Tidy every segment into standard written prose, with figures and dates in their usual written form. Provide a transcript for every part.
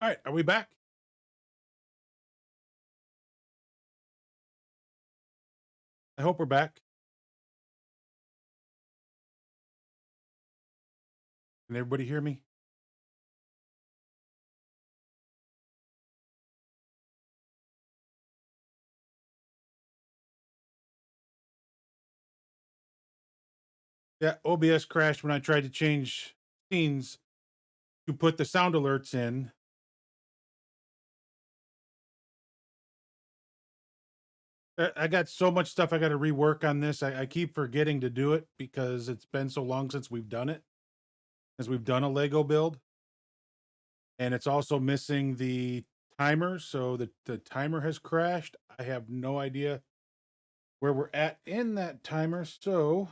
All right, are we back? I hope we're back. Can everybody hear me? Yeah, OBS crashed when I tried to change scenes to put the sound alerts in. I got so much stuff I got to rework on this. I keep forgetting to do it because it's been so long since we've done it, since we've done a Lego build. And it's also missing the timer. So the timer has crashed. I have no idea where we're at in that timer. So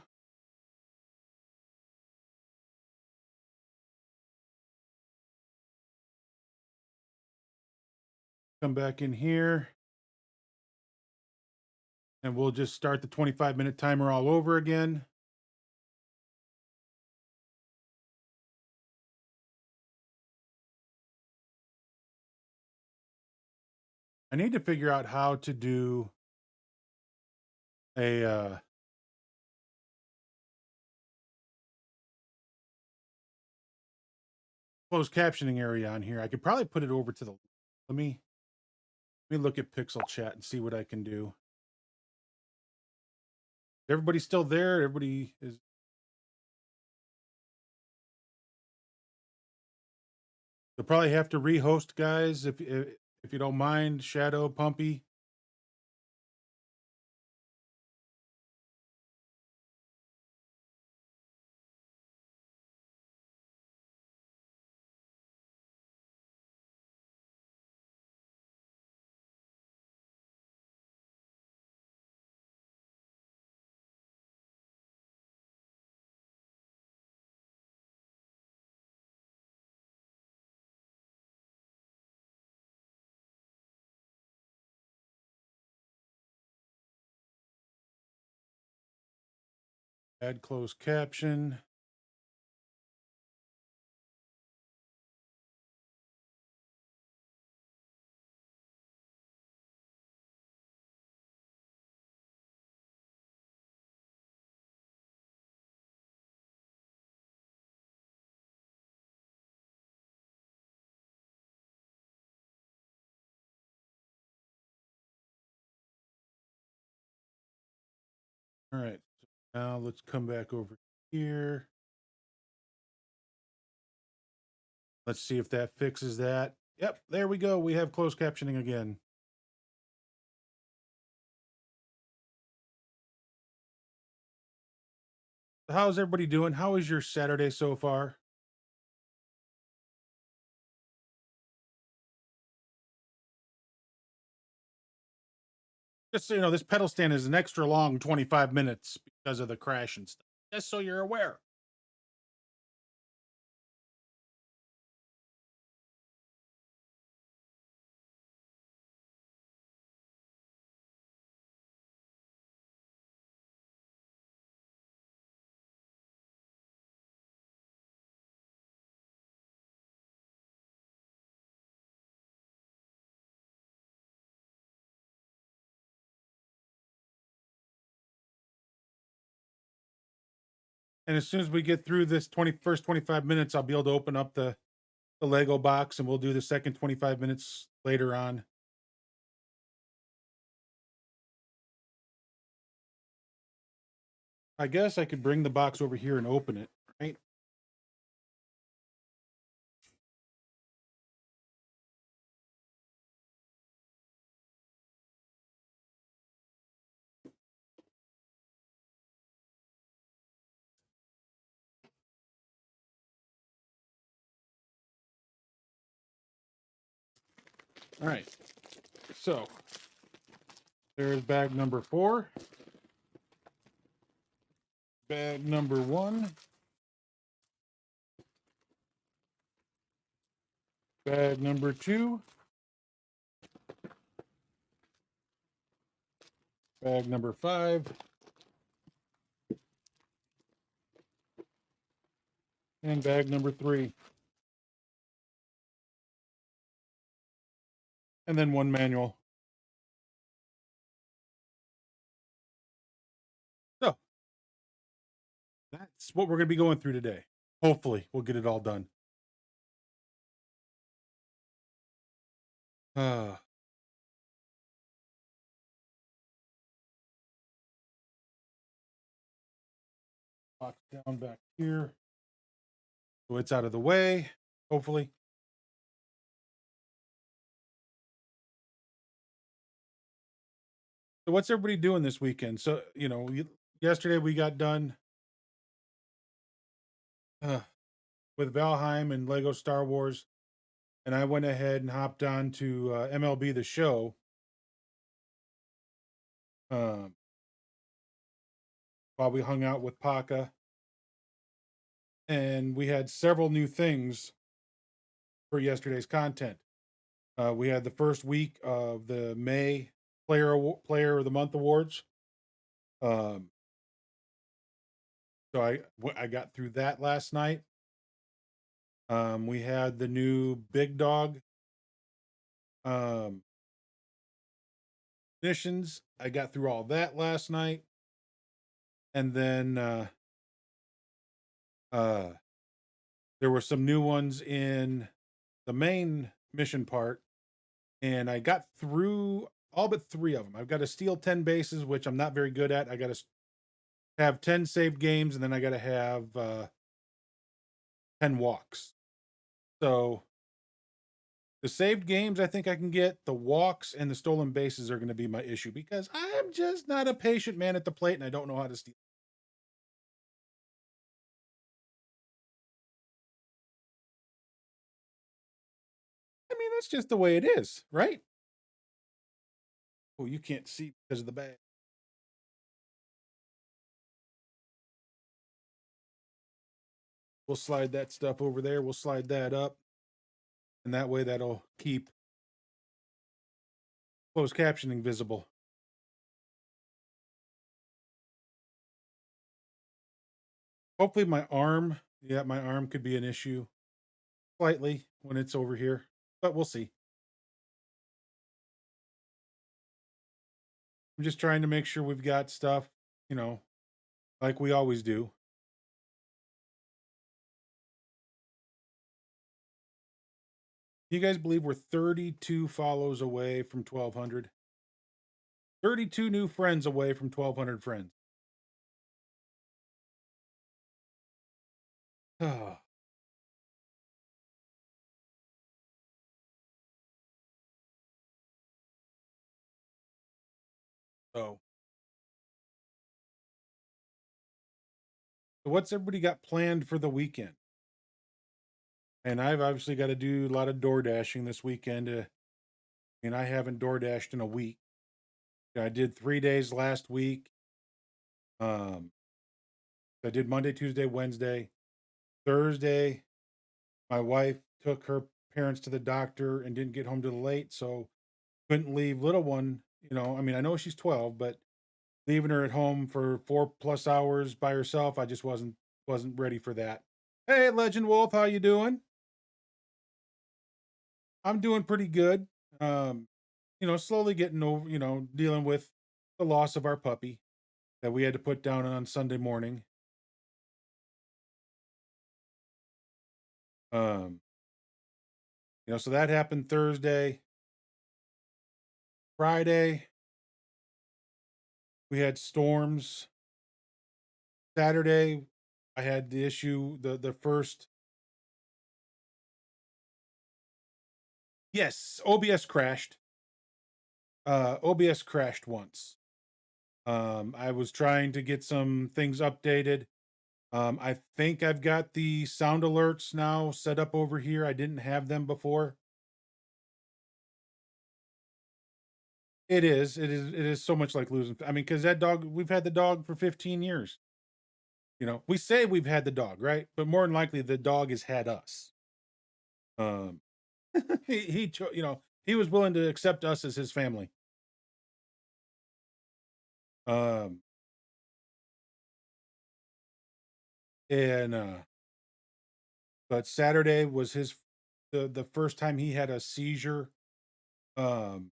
come back in here and we'll just start the 25-minute timer all over again. I need to figure out how to do a closed captioning area on here. I could probably put it over to the let me look at Pixel Chat and see what I can do. Everybody's still there. Everybody is. You'll probably have to rehost, guys, if you don't mind. Shadow, Pumpy. Add closed caption. All right. So now let's come back over here. Let's see if that fixes that. Yep, there we go. We have closed captioning again. How's everybody doing? How is your Saturday so far? Just so you know, this pedal stand is an extra long 25 minutes because of the crash and stuff. Just so you're aware. And as soon as we get through this first 25 minutes, I'll be able to open up the Lego box and we'll do the second 25 minutes later on. I guess I could bring the box over here and open it, right? All right. So there's bag number 4. Bag number 1. Bag number 2. Bag number 5. And bag number 3. and then one manual. So that's what we're going to be going through today. Hopefully, we'll get it all done. Uh, Box down back here. So it's out of the way, hopefully. So what's everybody doing this weekend? So, yesterday we got done uh, with Valheim and Lego Star Wars, and I went ahead and hopped on to MLB The Show um, while we hung out with Paka, and we had several new things for yesterday's content. We had the first week of the May Player of the Month awards. Um, so I got through that last night. We had the new Big Dog um, missions. I got through all that last night, and then uh, there were some new ones in the main mission part, and I got through all but three of them. I've got to steal 10 bases, which I'm not very good at. I got to have 10 saved games, and then I got to have 10 walks. So the saved games, I think I can get. The walks and the stolen bases are going to be my issue because I'm just not a patient man at the plate, and I don't know how to steal. I mean, that's just the way it is, right? Oh, you can't see because of the bag. We'll slide that stuff over there. We'll slide that up. And that way that'll keep closed captioning visible. Hopefully my arm could be an issue slightly when it's over here, but we'll see. I'm just trying to make sure we've got stuff, you know, like we always do. You guys believe we're 32 follows away from 1200? 32 new friends away from 1200 friends. Oh, so what's everybody got planned for the weekend? And I've obviously got to do a lot of door dashing this weekend. I haven't door dashed in a week. I did 3 days last week. Um, I did Monday, Tuesday, Wednesday, Thursday. My wife took her parents to the doctor and didn't get home till late, so couldn't leave little one. I know she's 12, but leaving her at home for 4+ hours by herself, I just wasn't ready for that. Hey, Legend Wolf, how you doing? I'm doing pretty good. Um, slowly getting over, dealing with the loss of our puppy that we had to put down on Sunday morning. Um, so that happened Thursday. Friday, we had storms. Saturday, I had the issue, the first. Yes, OBS crashed. OBS crashed once. I was trying to get some things updated. I think I've got the sound alerts now set up over here. I didn't have them before. It is. It is so much like losing. I mean, because that dog, we've had the dog for 15 years. We say we've had the dog, right? But more than likely, the dog has had us. Um, he was willing to accept us as his family. Um, and but Saturday was the first time he had a seizure Um,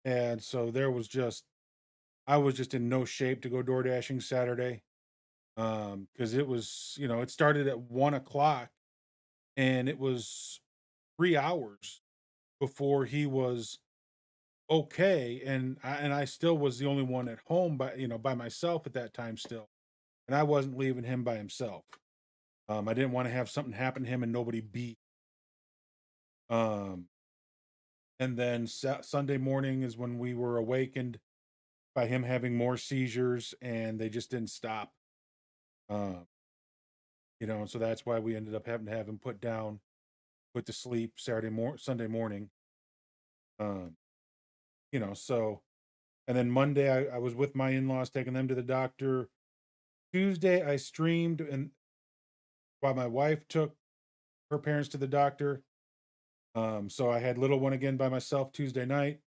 and so there was just I was just in no shape to go door dashing Saturday. Because it was, it started at 1 o'clock and it was 3 hours before he was okay. And I still was the only one at home by myself at that time still. And I wasn't leaving him by himself. I didn't want to have something happen to him and nobody be. Um, and then Sunday morning is when we were awakened by him having more seizures and they just didn't stop. Um, and so that's why we ended up having to have him put to sleep Sunday morning. Um, so and then Monday I was with my in-laws taking them to the doctor. Tuesday I streamed and while my wife took her parents to the doctor. So I had little one again by myself Tuesday night.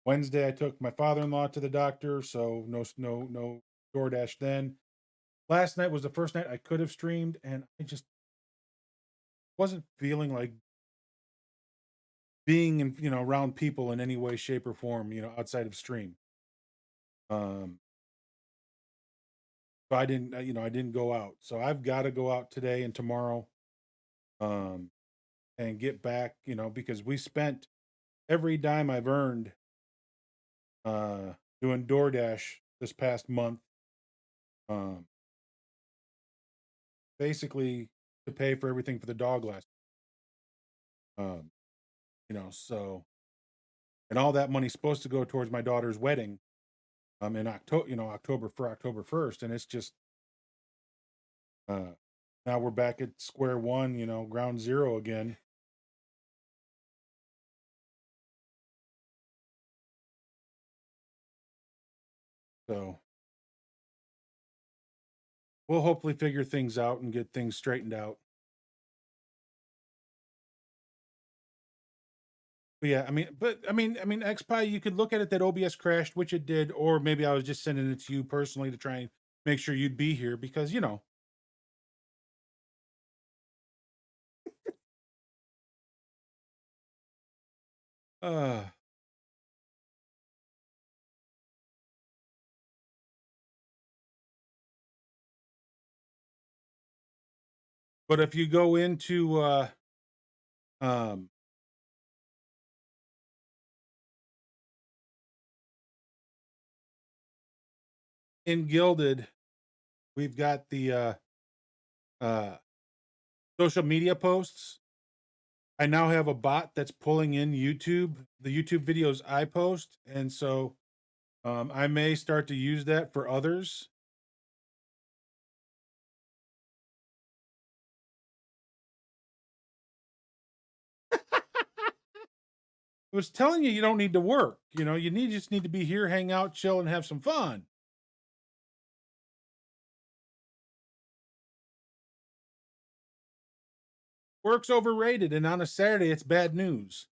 Wednesday I took my father-in-law to the doctor, so no DoorDash then. Last night was the first night I could have streamed, and I just wasn't feeling like being in, around people in any way, shape, or form, outside of stream. Um, so I didn't go out. So I've got to go out today and tomorrow, um, and get back, because we spent every dime I've earned, uh, doing DoorDash this past month, um, basically to pay for everything for the dog last, um, so, and all that money's supposed to go towards my daughter's wedding, in October, October 1st. And it's just, uh, now we're back at square one, ground zero again. So we'll hopefully figure things out and get things straightened out. But yeah, I mean, XPi, you could look at it that OBS crashed, which it did, or maybe I was just sending it to you personally to try and make sure you'd be here because, uh, but if you go into, um, in Gilded, we've got the, uh, social media posts. I now have a bot that's pulling in the YouTube videos I post. And so, I may start to use that for others. I was telling you, you don't need to work. You just need to be here, hang out, chill, and have some fun. Work's overrated, and on a Saturday, it's bad news.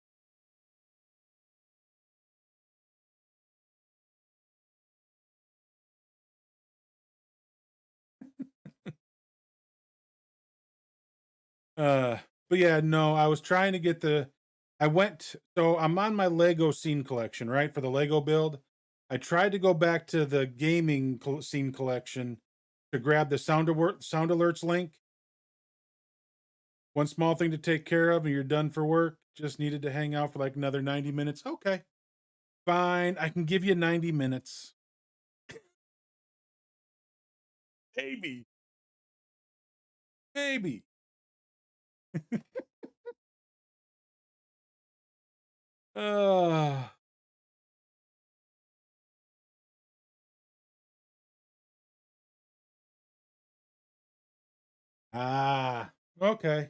Uh, but yeah, no, I was trying to get so I'm on my Lego scene collection, right? For the Lego build. I tried to go back to the scene collection to grab the sound alerts link. One small thing to take care of, and you're done for work. Just needed to hang out for like another 90 minutes. Okay, fine. I can give you 90 minutes. Maybe. Maybe. Uh, okay.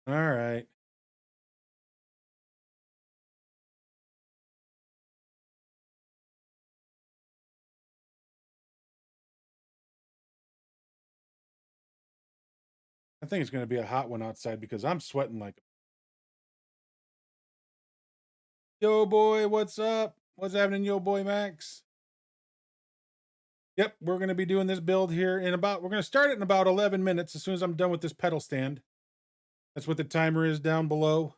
All right. I think it's going to be a hot one outside because I'm sweating like, yo, boy, what's up? What's happening, yo, boy, Max? Yep, we're going to be doing this build here we're going to start it in about 11 minutes as soon as I'm done with this pedal stand. That's what the timer is down below.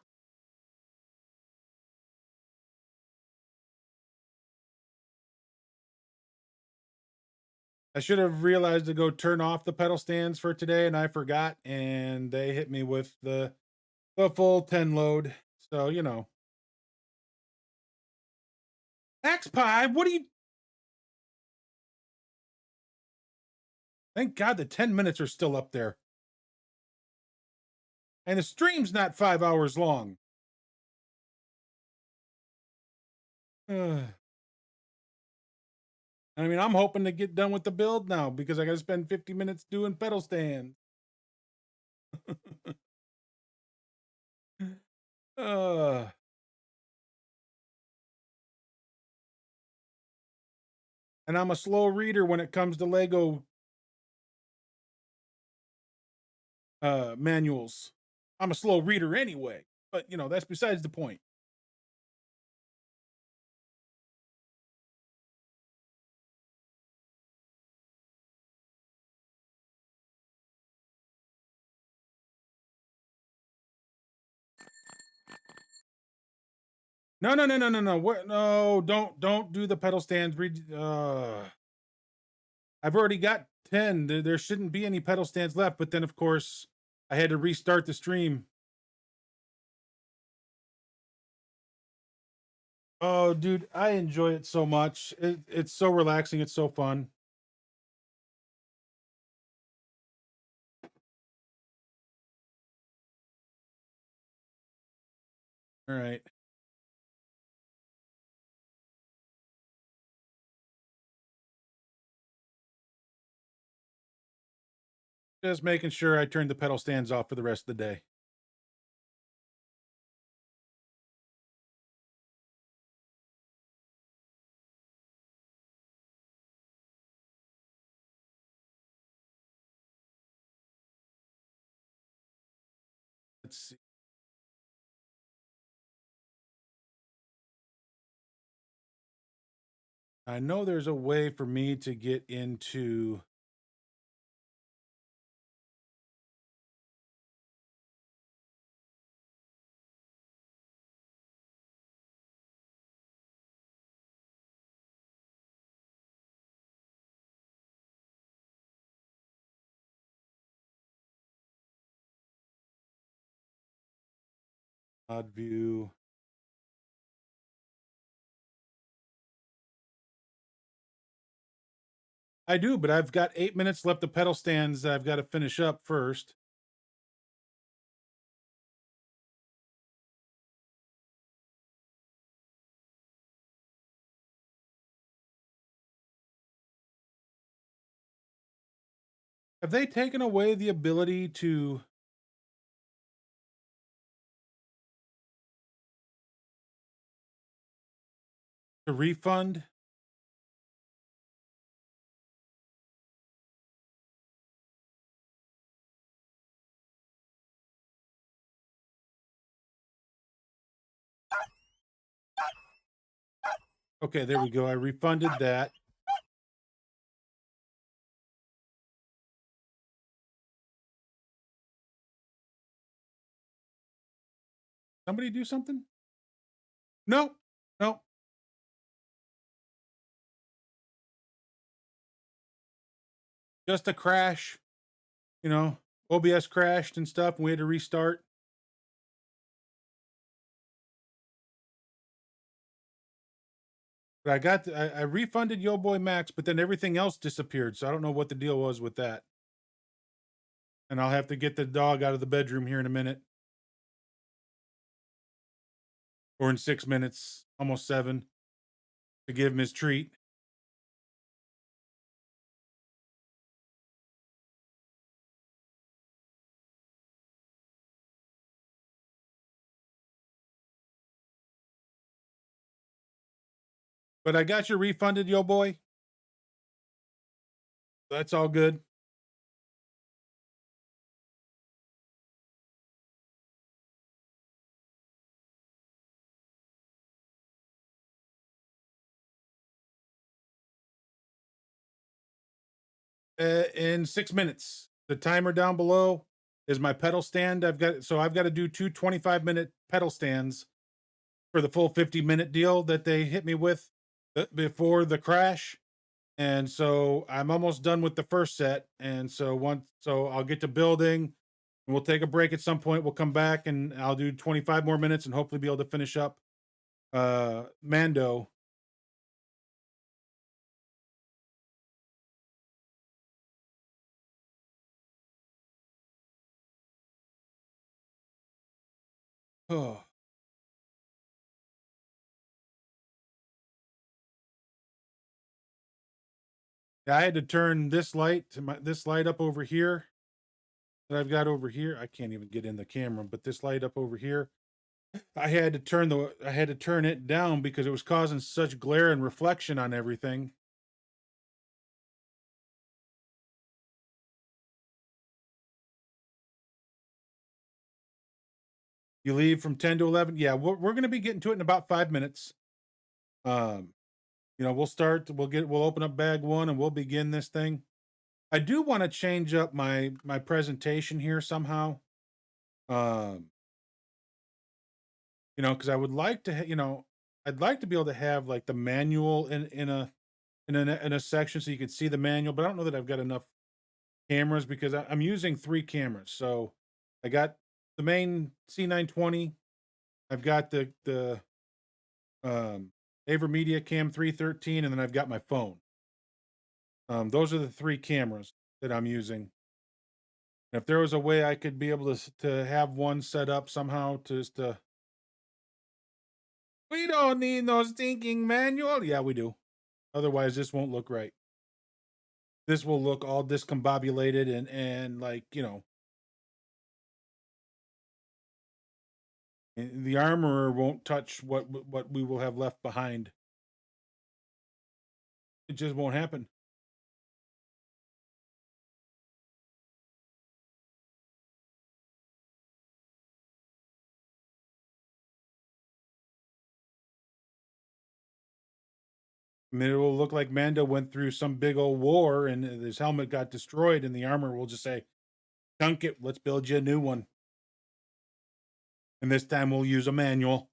I should have realized to go turn off the pedal stands for today, and I forgot, and they hit me with the full 10 load. So, you know. XPie, what are you? Thank God the 10 minutes are still up there. And the stream's not 5 hours long. I mean, I'm hoping to get done with the build now because I got to spend 50 minutes doing pedal stands. uh, and I'm a slow reader when it comes to Lego manuals. I'm a slow reader anyway, but you know, that's besides the point. No, no, no, no, no, no. What? No, don't do the pedal stands. I've already got 10. There shouldn't be any pedal stands left. But then, of course, I had to restart the stream. Oh, dude, I enjoy it so much. It's so relaxing. It's so fun. All right. Just making sure I turned the pedal stands off for the rest of the day. Let's see. I know there's a way for me to get into. Odd view. I do, but I've got 8 minutes left of pedal stands that I've got to finish up first. Have they taken away the ability to refund? Okay, there we go. I refunded that. Somebody do something? No, no. Just a crash. You know, OBS crashed and stuff, and we had to restart. But I refunded Yo Boy Max, but then everything else disappeared. So I don't know what the deal was with that. And I'll have to get the dog out of the bedroom here in a minute. Or in 6 minutes, almost 7, to give him his treat. But I got you refunded, Yo Boy. That's all good. In 6 minutes. The timer down below is my pedal stand. I've got to do two 25-minute pedal stands for the full 50-minute deal that they hit me with before the crash. And so I'm almost done with the first set. And so I'll get to building and we'll take a break at some point. We'll come back and I'll do 25 more minutes and hopefully be able to finish up Mando. Oh, I had to turn this light up over here that I've got over here. I can't even get in the camera, but this light up over here, I had to turn it down because it was causing such glare and reflection on everything. You leave from 10 to 11. Yeah, we're going to be getting to it in about 5 minutes. Um, we'll open up bag one and we'll begin this thing. I do want to change up my presentation here somehow. Um, because I would like to, I'd like to be able to have like the manual in a section so you can see the manual, but I don't know that I've got enough cameras because I'm using three cameras. So I got the main C920. I've got the um AverMedia Cam 313, and then I've got my phone. Those are the three cameras that I'm using. If there was a way I could be able to have one set up somehow to just we don't need no stinking manual. Yeah, we do. Otherwise, this won't look right. This will look all discombobulated and like the armorer won't touch what we will have left behind. It just won't happen. I mean, it will look like Mando went through some big old war and his helmet got destroyed, and the armor will just say, "Dunk it. Let's build you a new one." And this time we'll use a manual.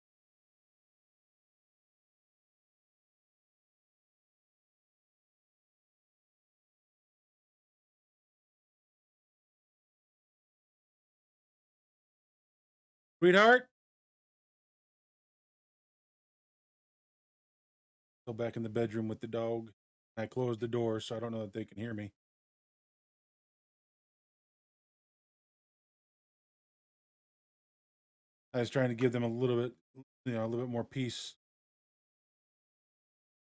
Sweetheart, go back in the bedroom with the dog. I closed the door, so I don't know that they can hear me. I was trying to give them a little bit, a little bit more peace.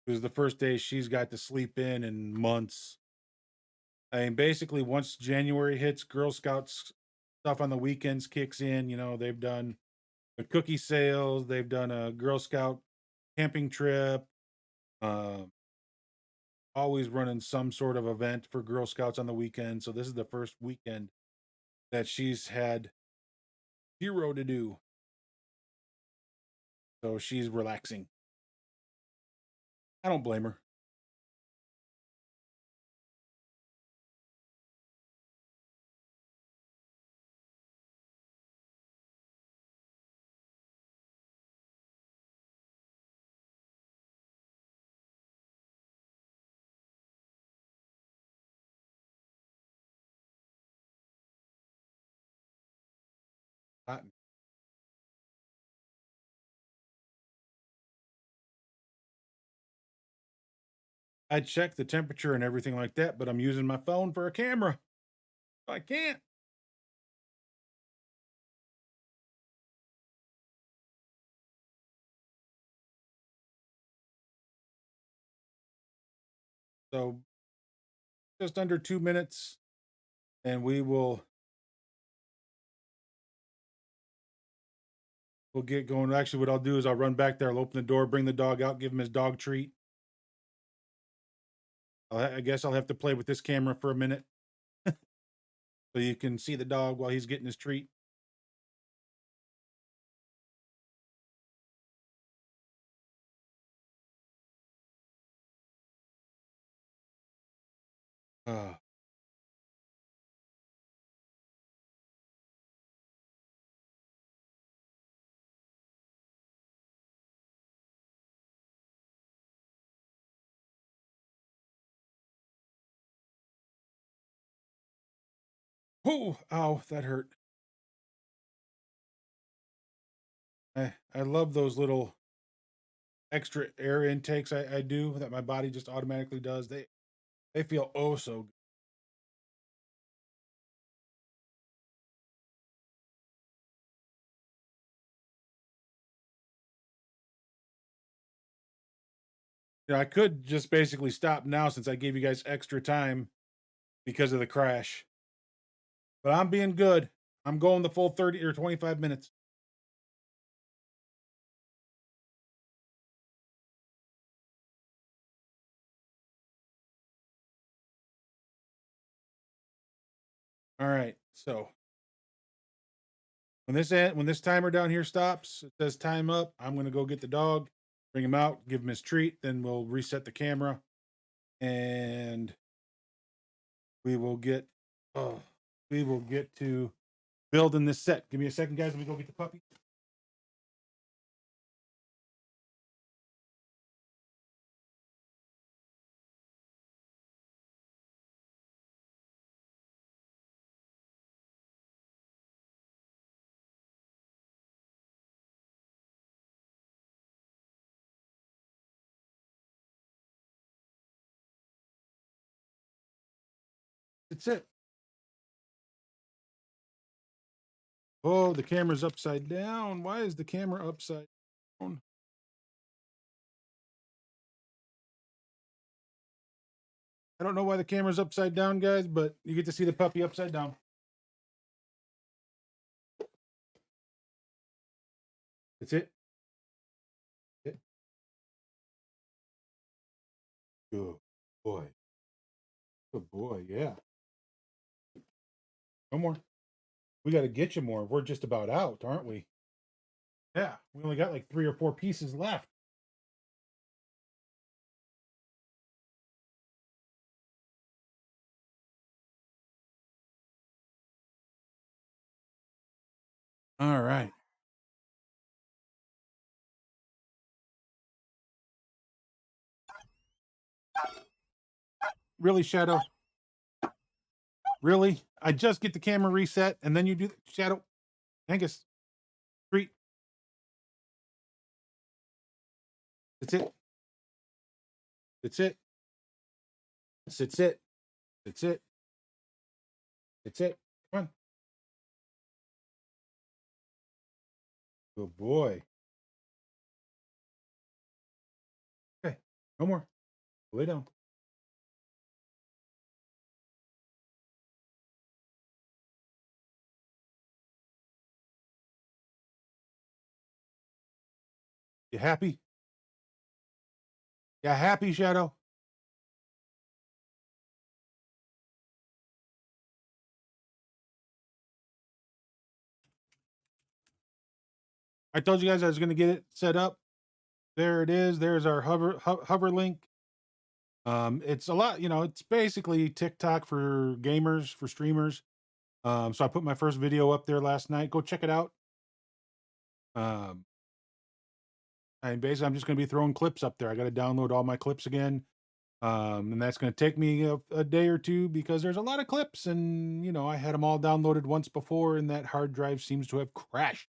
It was the first day she's got to sleep in months. I mean, basically, once January hits, Girl Scouts stuff on the weekends kicks in. They've done the cookie sales, they've done a Girl Scout camping trip, uh, always running some sort of event for Girl Scouts on the weekend. So this is the first weekend that she's had zero to do. So she's relaxing. I don't blame her. I, I check the temperature and everything like that, but I'm using my phone for a camera. I can't. So just under 2 minutes, and we'll get going. Actually, what I'll do is I'll run back there, I'll open the door, bring the dog out, give him his dog treat. I guess I'll have to play with this camera for a minute so you can see the dog while he's getting his treat. Uh, Oh, ow, that hurt. I love those little extra air intakes I do that my body just automatically does. They feel oh so good. You know, I could just basically stop now since I gave you guys extra time because of the crash. But I'm being good. I'm going the full 30 or 25 minutes. All right. So when this timer down here stops, it says time up. I'm gonna go get the dog, bring him out, give him his treat, then we'll reset the camera, and we will get oh we will get to building this set. Give me a second, guys. Let me go get the puppy. That's it. Oh, the camera's upside down. Why is the camera upside down? I don't know why the camera's upside down, guys, but you get to see the puppy upside down. That's it. It. Good boy. Good boy. Yeah. No more. We got to get you more. We're just about out, aren't we? Yeah. We only got like 3 or 4 pieces left. All right. Really, Shadow? Really? I just get the camera reset and then you do Shadow. Angus. Treat. That's it. That's it. That's it. That's it. That's it. Come on. Good boy. Okay. No more. Lay down. You happy? You happy, Shadow? I told you guys I was going to get it set up. There it is. There's our hover link. It's a lot, you know, it's basically TikTok for gamers, for streamers. So I put my first video up there last night. Go check it out. Um, and basically I'm just going to be throwing clips up there. I got to download all my clips again. And that's going to take me a day or two because there's a lot of clips and, you know, I had them all downloaded once before and that hard drive seems to have crashed.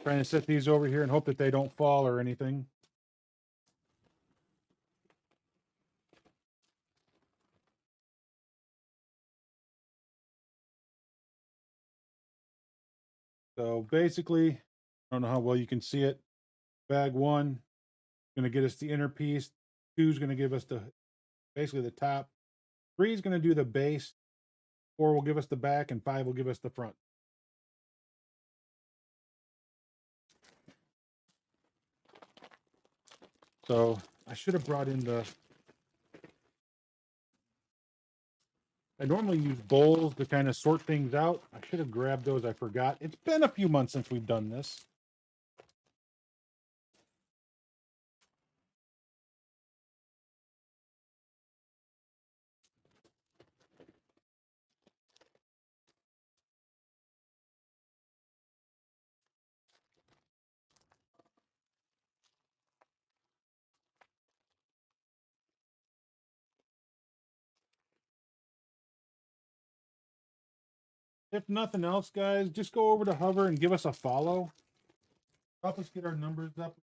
Trying to set these over here and hope that they don't fall or anything. So basically, I don't know how well you can see it. Bag 1 going to get us the inner piece. 2 is going to give us the basically the top. 3 is going to do the base. 4 will give us the back, and 5 will give us the front. So I should have brought in the. I normally use bowls to kind of sort things out. I should have grabbed those. I forgot. It's been a few months since we've done this. If nothing else, guys, just go over to Hover and give us a follow. Help us get our numbers up.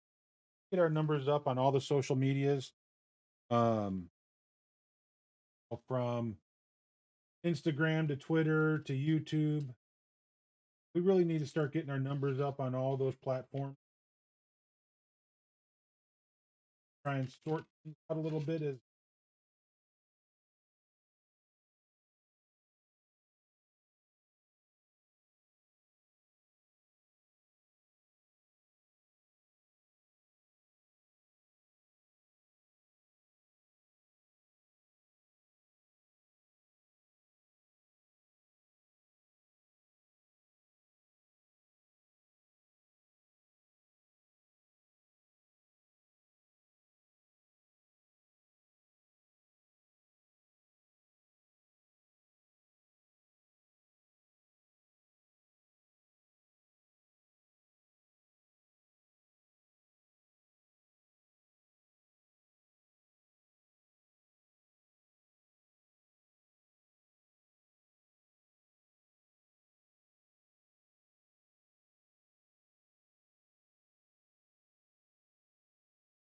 Get our numbers up on all the social medias. Um, from Instagram to Twitter to YouTube. We really need to start getting our numbers up on all those platforms. Try and sort things out a little bit as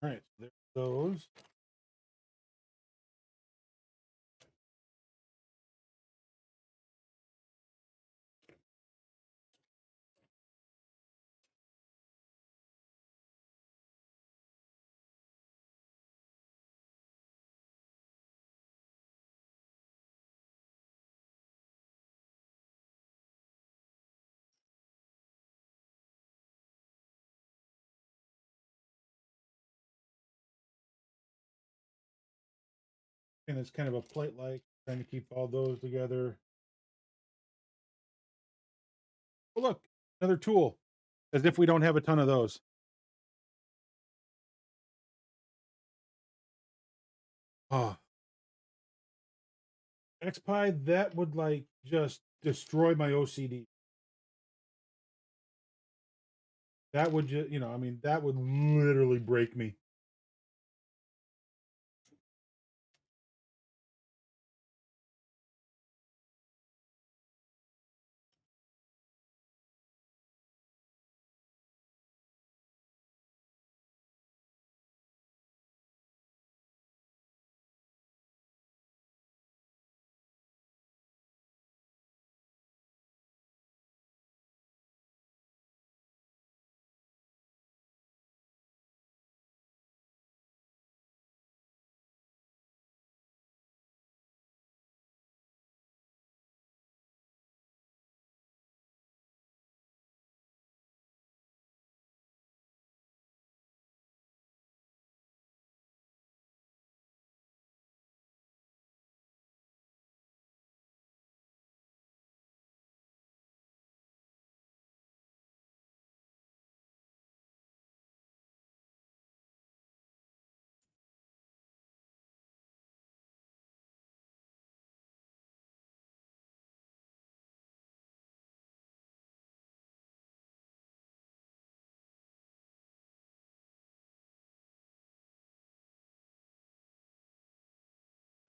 all right, so there goes. And it's kind of a plate like trying to keep all those together. Oh, look, another tool. As if we don't have a ton of those. Oh, XPi, that would like just destroy my OCD. That would just, I mean, that would literally break me.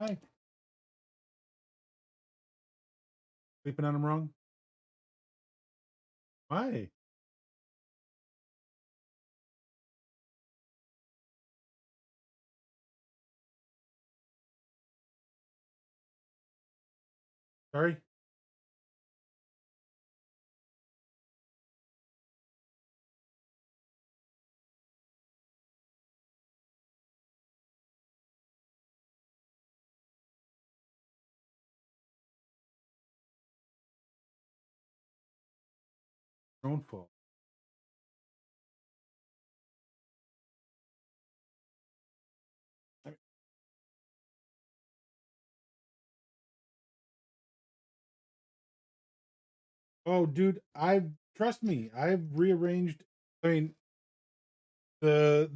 Hi. Sleeping on them wrong? Why? Sorry? Your own fault. Oh, dude, I've trust me, I've rearranged. I mean, the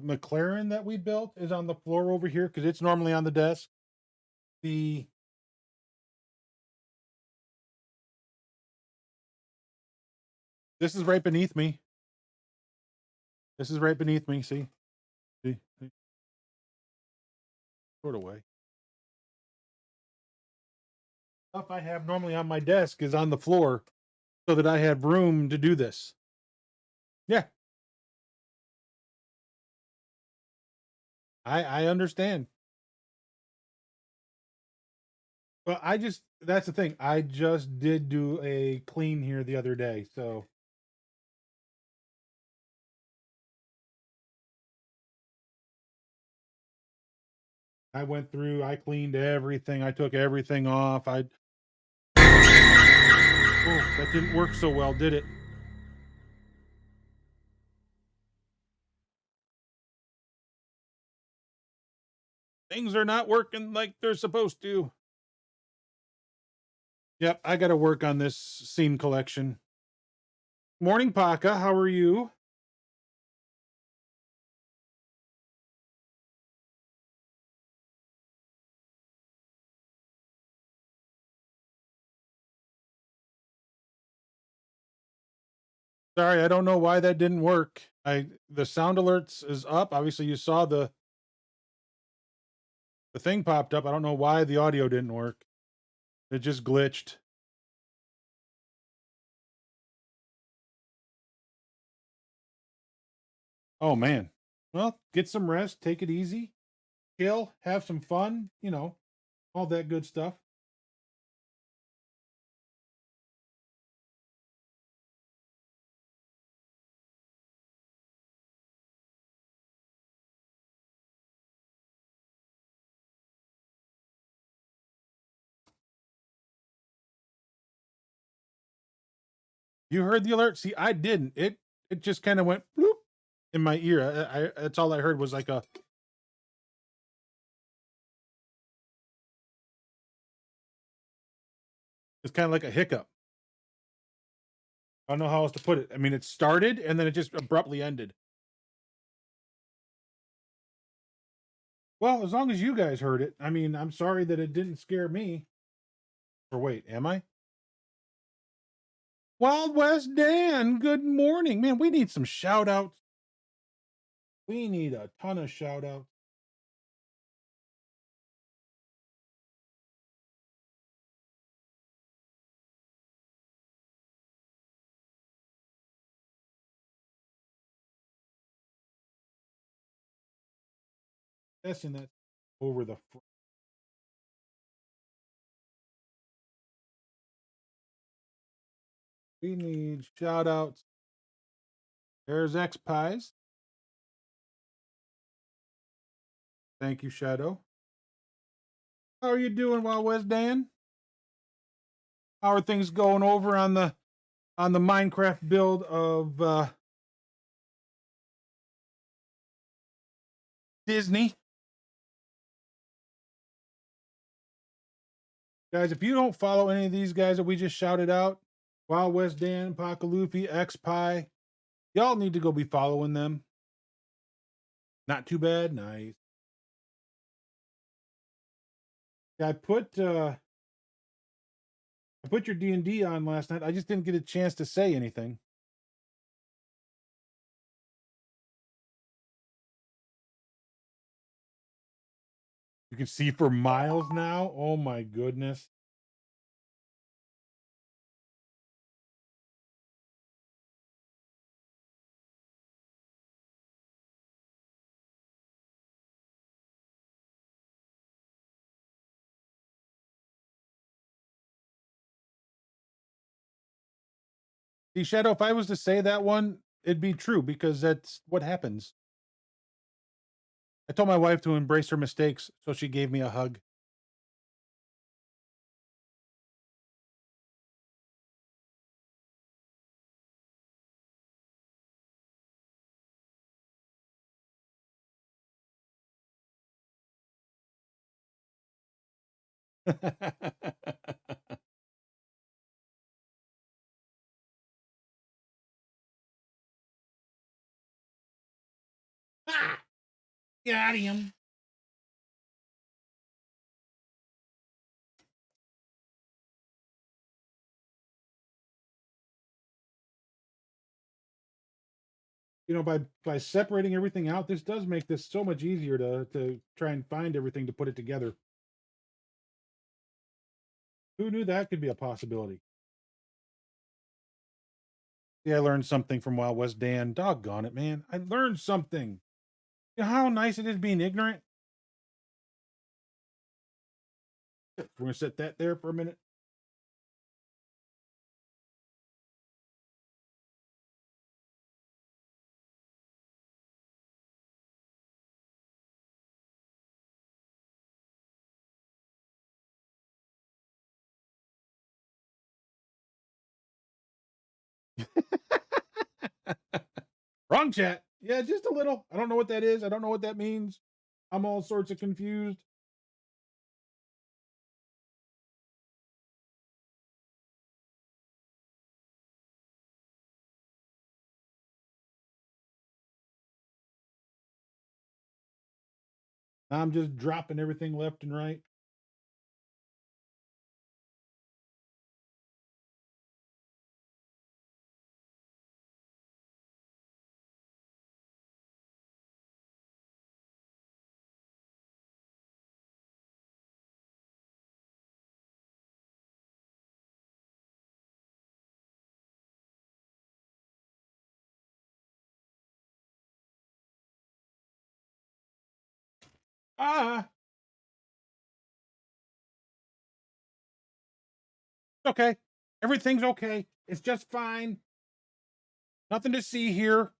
McLaren that we built is on the floor over here because it's normally on the desk. The This is right beneath me. This is right beneath me. See, sort of way. Stuff I have normally on my desk is on the floor so that I have room to do this. Yeah, I understand. Well, that's the thing. I just did do a clean here the other day, so I went through, I cleaned everything, I took everything off. Oh, that didn't work so well, did it? Things are not working like they're supposed to. Yep, I got to work on this scene collection. Morning, Paka. How are you? Sorry, I don't know why that didn't work. The sound alerts is up. Obviously, you saw the thing popped up. I don't know why the audio didn't work. It just glitched. Oh man. Well, get some rest, take it easy, chill, have some fun, all that good stuff. You heard the alert? See, I didn't. It just kind of went bloop in my ear. That's all I heard was like a it's kind of like a hiccup. I don't know how else to put it. I mean, it started and then it just abruptly ended. Well, as long as you guys heard it. I mean, I'm sorry that it didn't scare me. Or wait, am I? Wild West Dan, good morning. Man, we need some shout outs. We need a ton of shout outs. Guessing that over the we need shout outs. There's X Pies. Thank you, Shadow. How are you doing, Wild West Dan? How are things going over on the Minecraft build of Disney? Guys, if you don't follow any of these guys that we just shouted out, Wild West Dan, Pakalufi, X Pie, y'all need to go be following them. Not too bad, nice. Yeah, I put your D&D on last night. I just didn't get a chance to say anything. You can see for miles now. Oh my goodness. See, Shadow, if I was to say that one, it'd be true because that's what happens. I told my wife to embrace her mistakes, so she gave me a hug. Ah, got him. By separating everything out, this does make this so much easier to try and find everything to put it together. Who knew that could be a possibility? Yeah, I learned something from Wild West Dan. Doggone it, man. I learned something. You know how nice it is being ignorant? We're going to set that there for a minute. Wrong chat. Yeah, just a little. I don't know what that is. I don't know what that means. I'm all sorts of confused. I'm just dropping everything left and right. Ah, okay. Everything's okay. It's just fine. Nothing to see here.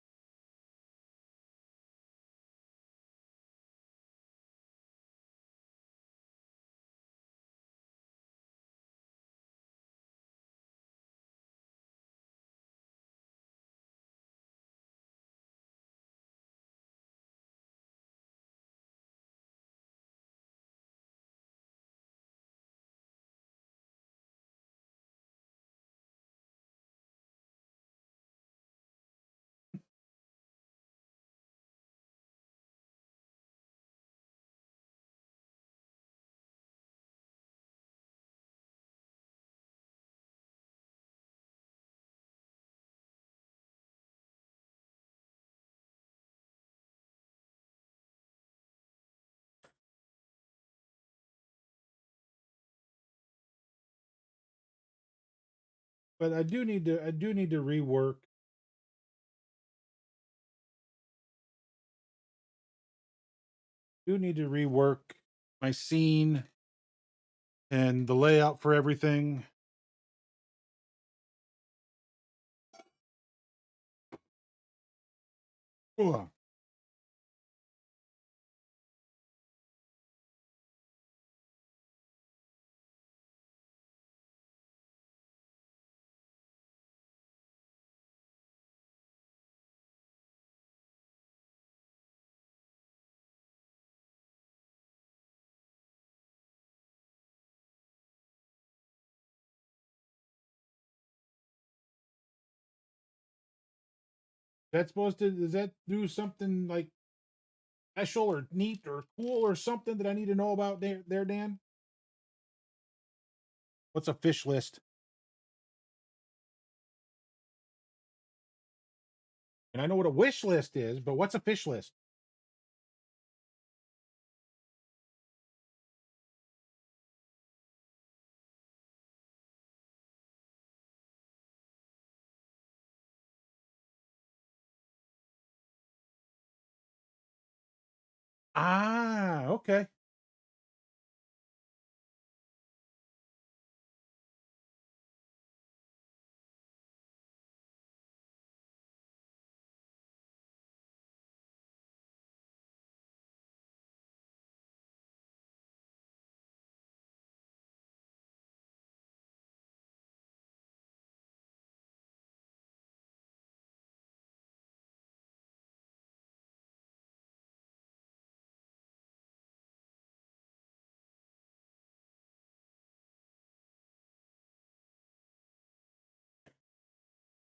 But I do need to rework my scene and the layout for everything. Ugh. That's supposed to Does that do something like special or neat or cool or something that I need to know about there, Dan? What's a fish list? And I know what a wish list is, but what's a fish list? Ah, okay.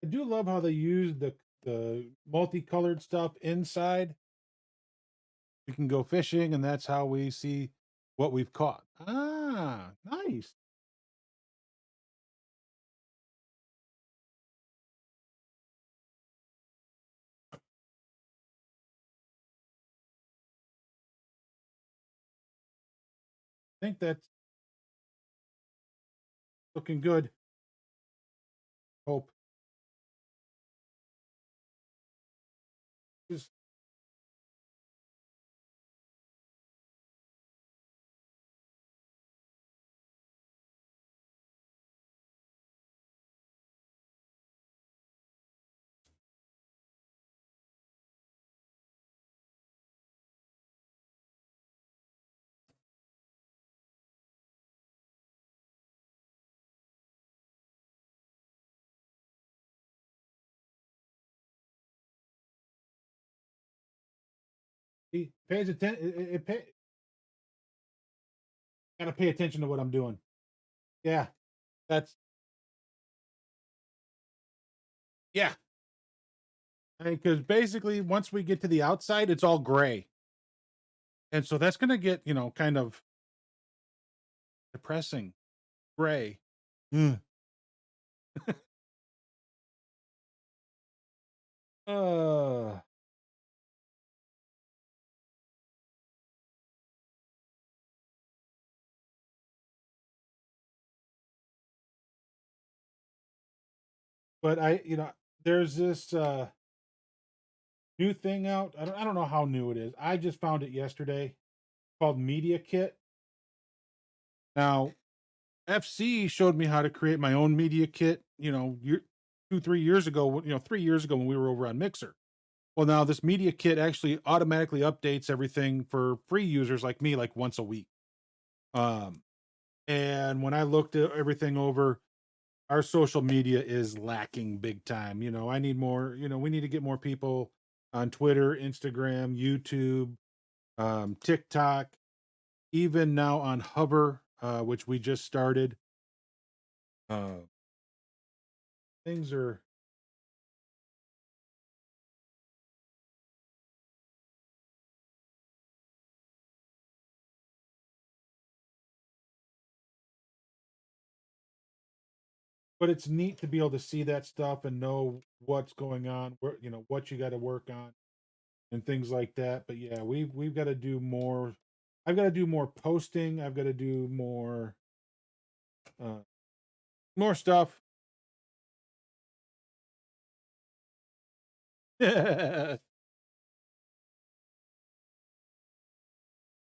I do love how they use the multicolored stuff inside. We can go fishing, and that's how we see what we've caught. Ah, nice. I think that's Looking good. Hope. Just he pays attention. Gotta pay attention to what I'm doing. Yeah, that's yeah. Because basically, once we get to the outside, it's all gray, and so that's gonna get kind of depressing. Gray. Mm. Uh, but there's this new thing out. I don't know how new it is. I just found it yesterday called Media Kit. Now, FC showed me how to create my own media kit, 2, 3 years ago, 3 years ago when we were over on Mixer. Well, now this media kit actually automatically updates everything for free users like me, like once a week. Um, and when I looked at everything over, our social media is lacking big time. I need more, we need to get more people on Twitter, Instagram, YouTube, TikTok, even now on Hover, which we just started. Uh, things are, but it's neat to be able to see that stuff and know what's going on, where what you got to work on and things like that. But yeah, we've got to do more. I've got to do more posting. I've got to do uh, more stuff.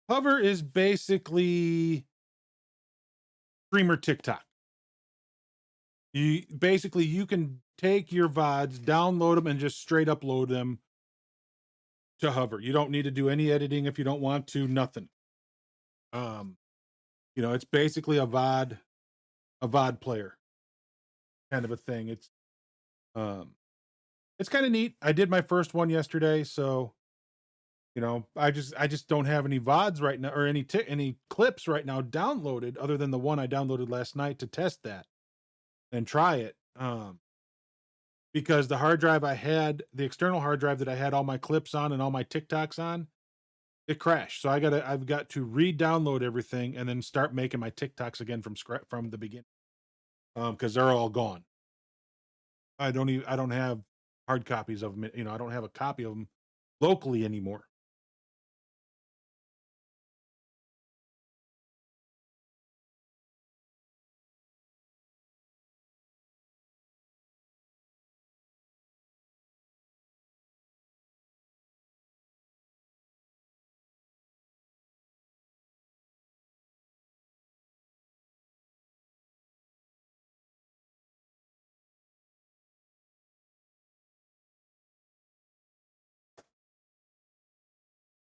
Hover is basically streamer TikTok. You can take your VODs, download them, and just straight upload them to Hover. You don't need to do any editing if you don't want to. Nothing. Um, it's basically a VOD player kind of a thing. Um, it's kind of neat. I did my first one yesterday, so I just don't have any VODs right now or any clips right now downloaded other than the one I downloaded last night to test that and try it. Because the hard drive I had, the external hard drive that I had all my clips on and all my TikToks on, it crashed. So I've got to re-download everything and then start making my TikToks again from the beginning. Because they're all gone. I don't have hard copies of them. I don't have a copy of them locally anymore.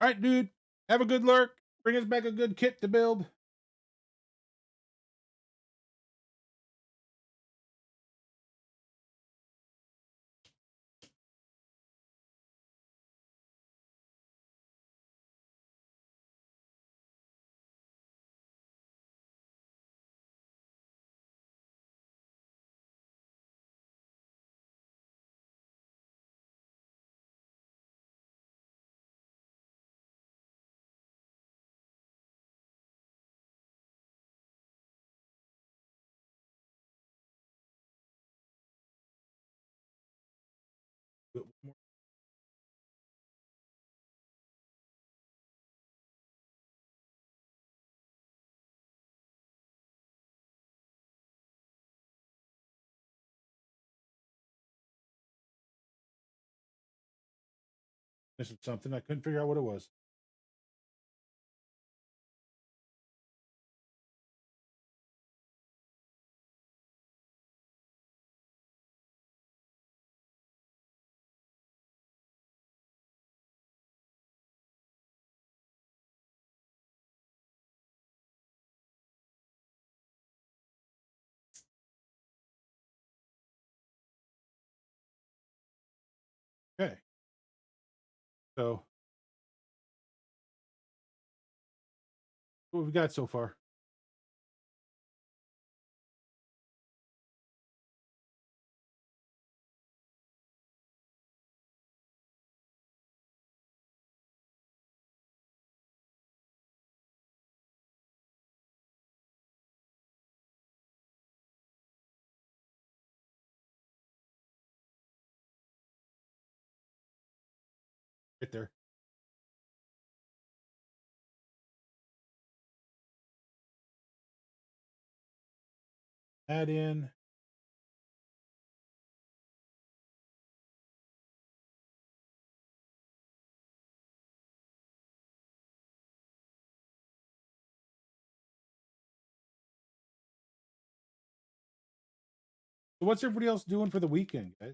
All right, dude. Have a good lurk. Bring us back a good kit to build. Missing something. I couldn't figure out what it was. Okay. So what we got so far? Right there. Add in. So what's everybody else doing for the weekend, guys?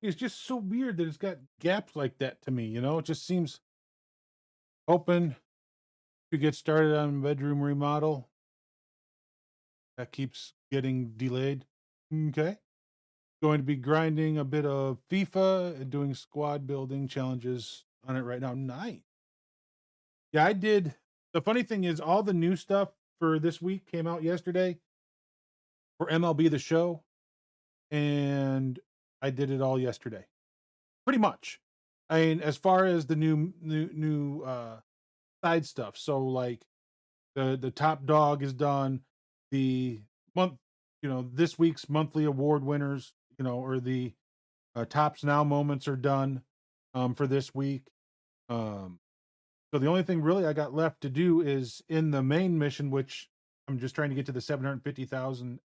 It's just so weird that it's got gaps like that to me. It just seems open to get started on bedroom remodel. That keeps getting delayed. Okay. Going to be grinding a bit of FIFA and doing squad building challenges on it right now. Nice. Yeah, I did. The funny thing is, all the new stuff for this week came out yesterday for MLB The Show, and I did it all yesterday. Pretty much. I mean, as far as the new side stuff. So like the top dog is done. The month, this week's monthly award winners, or the tops now moments are done for this week. Um, so the only thing really I got left to do is in the main mission, which I'm just trying to get to the 750,000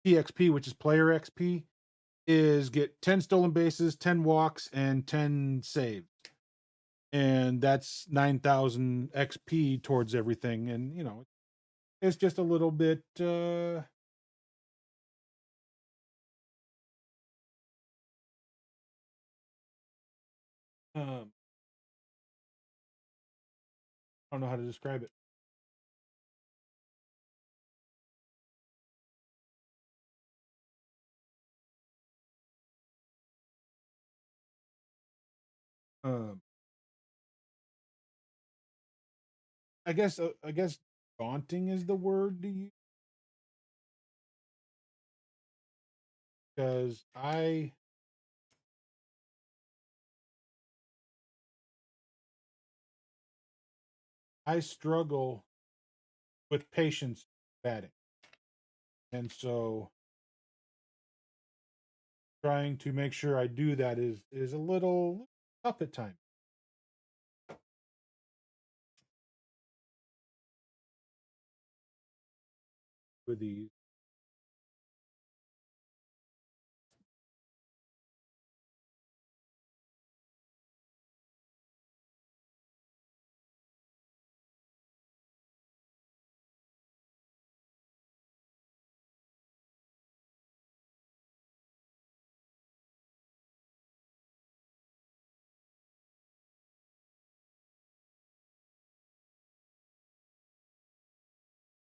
EXP, which is player XP, is get 10 stolen bases, 10 walks, and 10 saves. And that's 9,000 XP towards everything. And, it's just a little bit, I don't know how to describe it. Um, I guess daunting is the word to use because I struggle with patience batting, and so trying to make sure I do that is a little tough at times with these.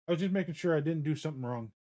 I was just making sure I didn't do something wrong.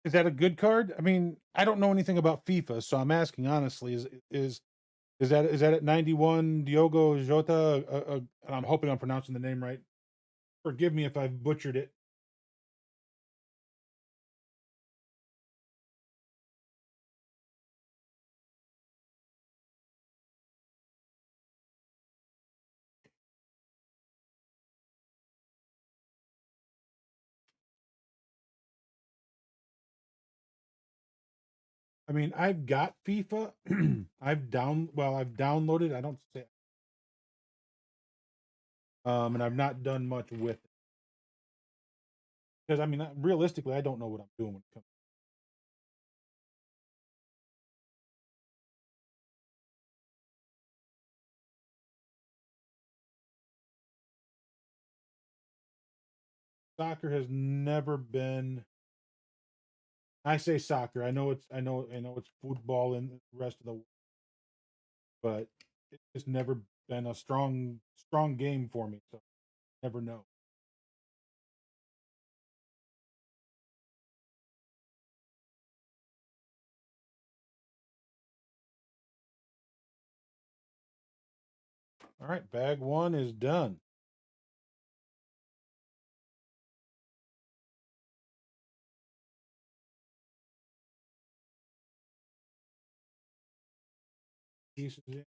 Is that a good card? I mean, I don't know anything about FIFA, so I'm asking honestly. Is that at 91 Diogo Jota? And I'm hoping I'm pronouncing the name right. Forgive me if I've butchered it. I mean, I've got FIFA. I've downloaded. I don't say, and I've not done much with it because I mean, realistically, I don't know what I'm doing when it comes. Soccer has never been. I say soccer. I know it's football and the rest of the, but it's just never been a strong game for me. So never know. All right, bag one is done. Pieces in.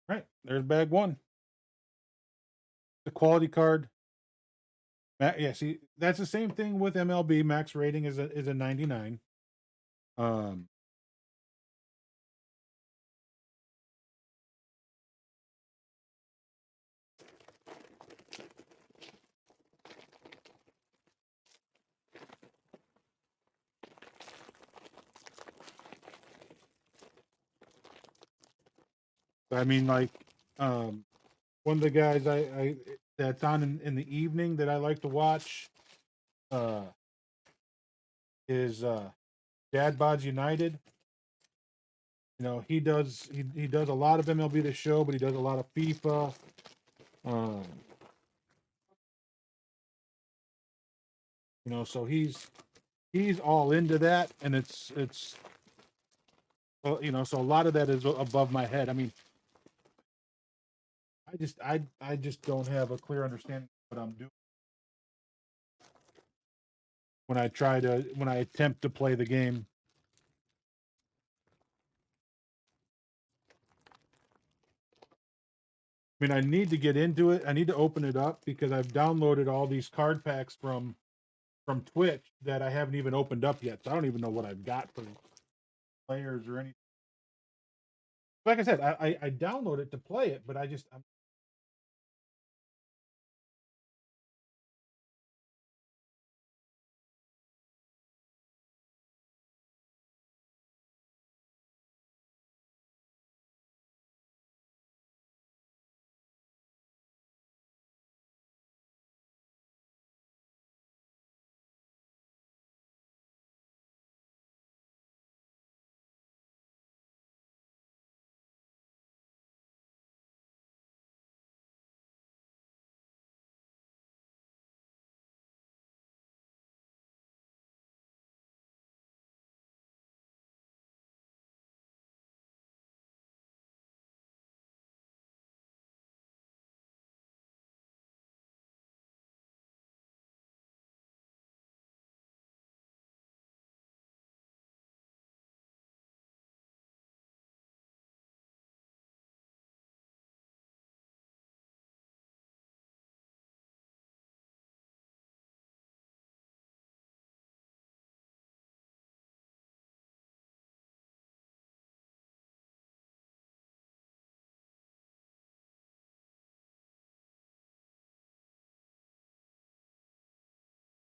All right, there's bag one. The quality card. Yeah, see, that's the same thing with MLB. Max rating is a 99. Um, I mean, like, um, one of the guys I that's on in the evening that I like to watch uh is Dad Bods United. You know, he does a lot of MLB the show, but he does a lot of FIFA. Um, you know, so he's all into that, and it's well, you know, so a lot of that is above my head. I mean, I just don't have a clear understanding of what I'm doing when I attempt to play the game. I mean, I need to get into it. I need to open it up because I've downloaded all these card packs from Twitch that I haven't even opened up yet. So I don't even know what I've got for players or anything. Like I said, I download it to play it, but I'm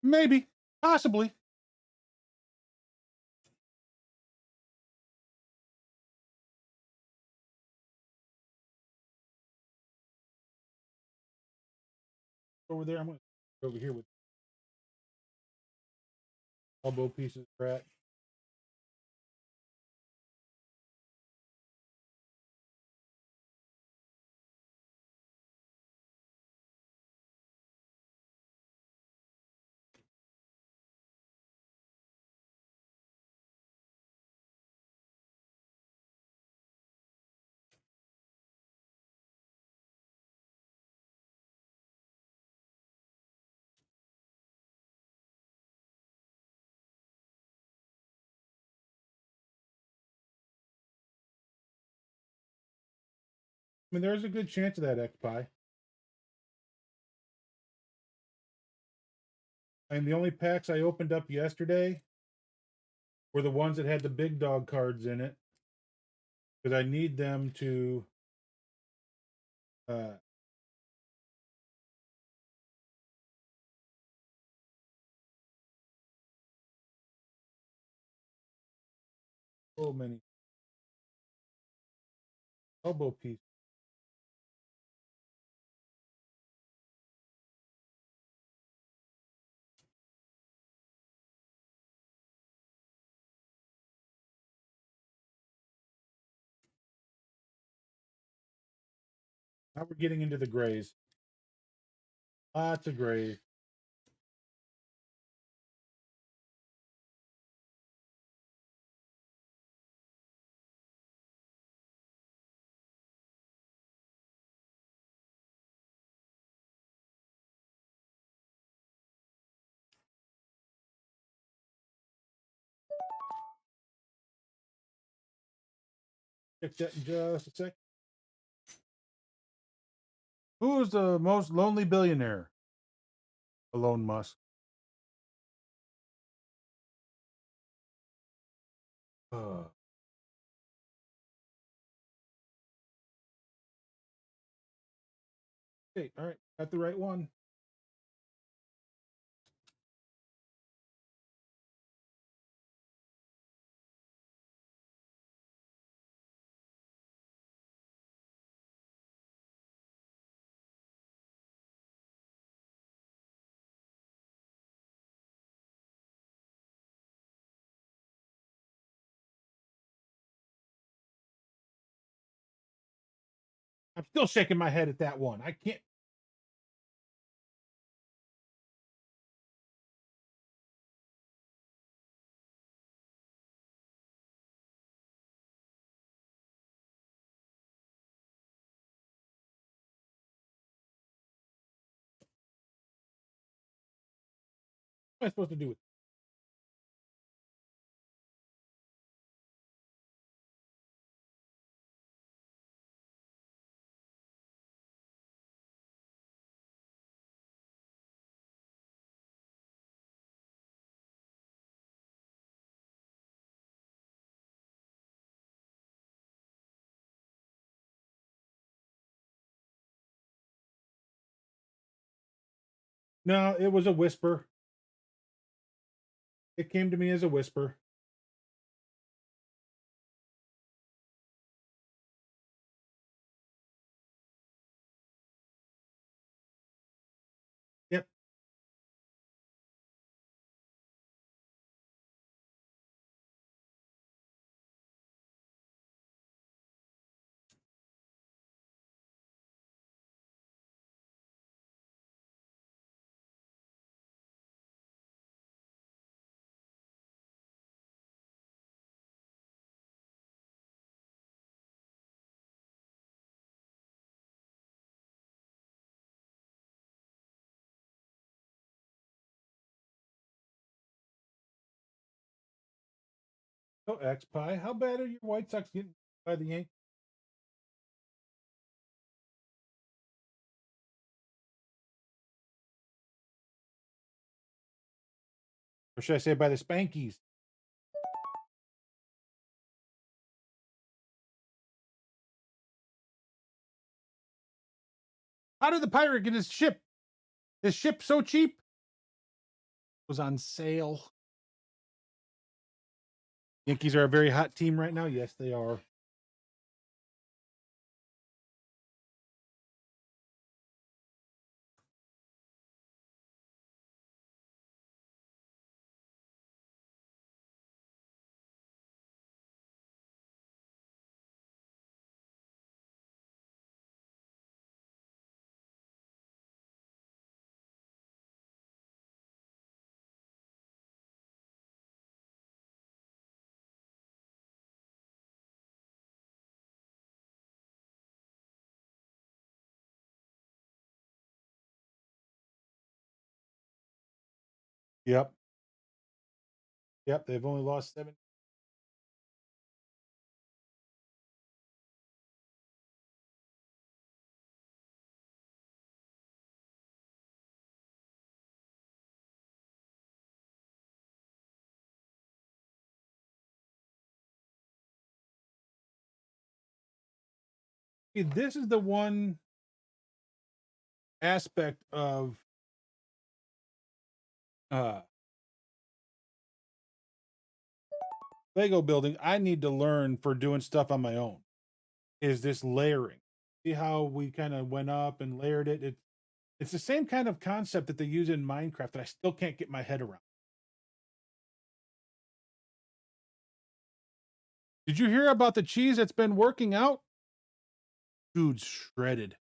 Maybe, possibly. Over there, I'm gonna over here with elbow pieces, rat. I mean, there's a good chance of that X pie. And the only packs I opened up yesterday were the ones that had the big dog cards in it, because I need them to uh so many elbow pieces. Now we're getting into the grays. Lots of grays. Check that in just a sec. Who is the most lonely billionaire? Elon Musk. Uh, okay, all right, got the right one. I'm still shaking my head at that one. I can't. What am I supposed to do with No, it was a whisper. It came to me as a whisper. Yep. Oh, X pie. How bad are your White Sox getting by the Yankees? Or should I say by the Spankies? How did the pirate get his ship? His ship so cheap? Was on sale. Yankees are a very hot team right now. Yes, they are. Yep. Yep. They've only lost 7. See, this is the one aspect of uh Lego building I need to learn for doing stuff on my own is this layering. See how we kind of went up and layered it? It's the same kind of concept that they use in Minecraft that I still can't get my head around. Did you hear about the cheese that's been working out? Dude's shredded.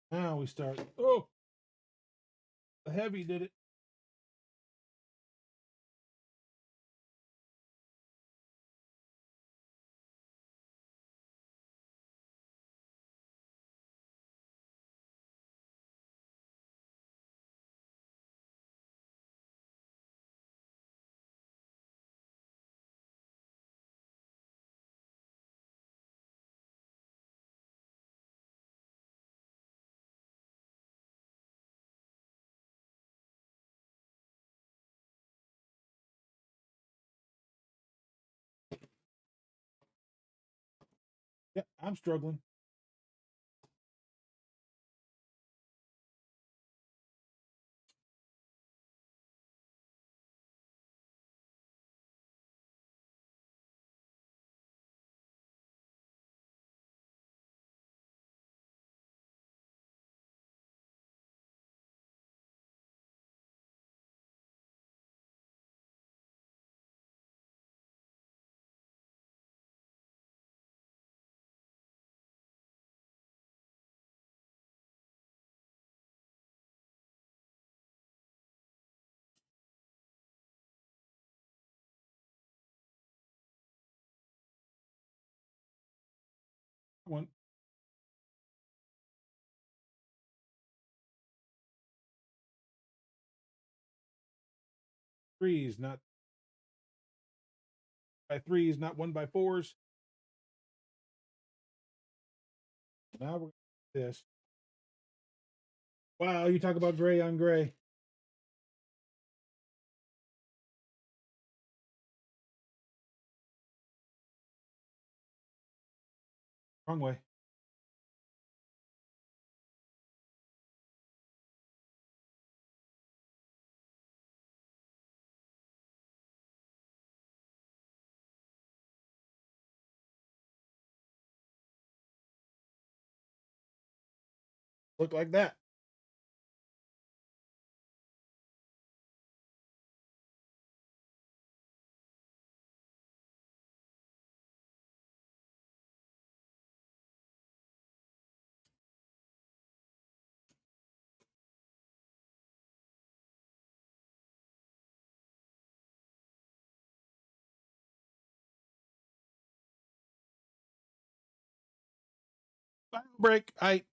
Now we start. Oh, the heavy did it. Yeah, I'm struggling. One, threes, not by threes, not 1 by 4s. Now we're this. Wow, you talk about gray on gray. Wrong way. Look like that. Bio break. I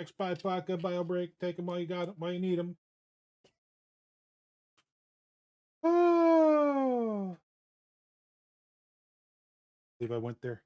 X5 vodka, bio break. Take them while you got them, while you need them. Oh, I believe I went there.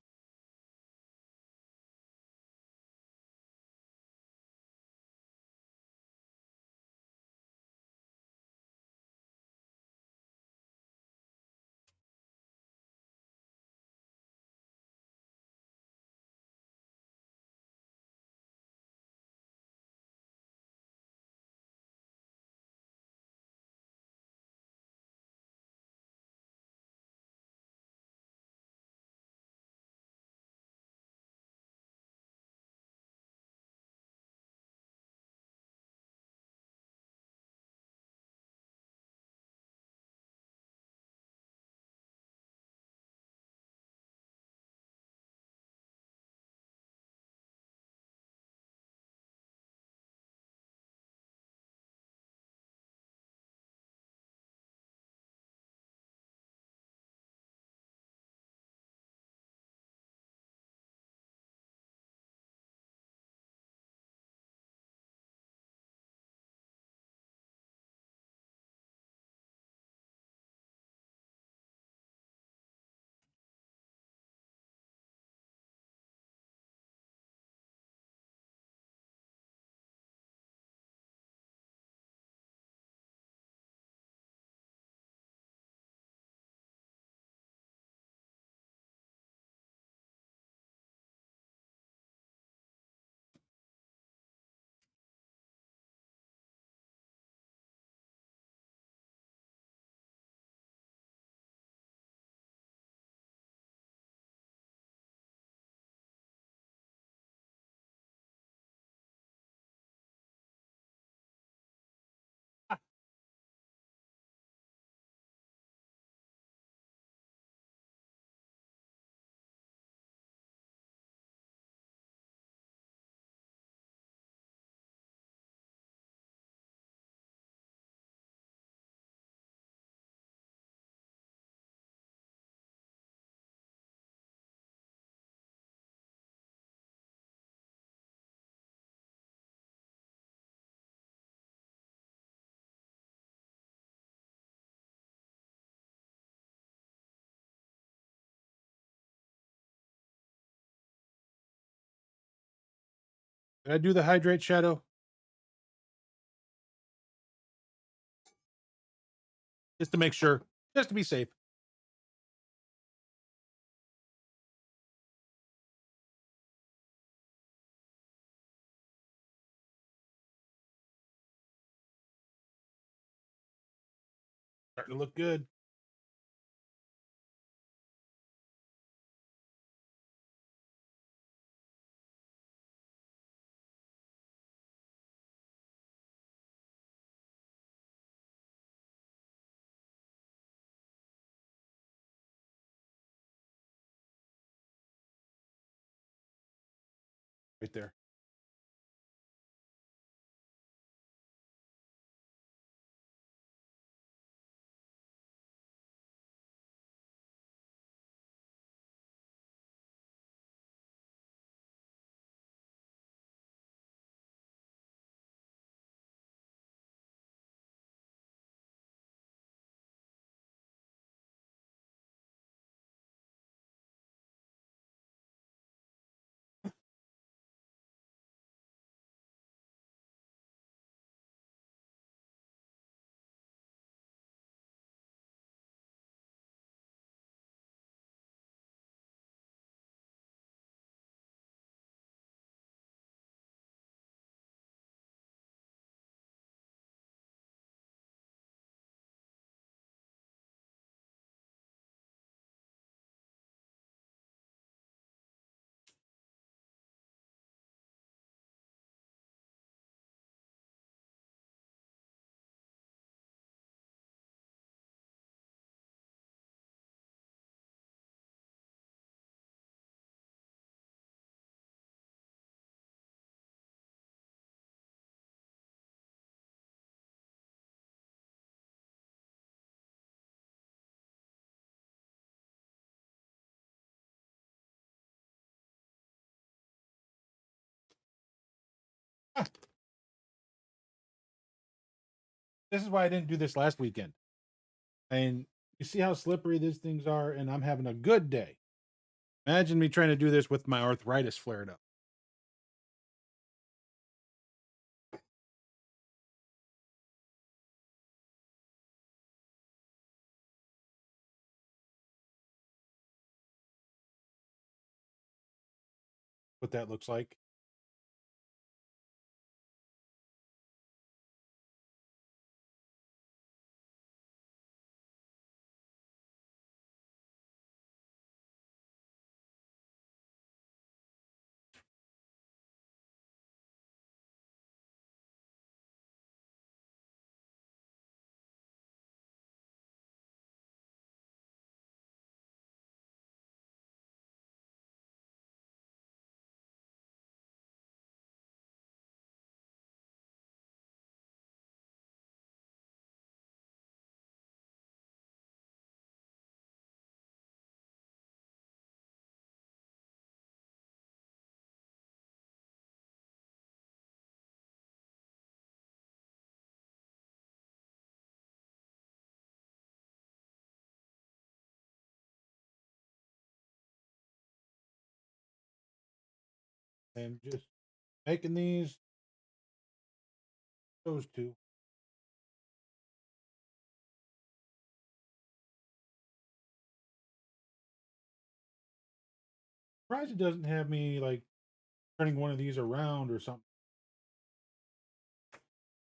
Did I do the hydrate shadow? Just to make sure, just to be safe. Starting to look good. Right there. This is why I didn't do this last weekend. And you see how slippery these things are, and I'm having a good day. Imagine me trying to do this with my arthritis flared up. What that looks like. And just making those two. Surprised it doesn't have me like turning one of these around or something.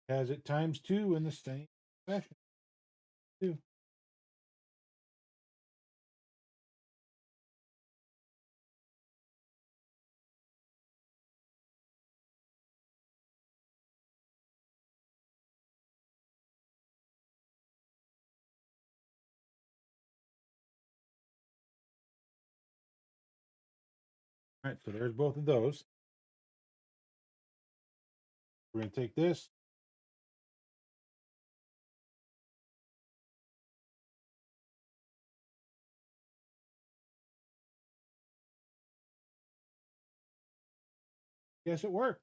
Has it times two in the same fashion too. All right, so there's both of those. We're gonna take this. Guess it worked.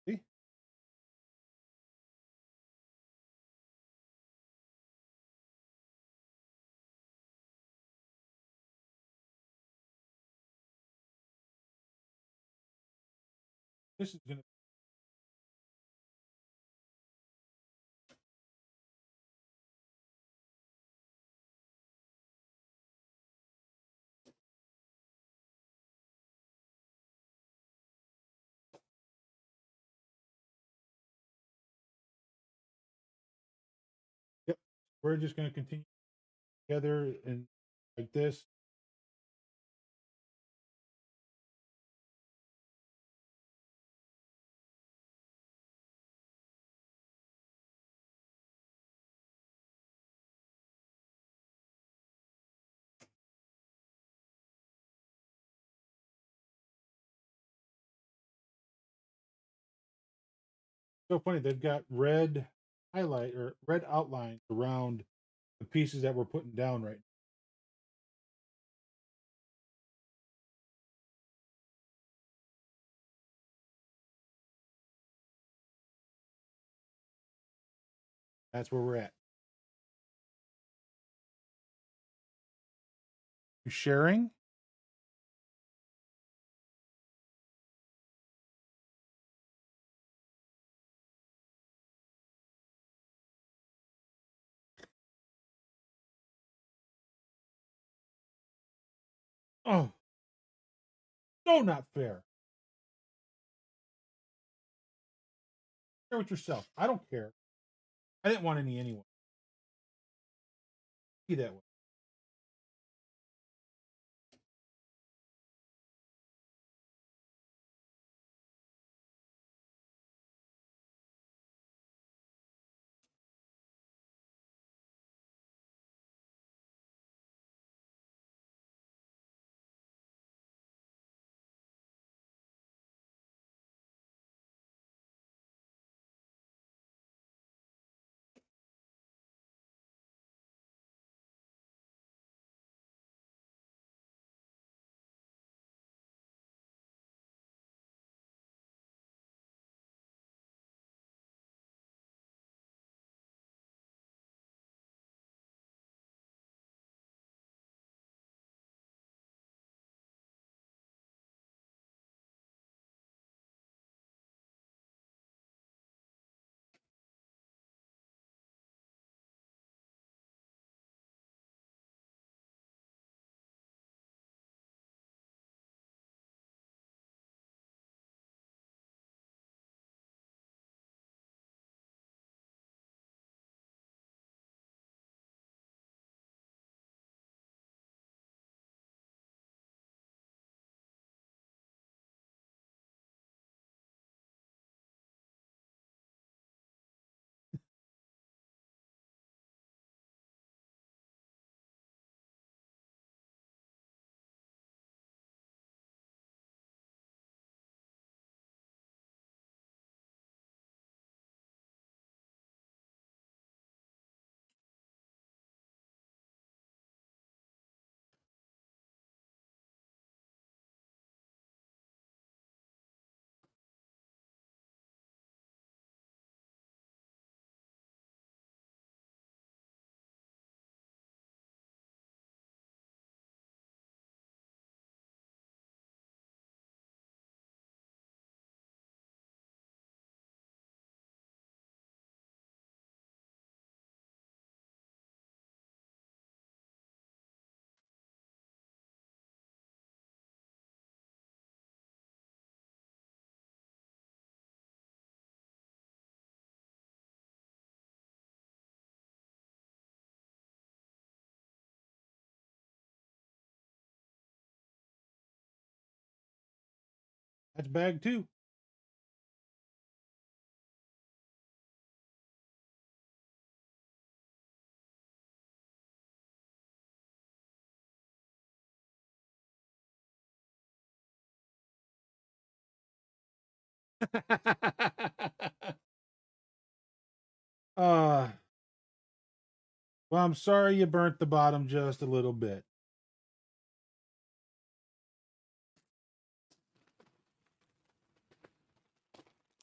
See? This is gonna yep. We're just gonna continue together and like this. So funny, they've got red highlight or red outlines around the pieces that we're putting down right now. That's where we're at. You sharing? Oh, so not fair. Share with yourself. I don't care. I didn't want any anyway. Be that way. That's bag 2. uh well, I'm sorry you burnt the bottom just a little bit.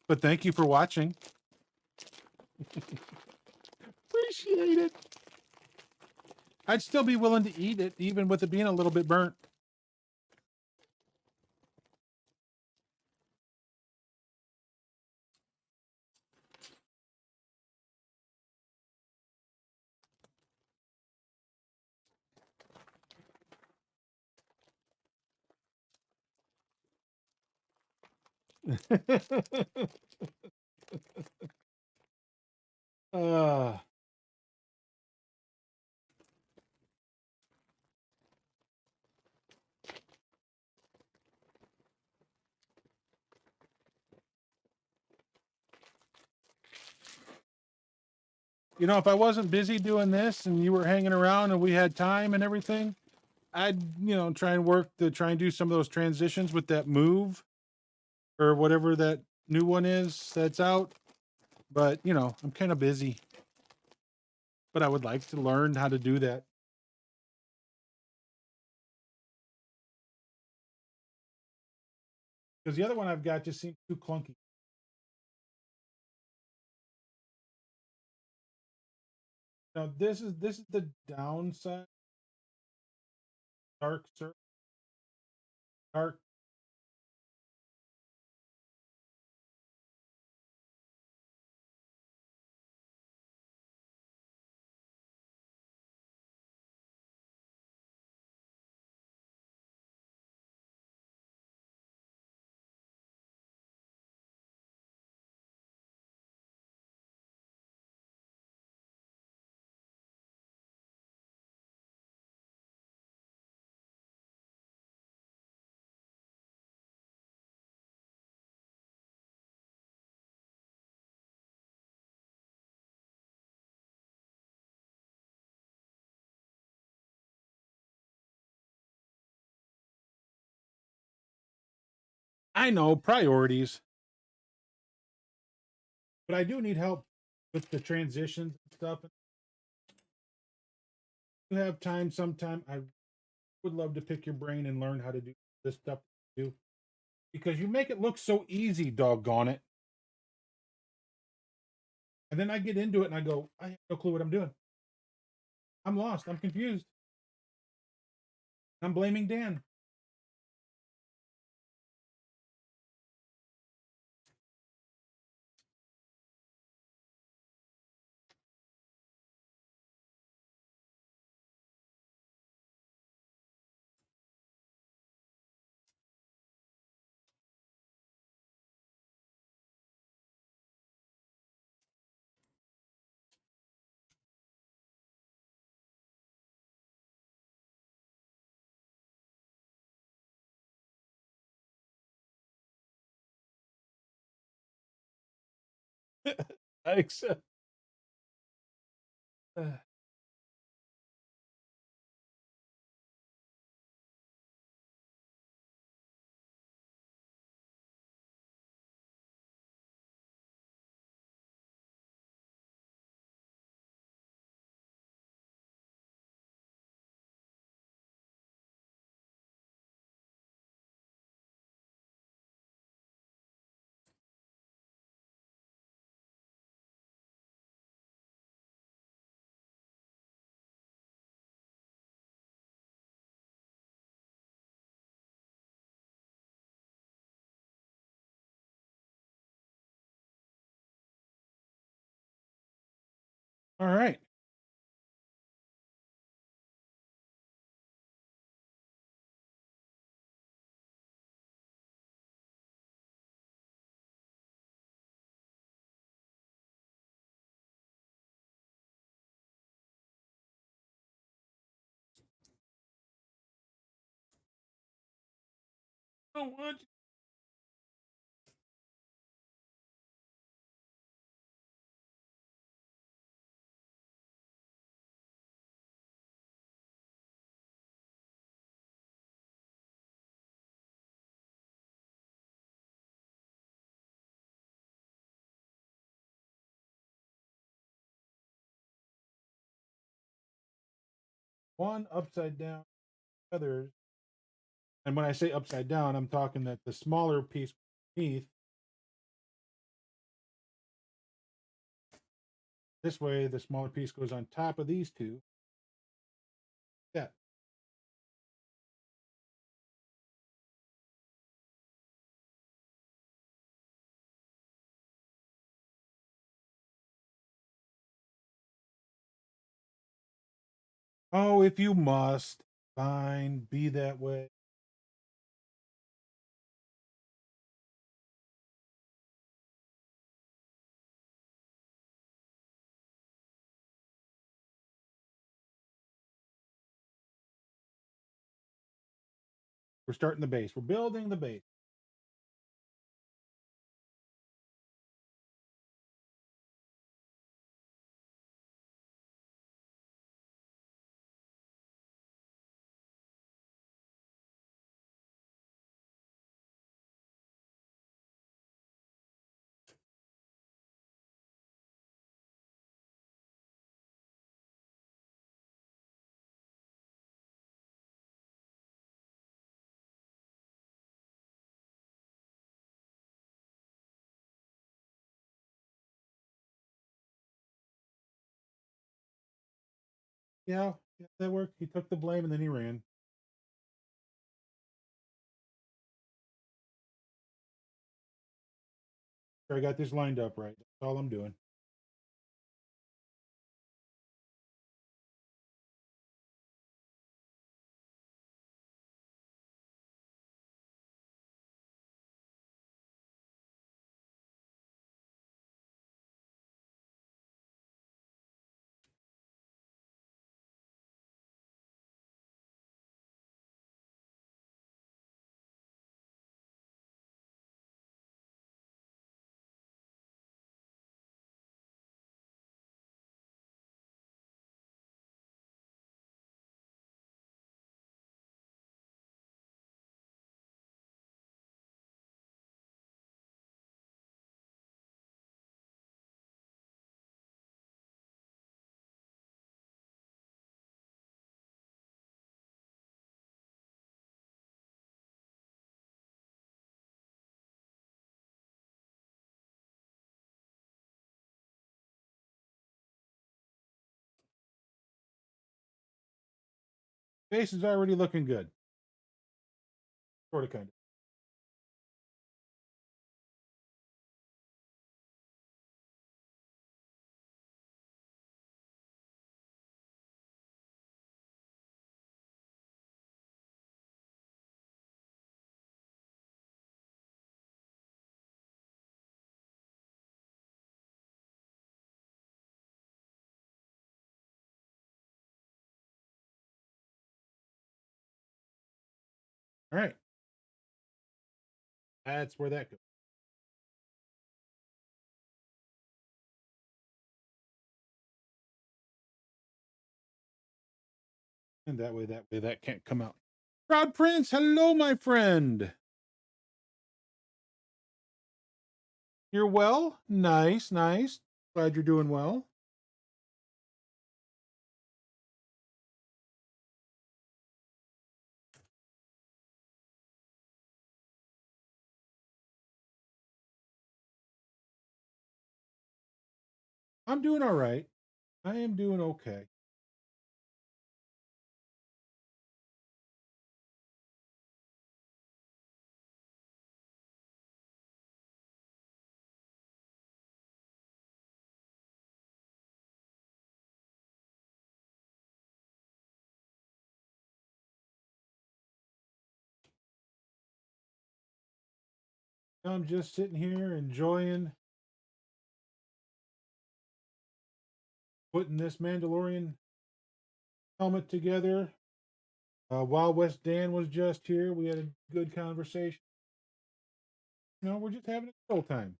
But thank you for watching. Appreciate it. I'd still be willing to eat it, even with it being a little bit burnt. uh you know, if I wasn't busy doing this and you were hanging around and we had time and everything, I'd, try and do some of those transitions with that move or whatever that new one is that's out. But, I'm kind of busy. But I would like to learn how to do that. Because the other one I've got just seems too clunky. Now this is the downside. Dark. I know priorities, but I do need help with the transitions and stuff. If you have time sometime, I would love to pick your brain and learn how to do this stuff too. Because you make it look so easy, doggone it. And then I get into it and I go, I have no clue what I'm doing. I'm lost. I'm confused. I'm blaming Dan. I accept. All right. I don't want one upside down, others. And when I say upside down, I'm talking that the smaller piece beneath. This way, the smaller piece goes on top of these two. Yeah. Oh, if you must, fine, be that way. We're starting the base. We're building the base. Yeah, yeah, that worked. He took the blame and then he ran. Sure, I got this lined up right. That's all I'm doing. Base is already looking good. Sort of, kind of. All right. That's where that goes. And that way, that can't come out. Proud Prince, hello, my friend. You're well? Nice, nice. Glad you're doing well. I'm doing all right. I am doing okay. I'm just sitting here enjoying putting this Mandalorian helmet together. Wild West Dan was just here. We had a good conversation. We're just having a good old time.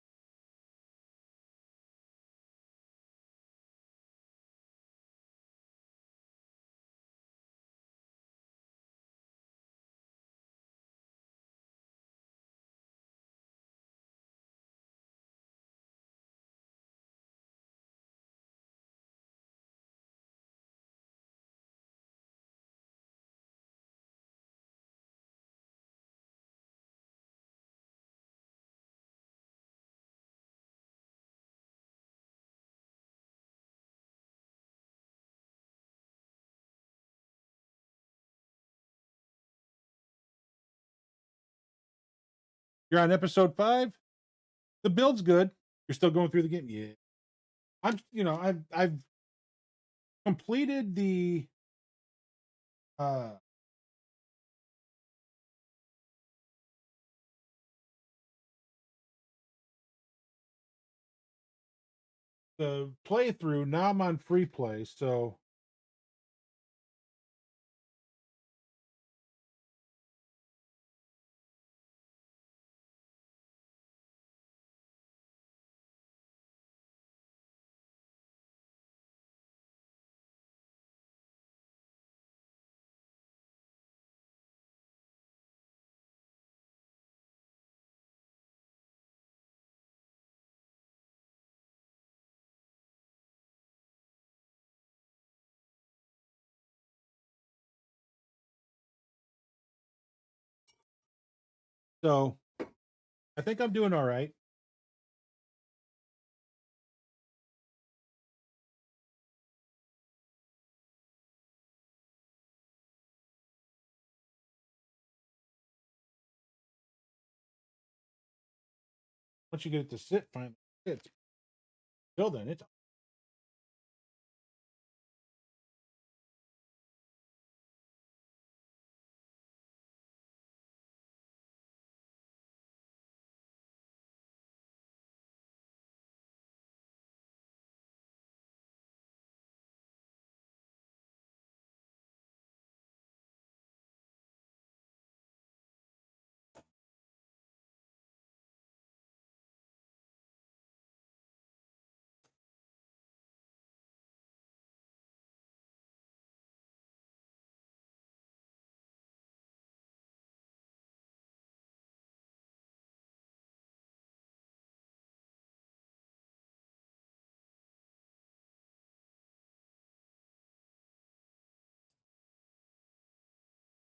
You're on episode 5. The build's good. You're still going through the game. Yeah, I've completed uh the playthrough. Now I'm on free play, so so I think I'm doing all right. Once you get it to sit, finally, it's till then. It's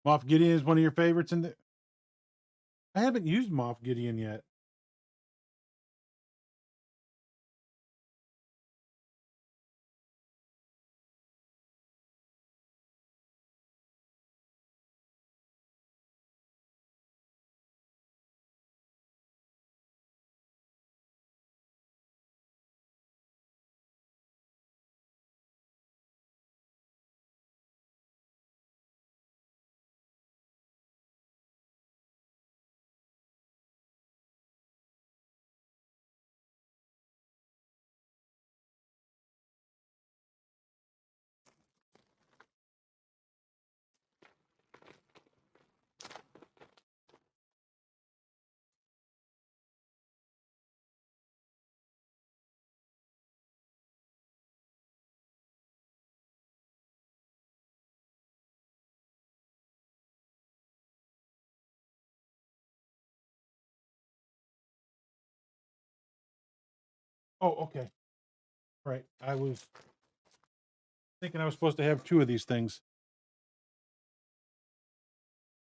Moff Gideon is one of your favorites in the. I haven't used Moff Gideon yet. Oh, okay. Right. I was thinking I was supposed to have two of these things.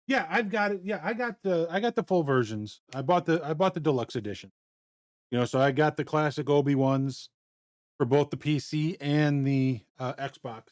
Yeah, I've got it. Yeah, I got the full versions. I bought the deluxe edition. So I got the classic Obi ones for both the PC and the Xbox.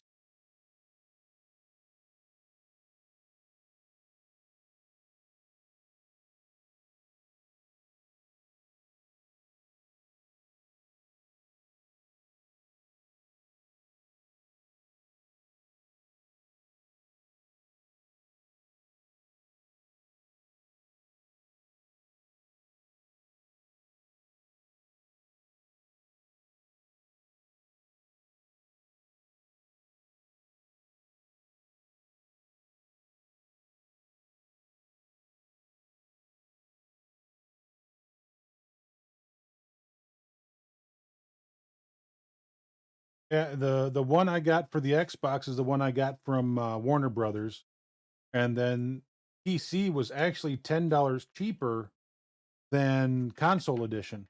Yeah, the one I got for the Xbox is the one I got from Warner Brothers, and then PC was actually $10 cheaper than console edition.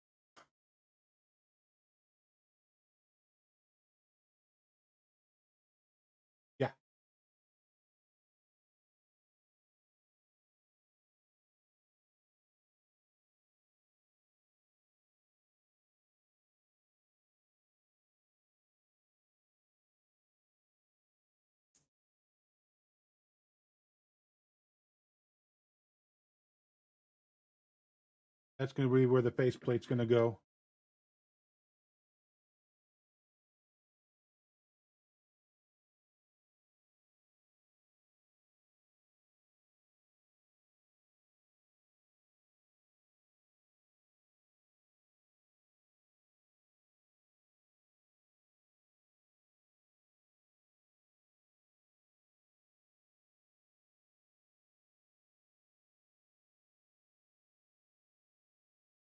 Yeah, That's going to be where the faceplate's going to go.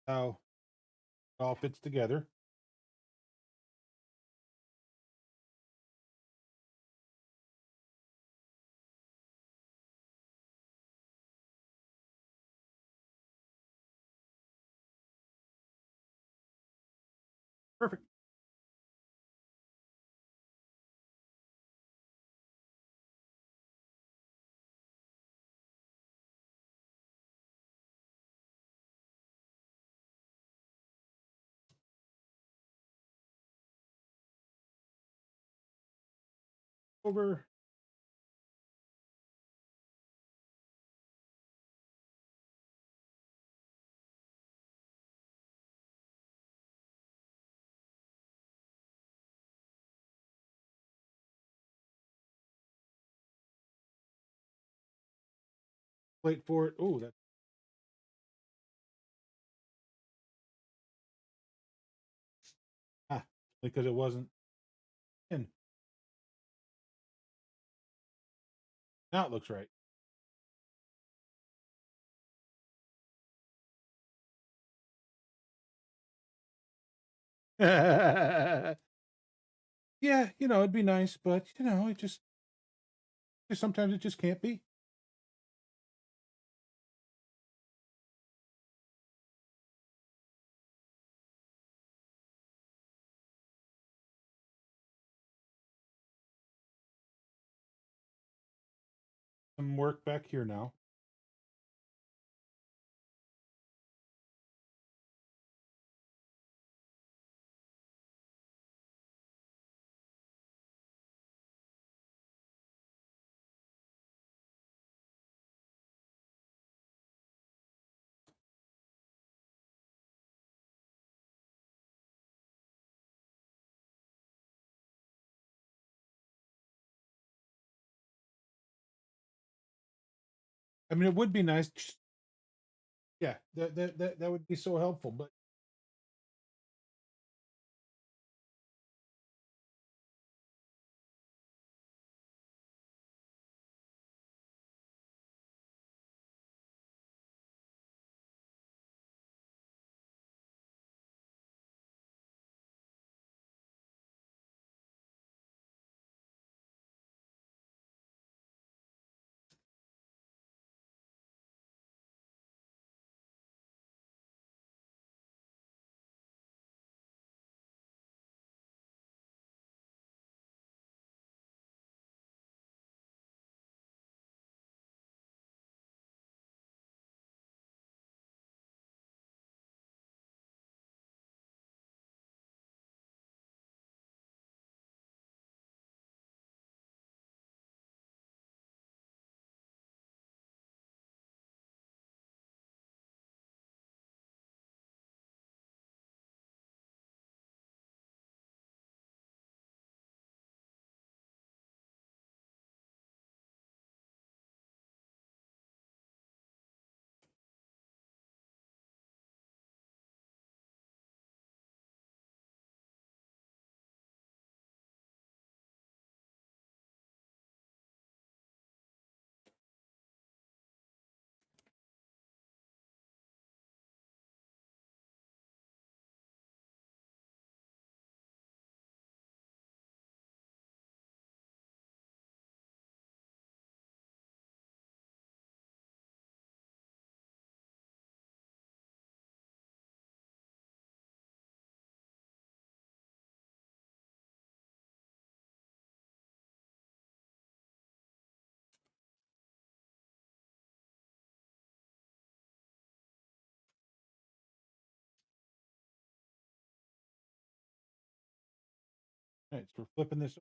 How it all fits together. Perfect. Over. Plate for it. Oh, that. Ah, because it wasn't in. Now it looks right. Yeah, it'd be nice, but it just sometimes it just can't be. Some work back here now. I mean, it would be nice. Yeah, that would be so helpful. But right, so we're flipping this.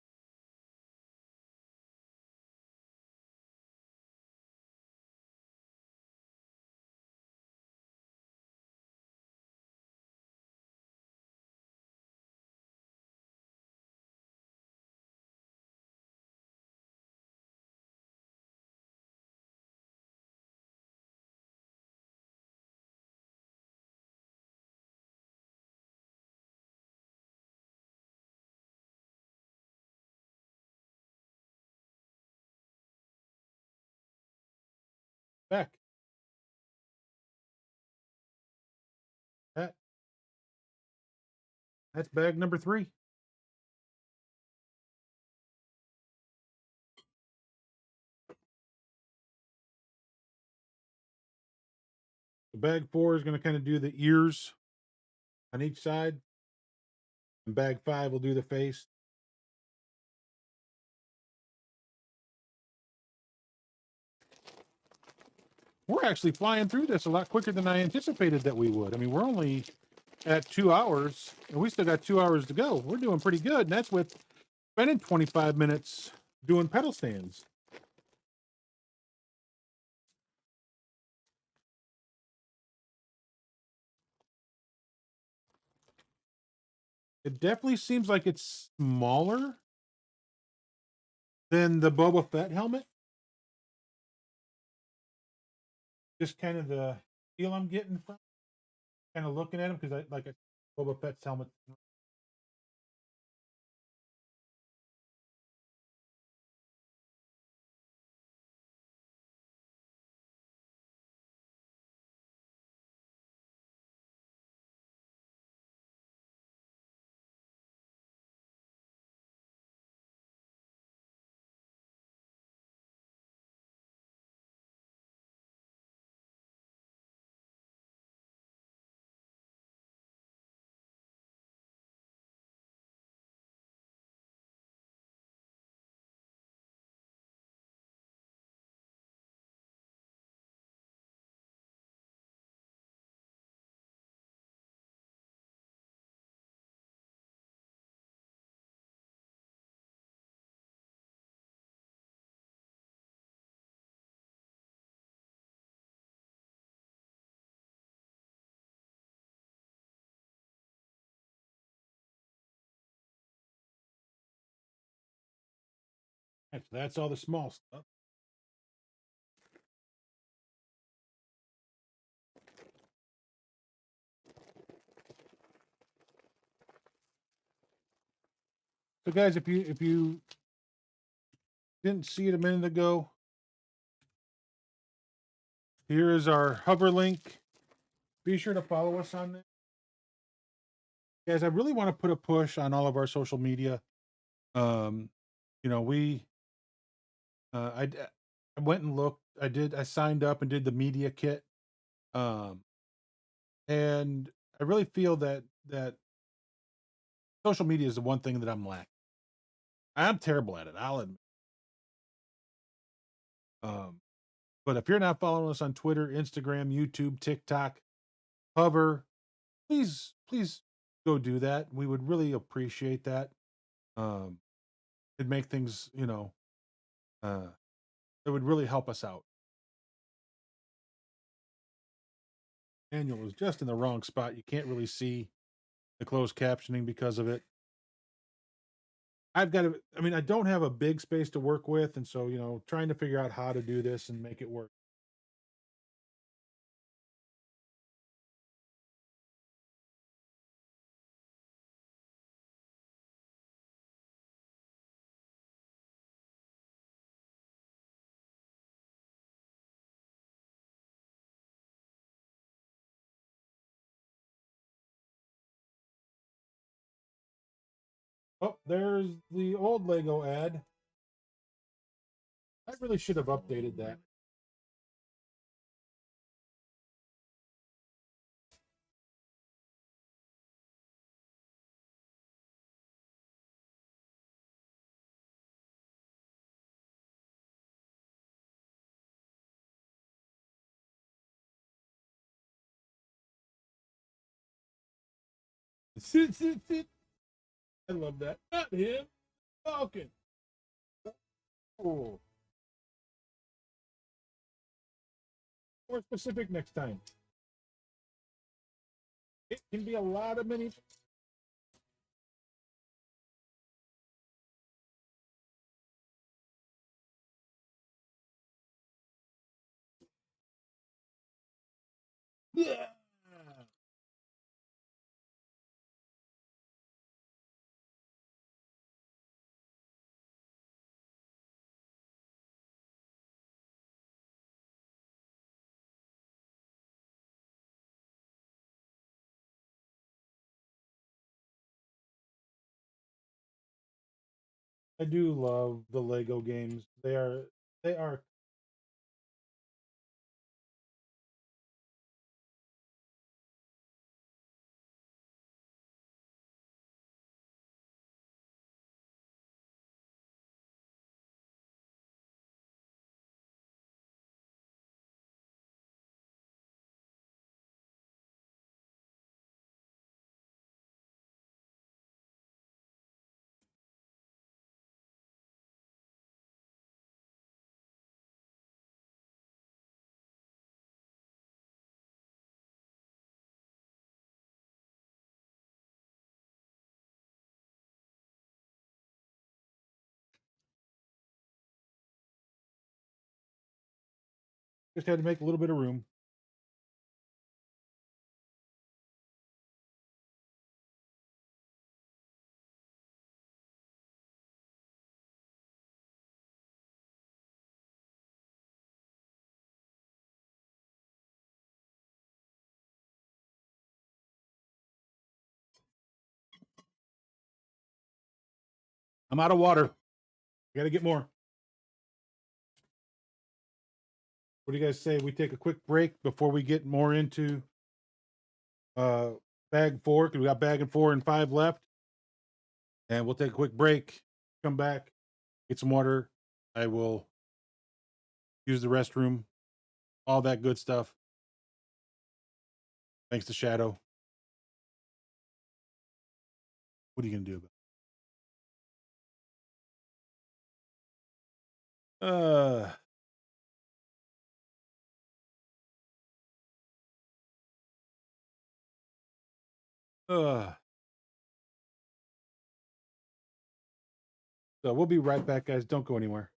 Back. That that's bag number 3. The bag 4 is going to kind of do the ears on each side, and bag 5 will do the face. We're actually flying through this a lot quicker than I anticipated that we would. I mean, we're only at 2 hours, and we still got 2 hours to go. We're doing pretty good, and that's with spending 25 minutes doing pedal stands. It definitely seems like it's smaller than the Boba Fett helmet. Just kind of the feel I'm getting from kind of looking at him, because I like a Boba Fett's helmet. That's all the small stuff. So, guys, if you didn't see it a minute ago, here is our hover link. Be sure to follow us on this. Guys, I really want to put a push on all of our social media. Um, we I went and looked. I signed up and did the media kit. Um, and I really feel that social media is the one thing that I'm lacking. I'm terrible at it, I'll admit. Um, but if you're not following us on Twitter, Instagram, YouTube, TikTok, Hover, please go do that. We would really appreciate that. Um, it'd make things, uh, it would really help us out. Daniel is just in the wrong spot. You can't really see the closed captioning because of it. I mean, I don't have a big space to work with. And so, trying to figure out how to do this and make it work. Oh, there's the old Lego ad. I really should have updated that. Sit, sit, sit. I love that. Not him. Falcon. Oh, more specific next time. It can be a lot of many. Yeah. I do love the Lego games. They are. Just had to make a little bit of room. I'm out of water. Got to get more. What do you guys say? We take a quick break before we get more into uh bag four, because we got bag and 4 and 5 left. And we'll take a quick break, come back, get some water. I will use the restroom, all that good stuff. Thanks to Shadow. What are you gonna do about it? Uh so we'll be right back, guys. Don't go anywhere.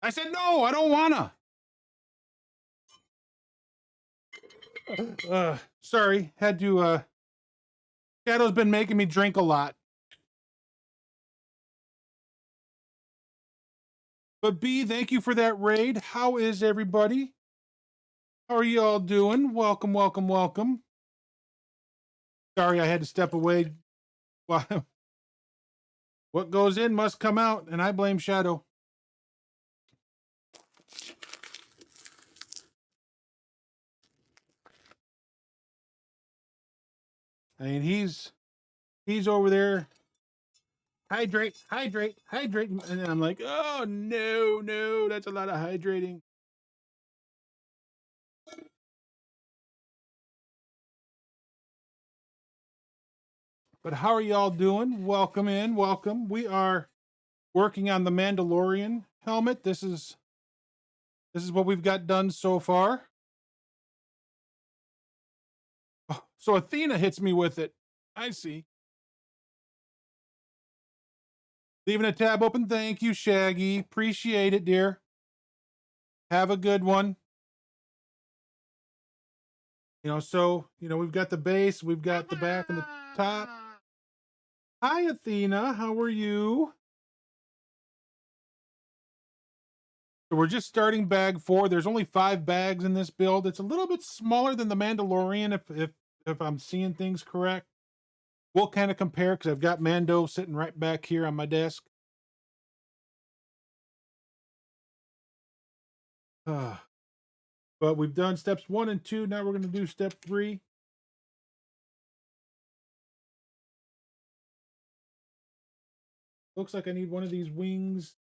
I said, no, I don't wanna. Sorry, had to, Shadow's been making me drink a lot. But B, thank you for that raid. How is everybody? How are you all doing? Welcome, welcome, welcome. Sorry, I had to step away. Well, what goes in must come out, and I blame Shadow. I mean, he's over there. Hydrate, hydrate, hydrate. And then I'm like, oh no, no, that's a lot of hydrating. But how are y'all doing? Welcome in, welcome. We are working on the Mandalorian helmet. This is what we've got done so far. Oh, so Athena hits me with it. I see. Leaving a tab open. Thank you, Shaggy. Appreciate it, dear. Have a good one. So, we've got the base, we've got the back and the top. Hi, Athena. How are you? So we're just starting bag 4. There's only 5 bags in this build. It's a little bit smaller than the Mandalorian, if I'm seeing things correct. We'll kind of compare because I've got Mando sitting right back here on my desk. But we've done steps 1 and 2. Now we're going to do step 3. Looks like I need one of these wings.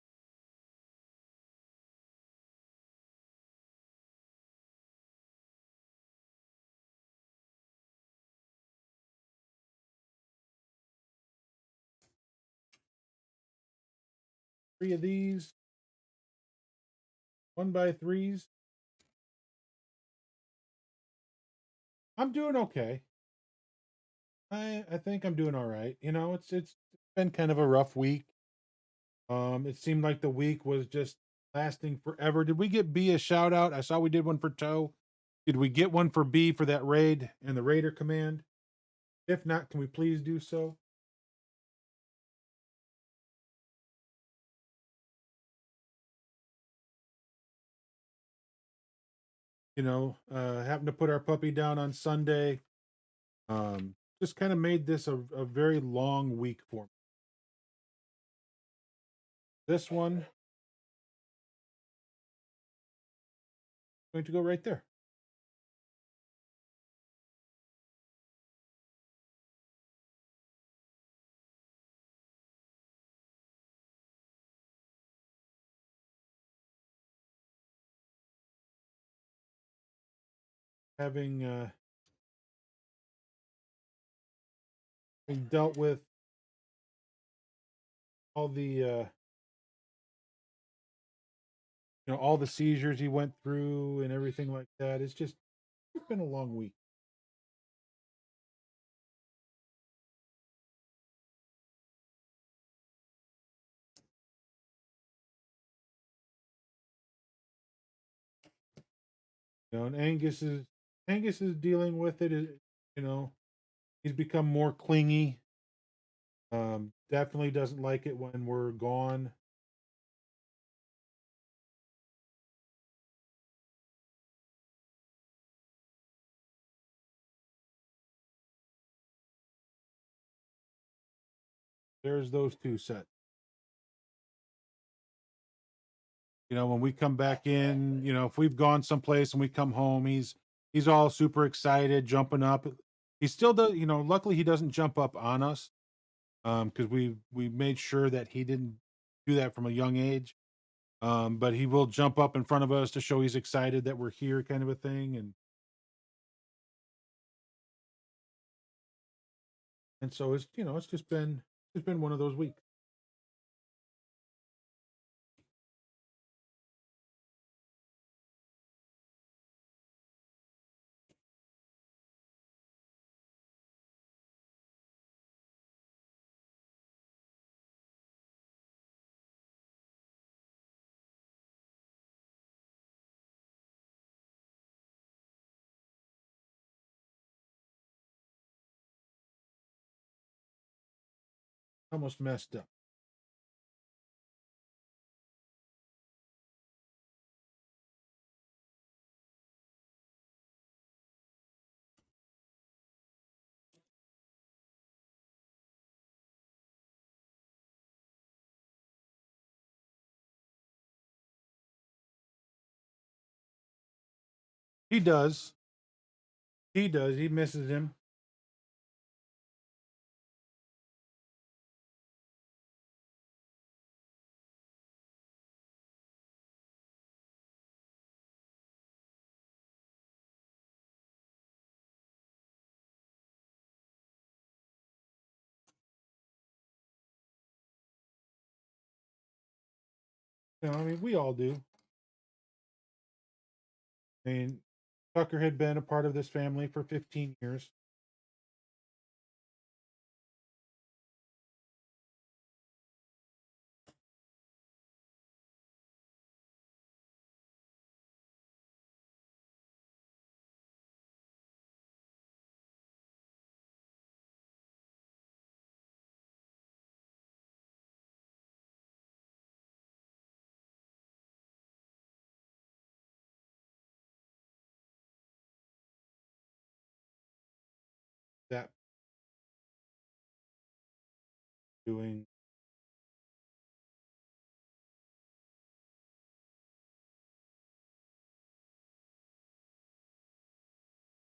Three of these. 1x3s. I'm doing okay. I think I'm doing all right. It's been kind of a rough week. It seemed like the week was just lasting forever. Did we get B a shout out? I saw we did one for Toe. Did we get one for B for that raid and the Raider command? If not, can we please do so? Happened to put our puppy down on Sunday. Just kind of made this a very long week for me. This one going to go right there. Having dealt with all the all the seizures he went through and everything like that. It's been a long week. And Angus is dealing with it. He's become more clingy. Definitely doesn't like it when we're gone. There's those two sets. When we come back in, if we've gone someplace and we come home, he's all super excited, jumping up. He still does, luckily he doesn't jump up on us. Because we made sure that he didn't do that from a young age. But he will jump up in front of us to show he's excited that we're here, kind of a thing. And so it's just been one of those weeks. Almost messed up. He does. He does. He misses him. You know, I mean, we all do. I mean, Tucker had been a part of this family for 15 years. That doing,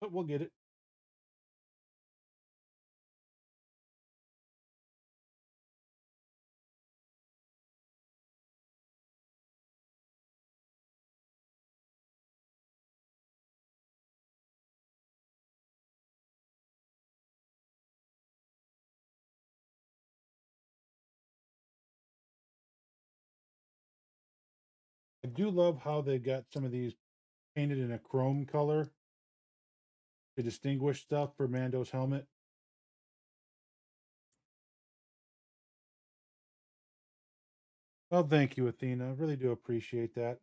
but we'll get it. I do love how they got some of these painted in a chrome color to distinguish stuff for Mando's helmet. Well, thank you, Athena. I really do appreciate that.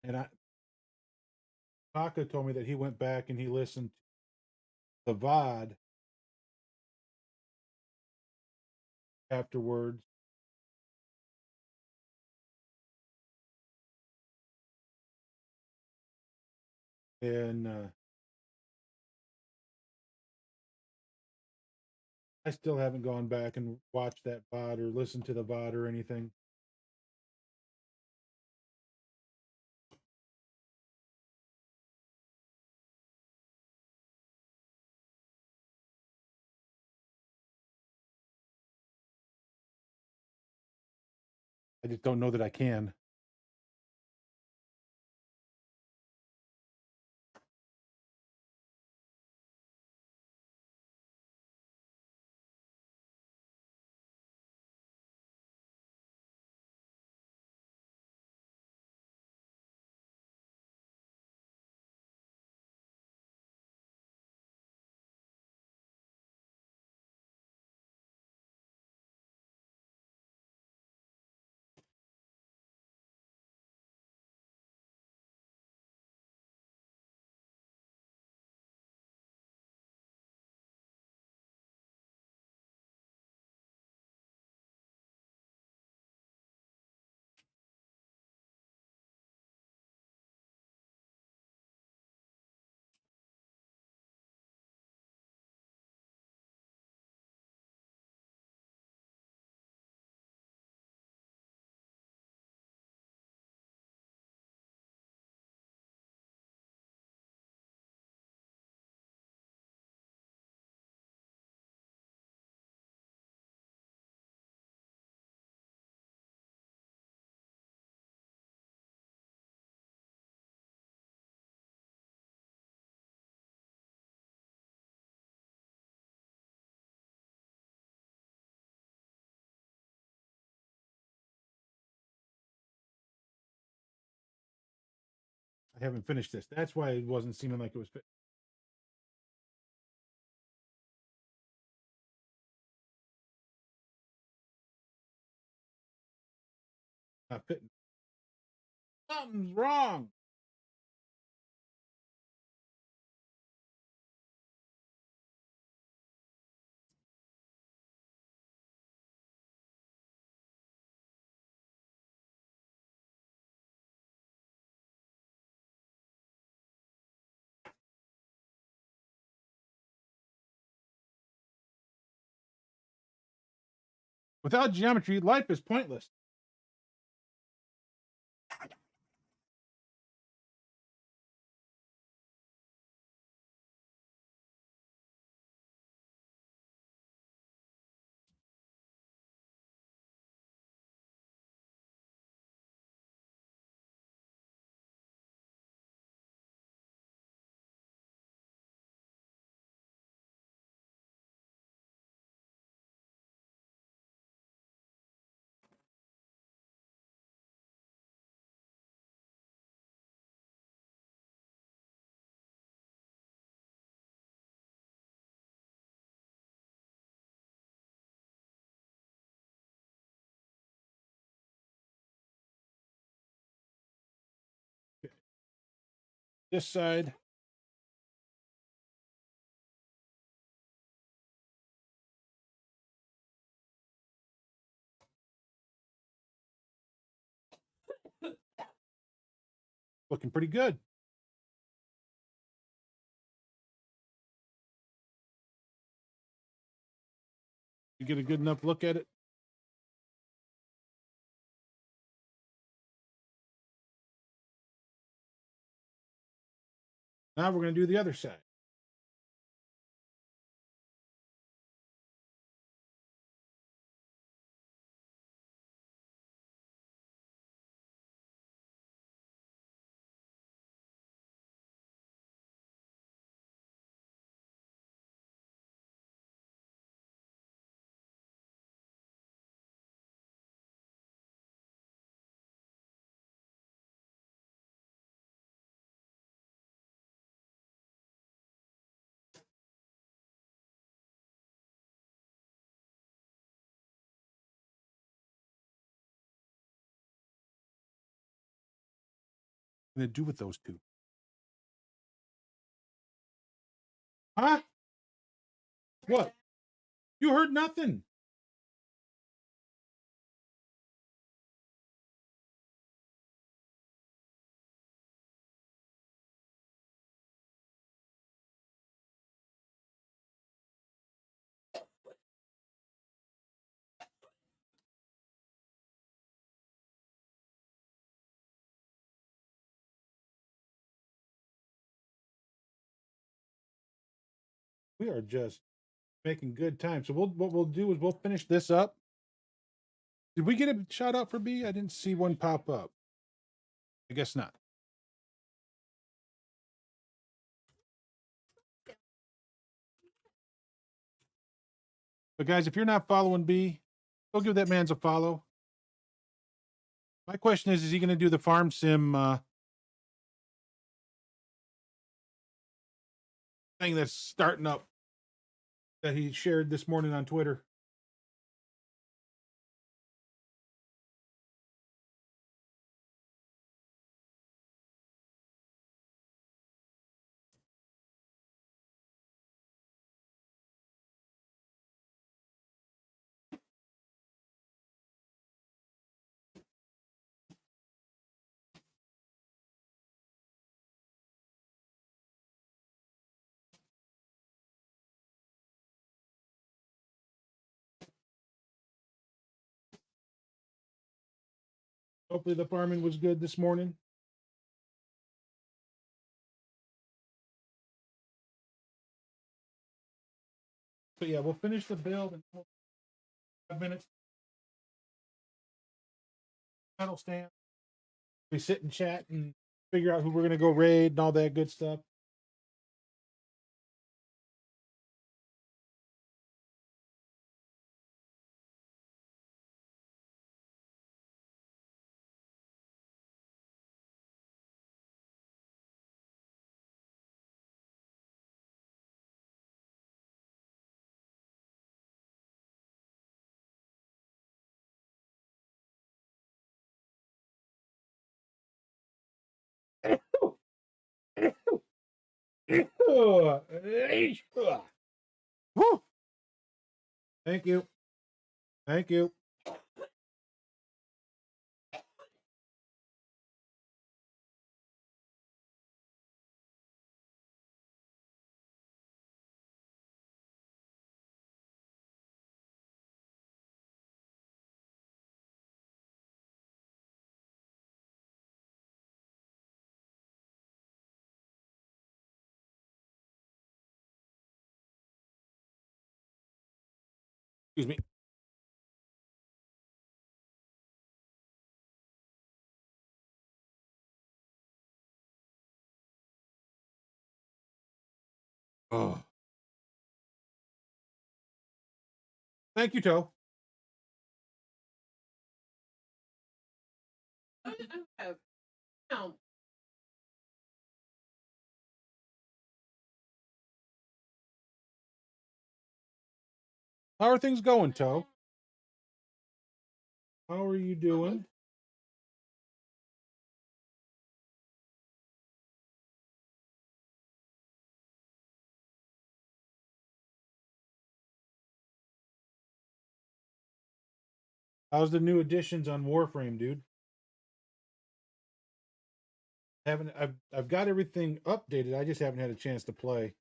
And Taka told me that he went back and he listened to the VOD afterwards. And I still haven't gone back and watched that VOD or listened to the VOD or anything. I just don't know that I can. I haven't finished this. That's why it wasn't seeming like it was not fitting. Something's wrong. Without geometry, life is pointless. This side. Looking pretty good. You get a good enough look at it. Now we're going to do the other side. What are going to do with those two? Huh? What? You heard nothing. We are just making good time. So what we'll do is we'll finish this up. Did we get a shout out for B? I didn't see one pop up. I guess not. But guys, if you're not following B, go give that man a follow. My question is he going to do the farm sim thing that's starting up that he shared this morning on Twitter? Hopefully the farming was good this morning. So yeah, we'll finish the build in 5 minutes. That'll stand. We sit and chat and figure out who we're gonna go raid and all that good stuff. Woo! Thank you. Thank you. Excuse me. Oh, thank you, Toe. How are things going, Toe? How are you doing? How's the new additions on Warframe, dude? Haven't I've got everything updated. I just haven't had a chance to play.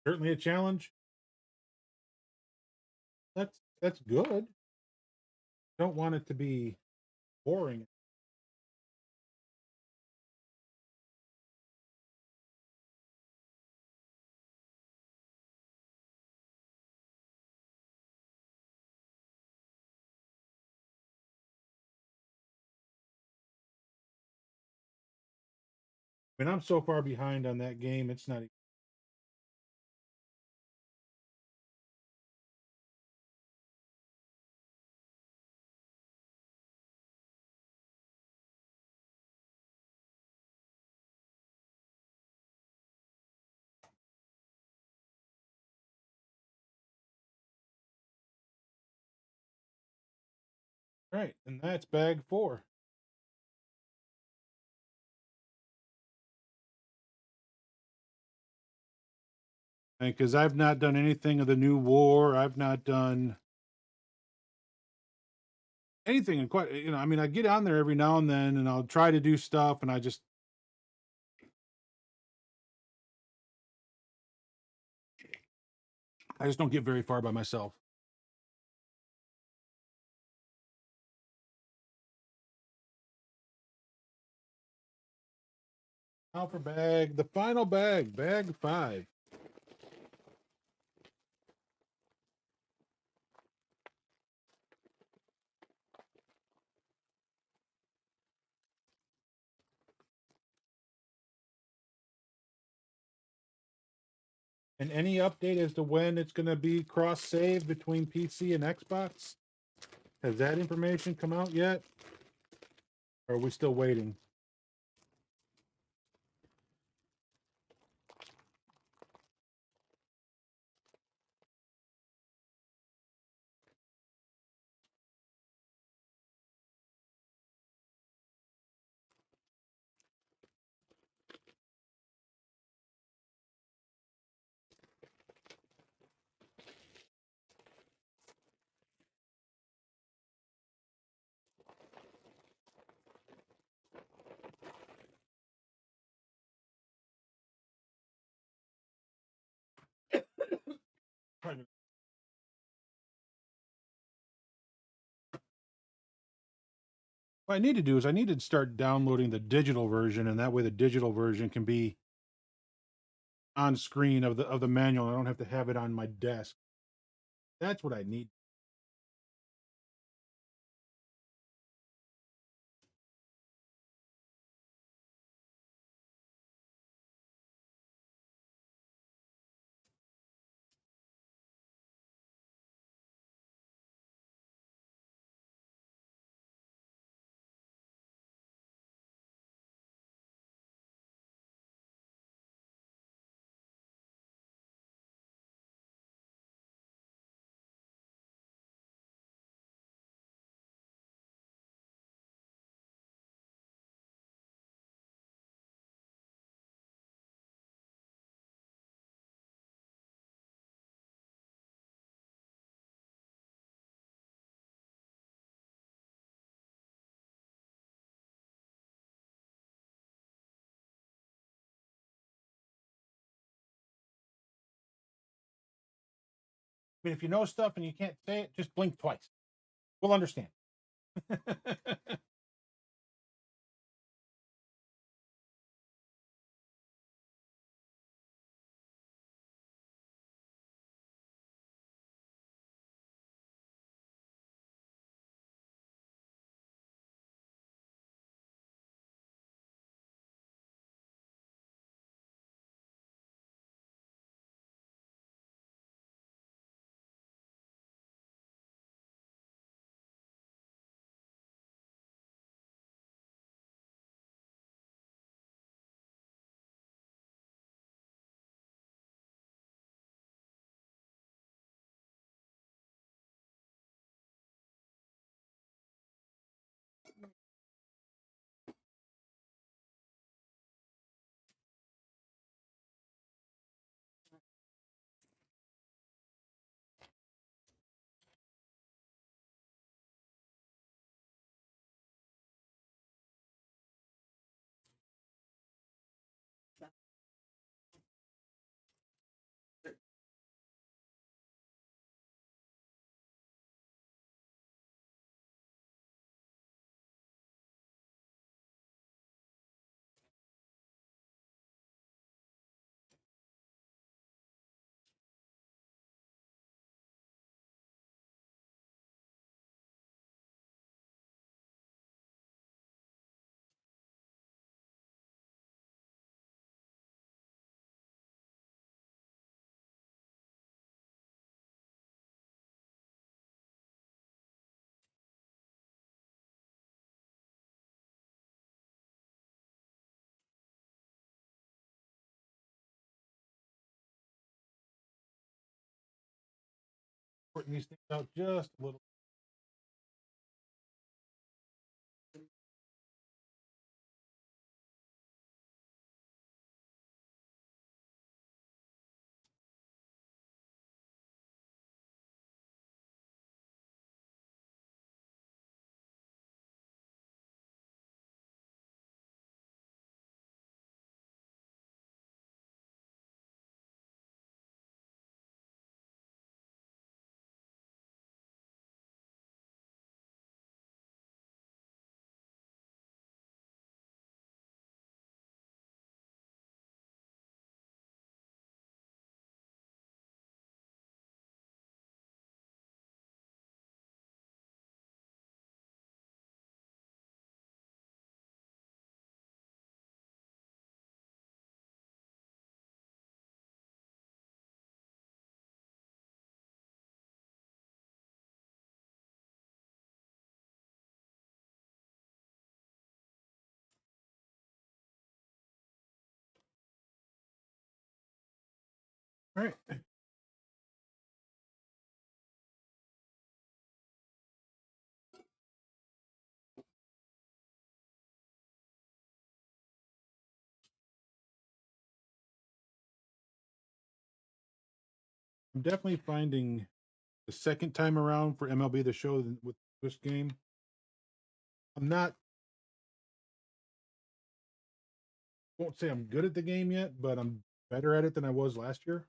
Certainly a challenge. That's good. Don't want it to be boring. I mean, I'm so far behind on that game. It's not. Right, and that's bag 4. Because I've not done anything of the new war. I've not done anything in quite. I mean, I get on there every now and then, and I'll try to do stuff, and I just don't get very far by myself. Now for the final bag 5. And any update as to when it's going to be cross save between PC and Xbox? Has that information come out yet? Or are we still waiting? What I need to do is I need to start downloading the digital version, and that way the digital version can be on screen of the manual. I don't have to have it on my desk. That's what I need. mean, if you know stuff and you can't say it, just blink twice. We'll understand. Putting these things out just a little. All right. I'm definitely finding the second time around for MLB The Show with this game. I'm not, won't say I'm good at the game yet, but I'm better at it than I was last year.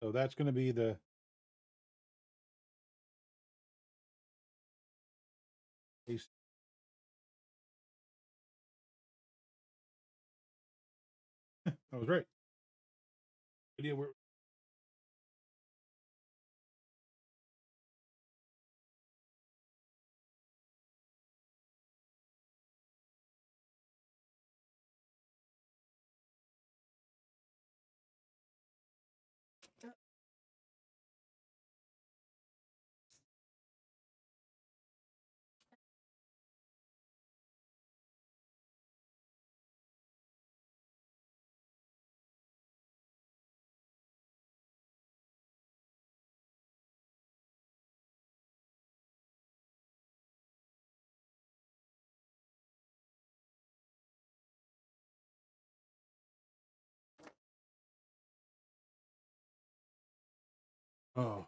So that's going to be the AC. I was right. Idea where. Oh,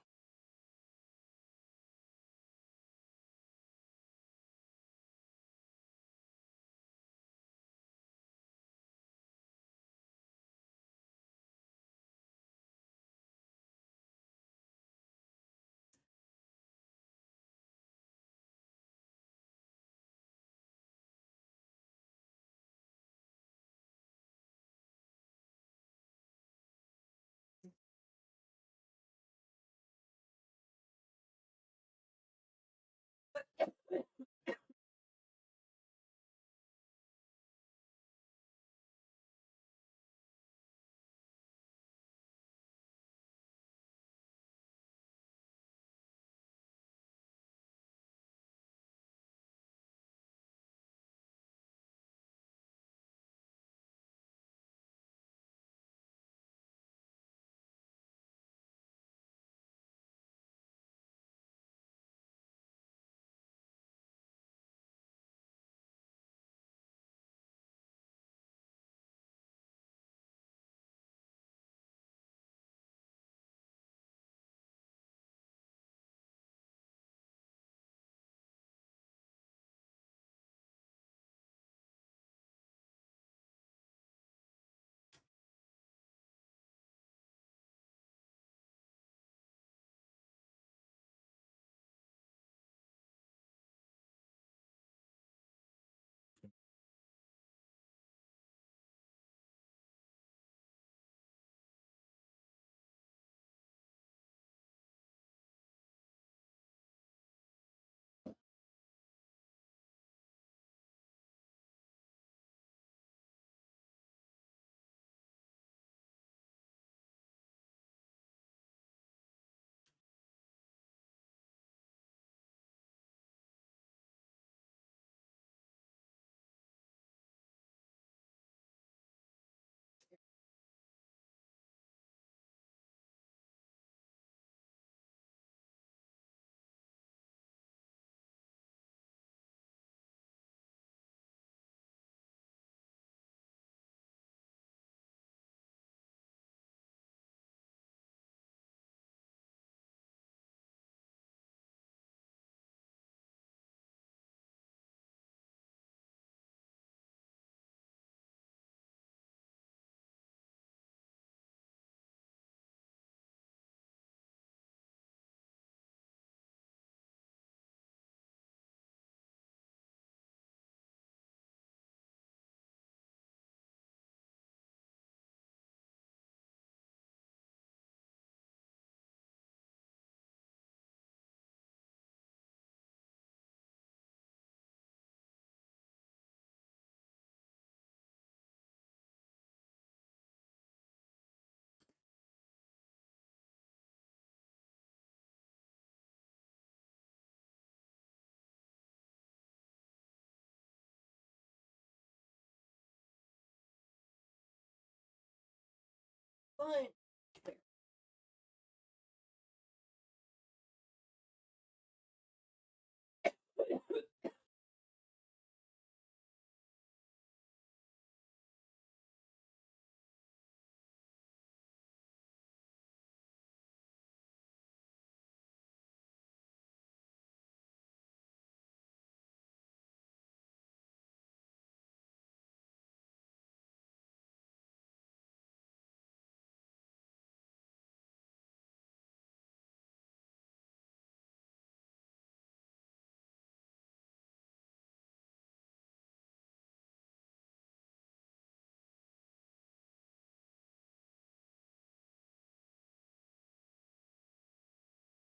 Fine.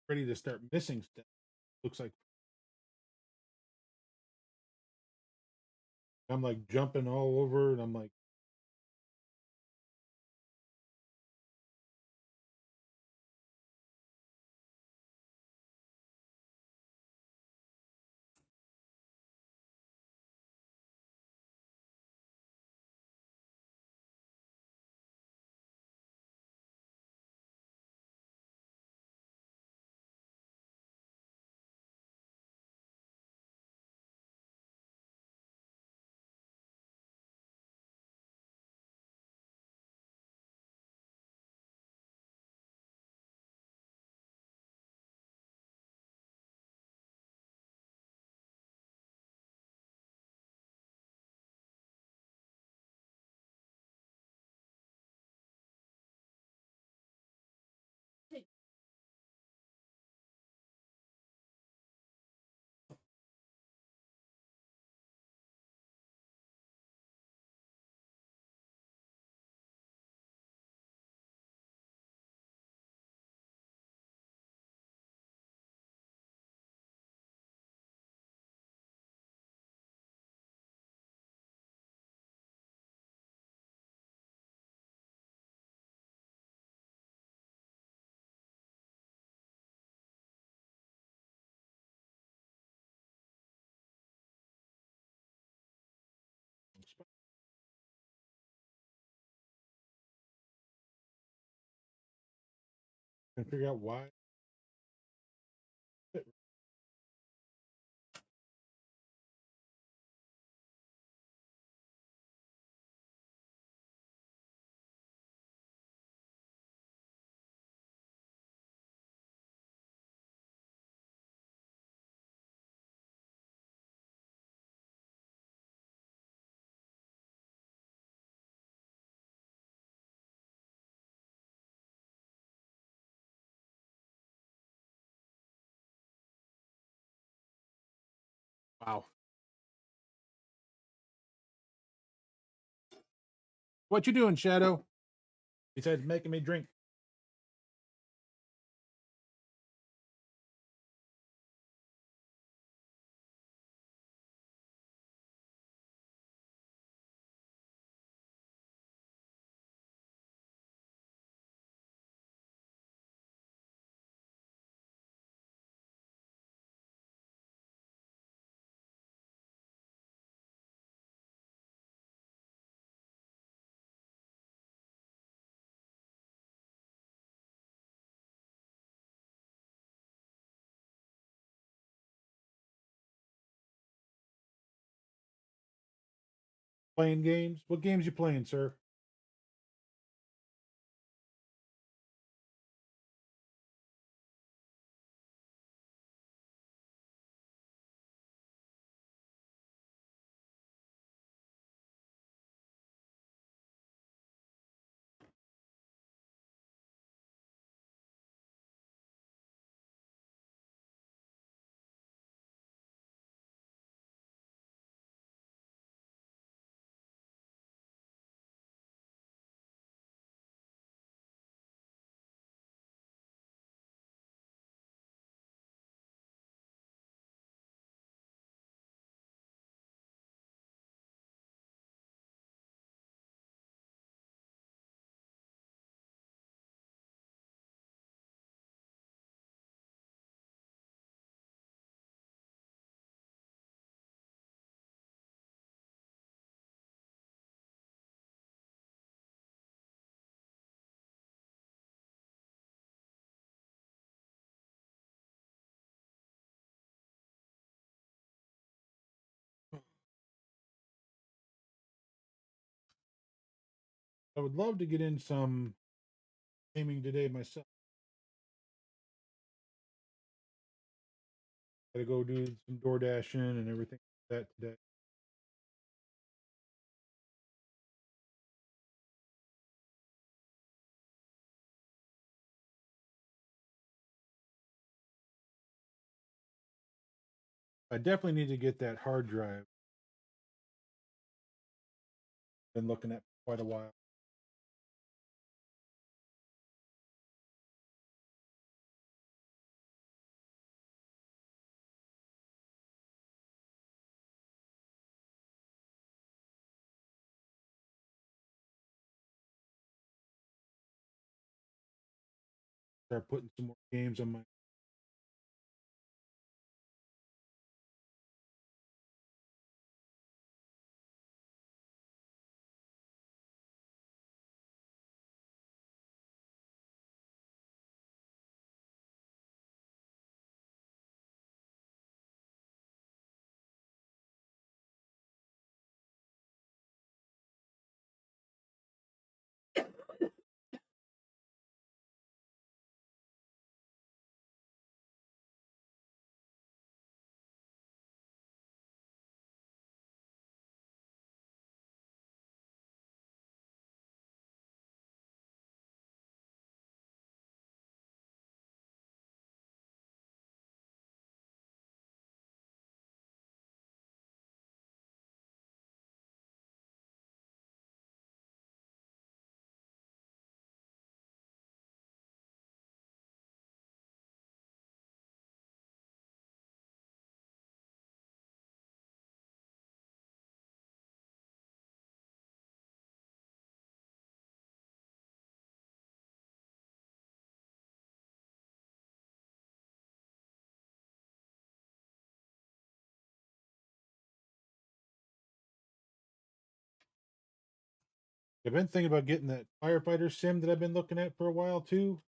ready to start missing stuff. Looks like I'm like jumping all over, and I'm like, trying to figure out why. Wow. What you doing, Shadow? Besides making me drink. Playing games? What games you playing, sir? I would love to get in some gaming today myself. Gotta go do some door dashing and everything like that today. I definitely need to get that hard drive. Been looking at for quite a while. start putting some more games on my. I've been thinking about getting that firefighter sim that I've been looking at for a while too.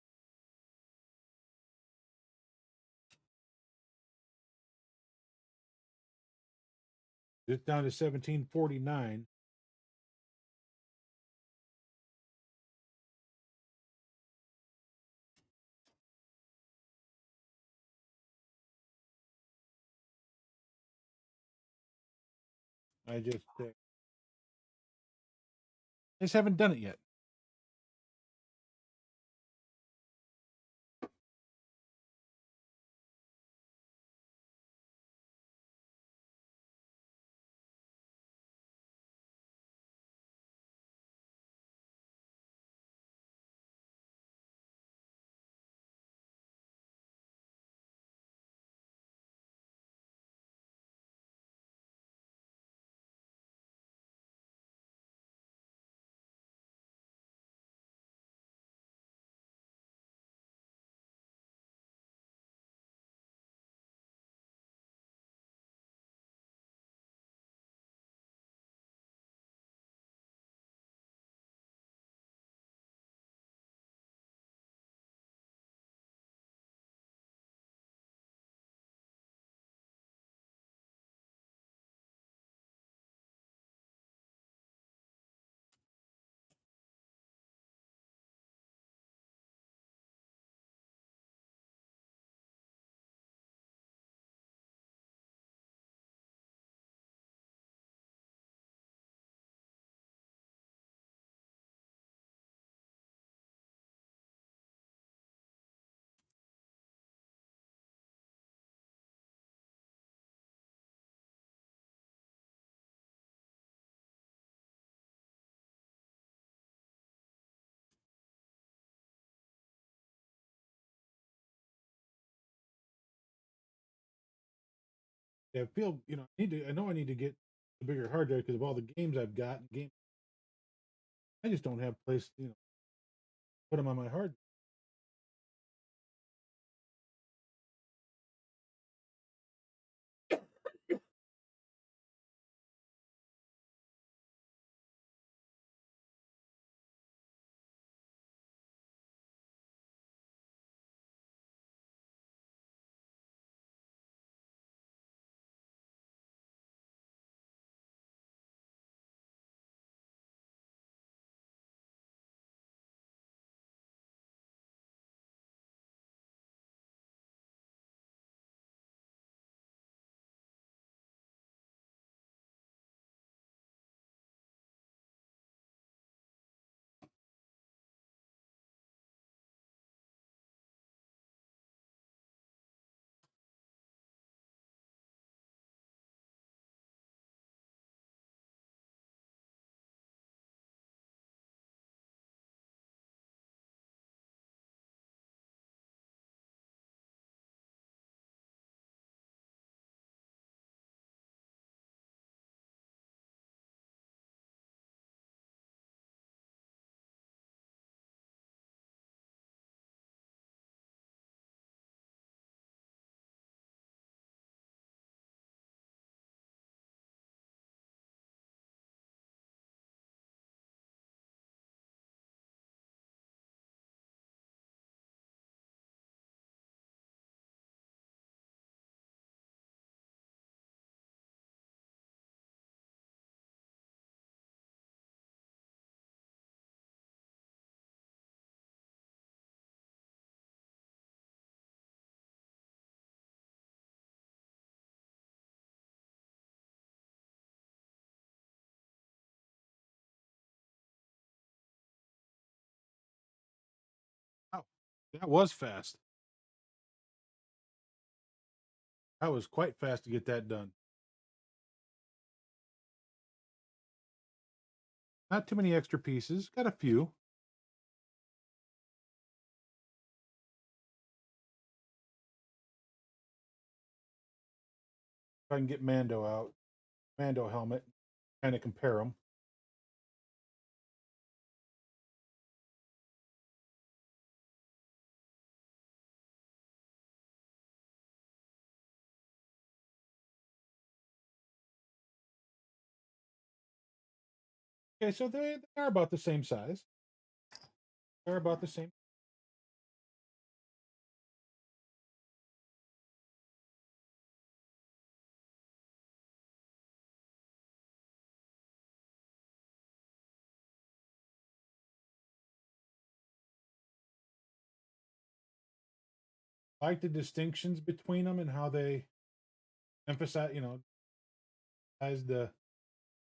It's down to 1749. I just haven't done it yet. Yeah, I feel I know I need to get a bigger hard drive because of all the games I've got. And game, I just don't have place. Put them on my hard. That was fast. That was quite fast to get that done. Not too many extra pieces. Got a few. If I can get Mando out, Mando helmet, kind of compare them. Okay, so they are about the same size. They're about the same. I like the distinctions between them and how they emphasize, as the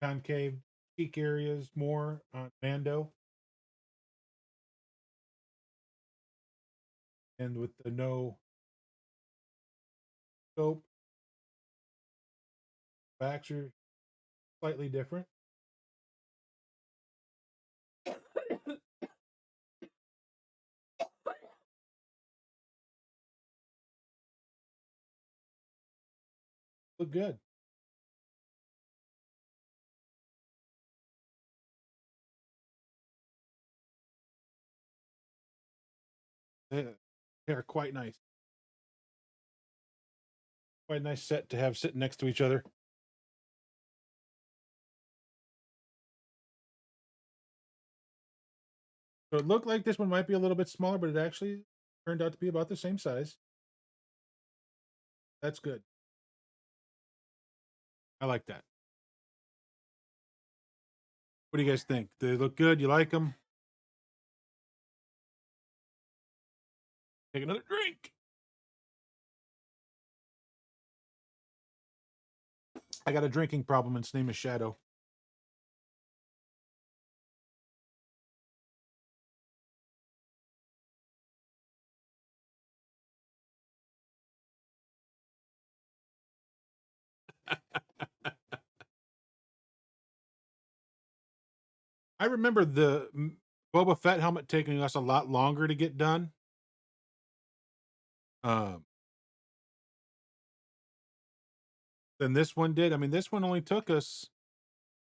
concave cheek areas more on Mando, and with the no scope backs are slightly different. Look good. They're quite nice. Quite a nice set to have sitting next to each other. So it looked like this one might be a little bit smaller, but it actually turned out to be about the same size. That's good. I like that. What do you guys think? They look good? You like them? Take another drink. I got a drinking problem, and its name is Shadow. I remember the Boba Fett helmet taking us a lot longer to get done. Um, than this one did. I mean, this one only took us.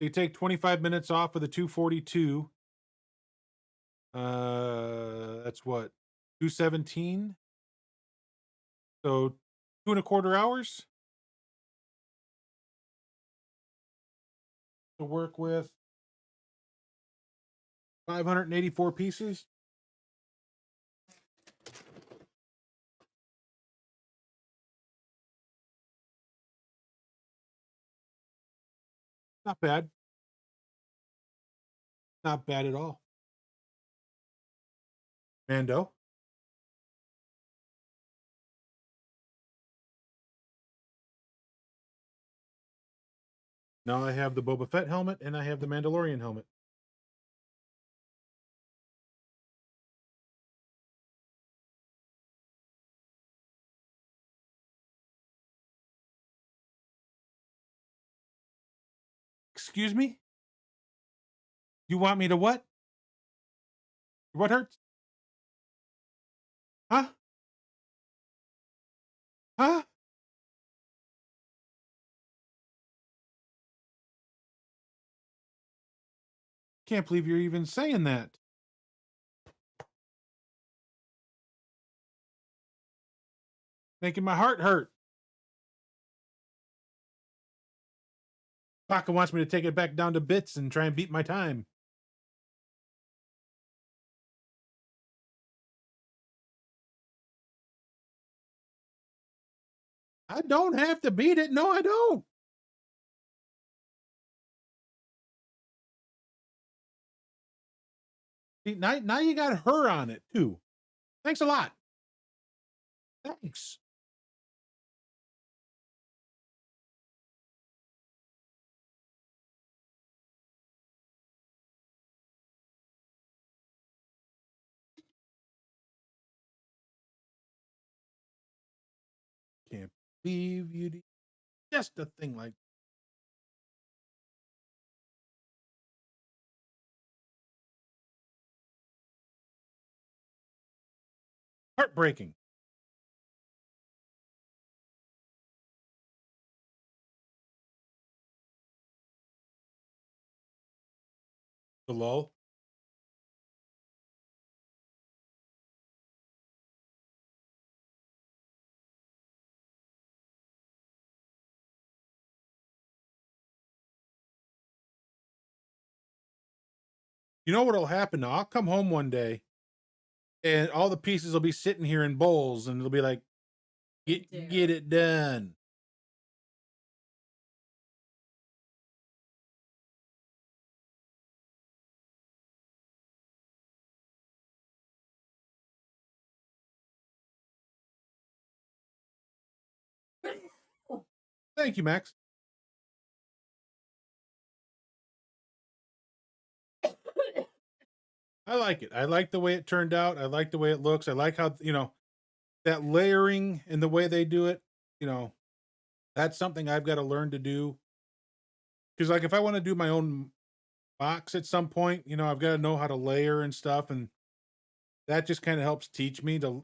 You take 25 minutes off of the 242. That's what 217. So 2.25 hours to work with 584 pieces. Not bad. Not bad at all. Mando. Now I have the Boba Fett helmet and I have the Mandalorian helmet. Excuse me? You want me to what? What hurts? Huh? Huh? Can't believe you're even saying that. Making my heart hurt. Paka wants me to take it back down to bits and try and beat my time. I don't have to beat it. No, I don't. See, now you got her on it too. Thanks a lot. Thanks. Leave you just a thing like heartbreaking. The lull. You know what'll happen now? I'll come home one day and all the pieces will be sitting here in bowls and it'll be like, get it done. Thank you, Max. I like it. I like the way it turned out. I like the way it looks. I like how, that layering and the way they do it, you know, that's something I've got to learn to do. Cause like if I want to do my own box at some point, I've got to know how to layer and stuff. And that just kind of helps teach me to,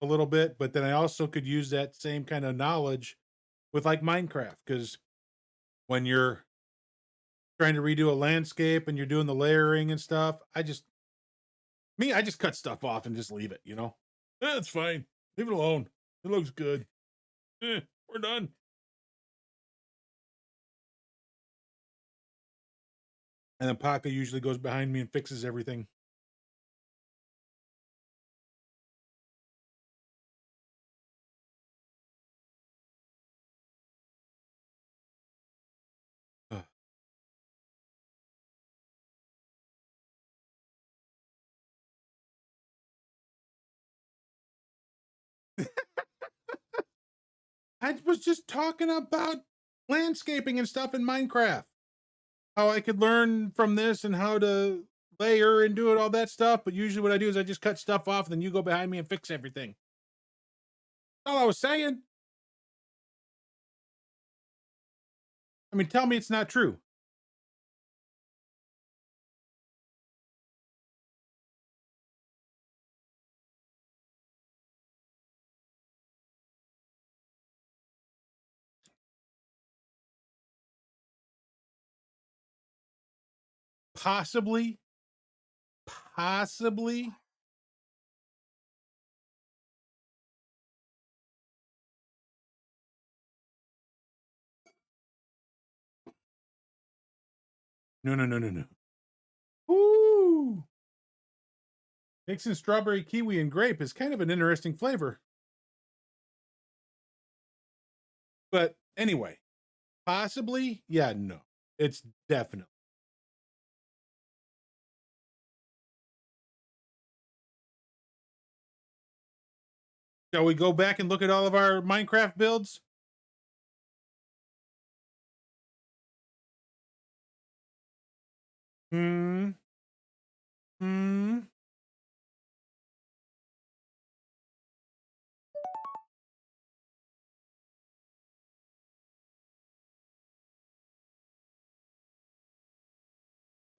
a little bit. But then I also could use that same kind of knowledge with like Minecraft. Cause when you're trying to redo a landscape and you're doing the layering and stuff, I just cut stuff off and just leave it. It's fine. Leave it alone. It looks good. We're done. And then Paka usually goes behind me and fixes everything. I was just talking about landscaping and stuff in Minecraft. How I could learn from this and how to layer and do it, all that stuff. But usually what I do is I just cut stuff off and then you go behind me and fix everything. That's all I was saying. I mean, tell me it's not true. Possibly, possibly. No, no, no, no, no. Ooh. Mixing strawberry, kiwi, and grape is kind of an interesting flavor. But anyway, possibly, yeah, no. It's definitely. Shall we go back and look at all of our Minecraft builds? Hmm. Hmm.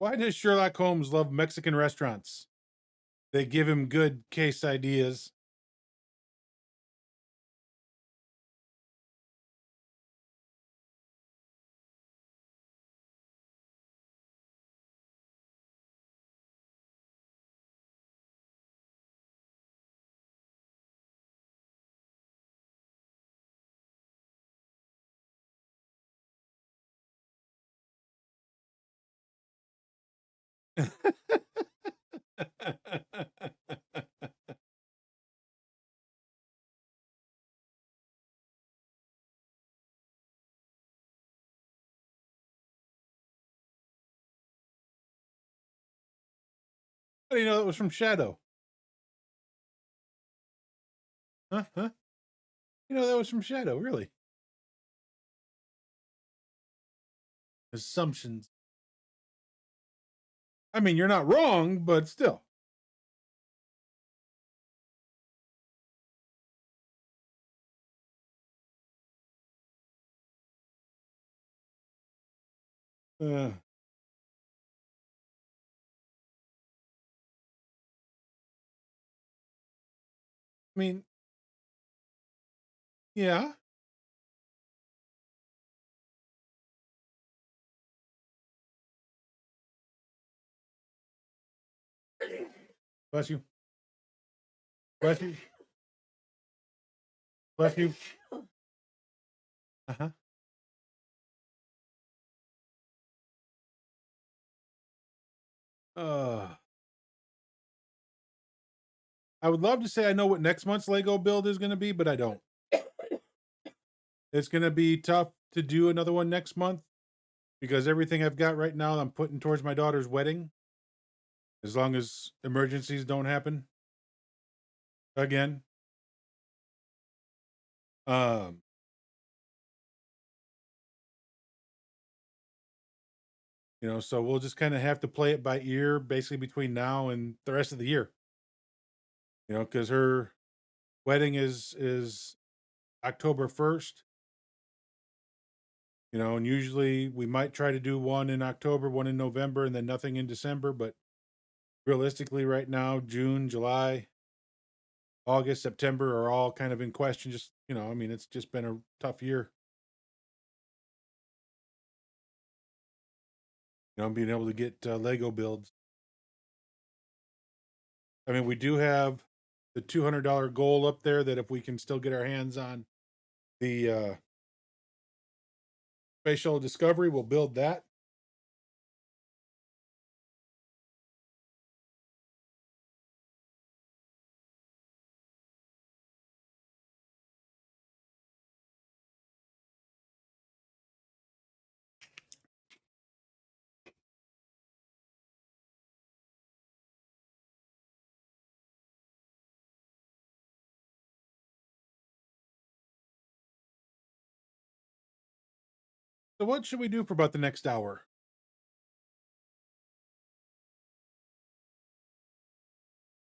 Why does Sherlock Holmes love Mexican restaurants? They give him good case ideas. How do you know that was from Shadow? Huh? Huh? That was from Shadow, really? Assumptions. I mean, you're not wrong, but still. I mean, yeah. Bless you. Bless you. Bless you. Uh-huh. Uh, I would love to say I know what next month's Lego build is going to be, but I don't. It's going to be tough to do another one next month because everything I've got right now I'm putting towards my daughter's wedding, as long as emergencies don't happen again. Um, so we'll just kind of have to play it by ear basically between now and the rest of the year. Because her wedding is October 1st. And usually we might try to do one in October, one in November, and then nothing in December. But realistically, right now, June, July, August, September are all kind of in question. Just, I mean, it's just been a tough year, being able to get Lego builds. I mean, we do have the $200 goal up there that if we can still get our hands on the Space Shuttle Discovery, we'll build that. So, what should we do for about the next hour?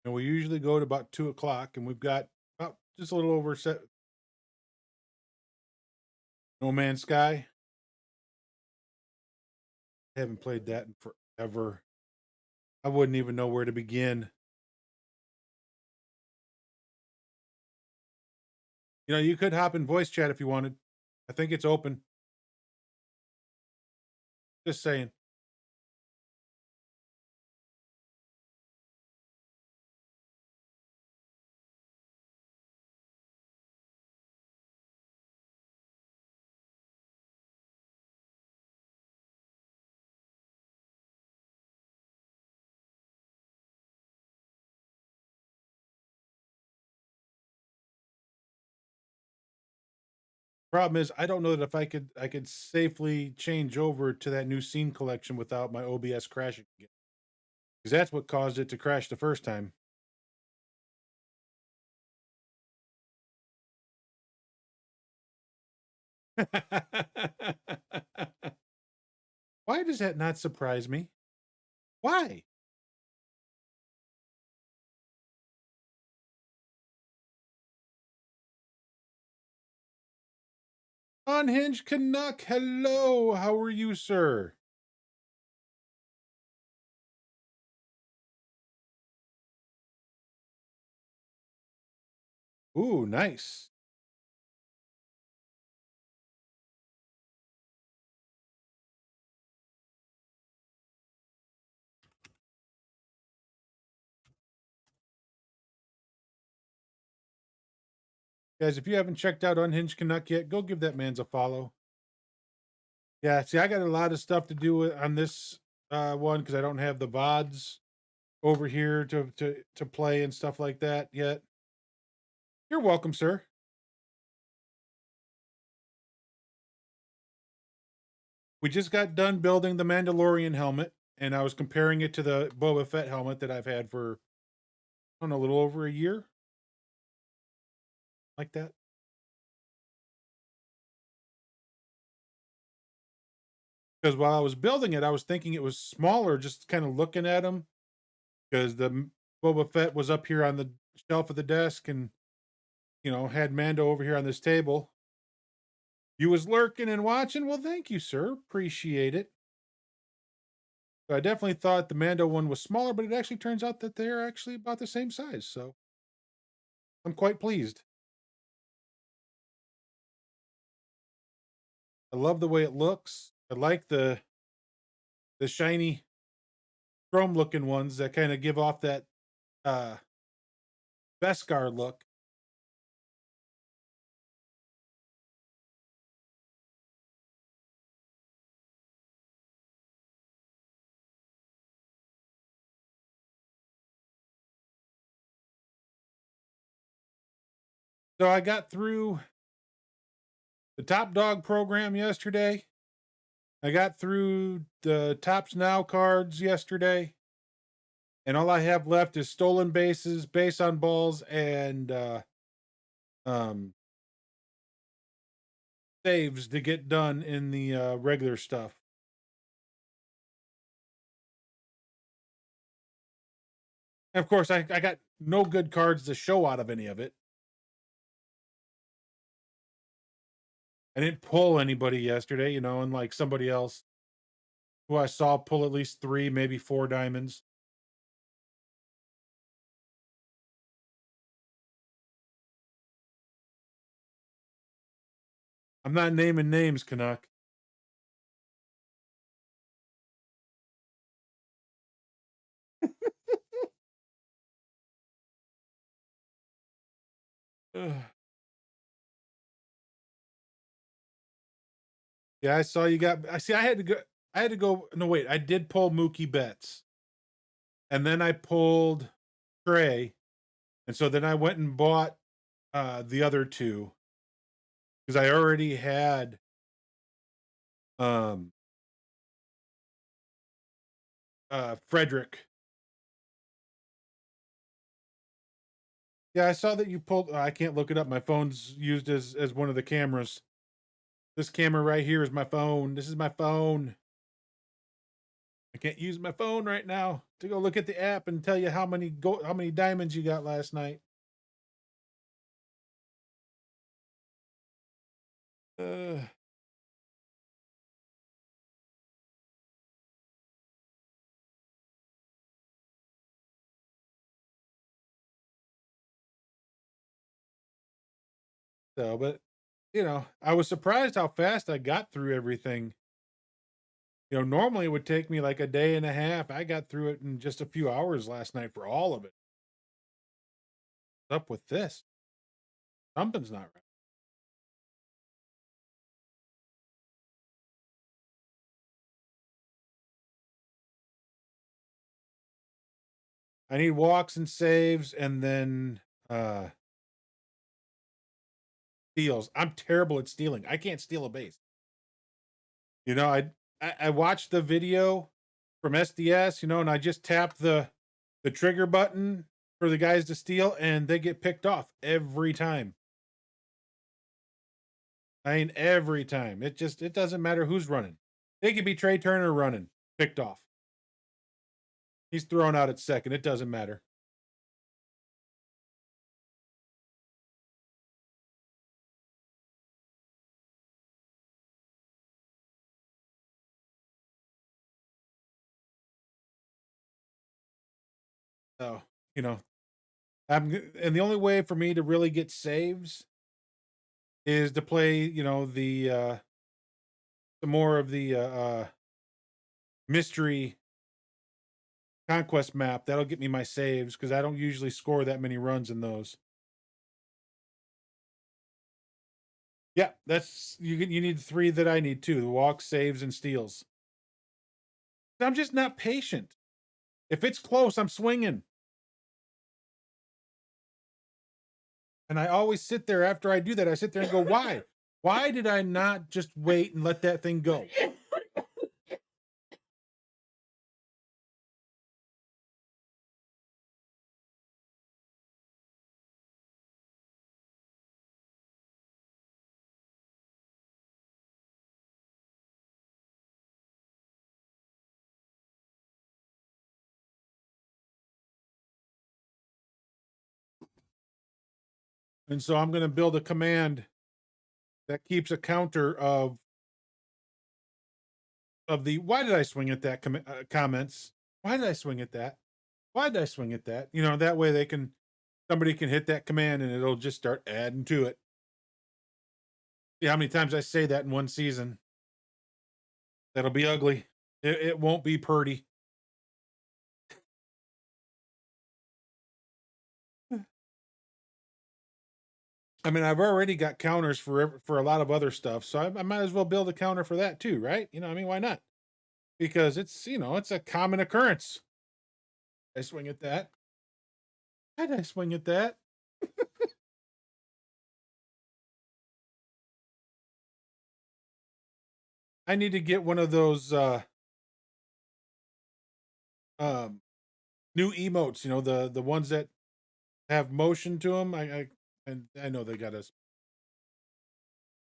And we usually go to about 2 o'clock, and we've got about just a little over set. No Man's Sky. I haven't played that in forever. I wouldn't even know where to begin. You could hop in voice chat if you wanted. I think it's open. Just saying. Problem is, I don't know that if I could safely change over to that new scene collection without my OBS crashing again. Because that's what caused it to crash the first time. Why does that not surprise me? Why? Unhinged Canuck, hello. How are you, sir? Ooh, nice. Guys, if you haven't checked out Unhinged Canuck yet, go give that man's a follow. Yeah, see, I got a lot of stuff to do on this one because I don't have the VODs over here to play and stuff like that yet. You're welcome, sir. We just got done building the Mandalorian helmet, and I was comparing it to the Boba Fett helmet that I've had for, I don't know, a little over a year, like that. Because while I was building it, I was thinking it was smaller, just kind of looking at them, because the Boba Fett was up here on the shelf of the desk, and had Mando over here on this table. You was lurking and watching. Well, thank you, sir. Appreciate it. So I definitely thought the Mando one was smaller, but it actually turns out that they're actually about the same size. So I'm quite pleased. I love the way it looks. I like the shiny chrome looking ones that kind of give off that uh Beskar look. So I got through the Top Dog program yesterday. I got through the Tops Now cards yesterday. And all I have left is stolen bases, base on balls, and um saves to get done in the regular stuff. And of course, I got no good cards to show out of any of it. I didn't pull anybody yesterday, unlike somebody else who I saw pull at least 3, maybe 4 diamonds. I'm not naming names, Canuck. Ugh. Yeah, I saw you got. I see. I had to go. I had to go. No, wait. I did pull Mookie Betts, and then I pulled Trey, and so then I went and bought the other two because I already had um Frederick. Yeah, I saw that you pulled. I can't look it up. My phone's used as one of the cameras. This camera right here is my phone. This is my phone. I can't use my phone right now to go look at the app and tell you how many diamonds you got last night. Uh, but I was surprised how fast I got through everything. Normally it would take me like a day and a half. I got through it in just a few hours last night for all of it. What's up with this? Something's not right. I need walks and saves and then steals. I'm terrible at stealing. I can't steal a base. I watched the video from SDS, and I just tap the trigger button for the guys to steal, and they get picked off every time. I mean, every time. It doesn't matter who's running. They could be Trey Turner running, picked off. He's thrown out at second. It doesn't matter. So, you know, and the only way for me to really get saves is to play, the more of the mystery conquest map. That'll get me my saves because I don't usually score that many runs in those. Yeah, that's you need 3 that I need too: the walks, saves, and steals. I'm just not patient. If it's close, I'm swinging. And I always sit there after I do that. I sit there and go, why? Why did I not just wait and let that thing go? And so I'm going to build a command that keeps a counter of of the "Why did I swing at that?" Comments. Why did I swing at that? Why did I swing at that? You know, that way somebody can hit that command and it'll just start adding to it. Yeah, how many times I say that in one season? That'll be ugly. It won't be pretty. I mean, I've already got counters for a lot of other stuff, so I might as well build a counter for that too, right? You know, I mean, why not? Because it's a common occurrence. I swing at that. Why did I swing at that? I need to get one of those um new emotes, the ones that have motion to them. I know they got us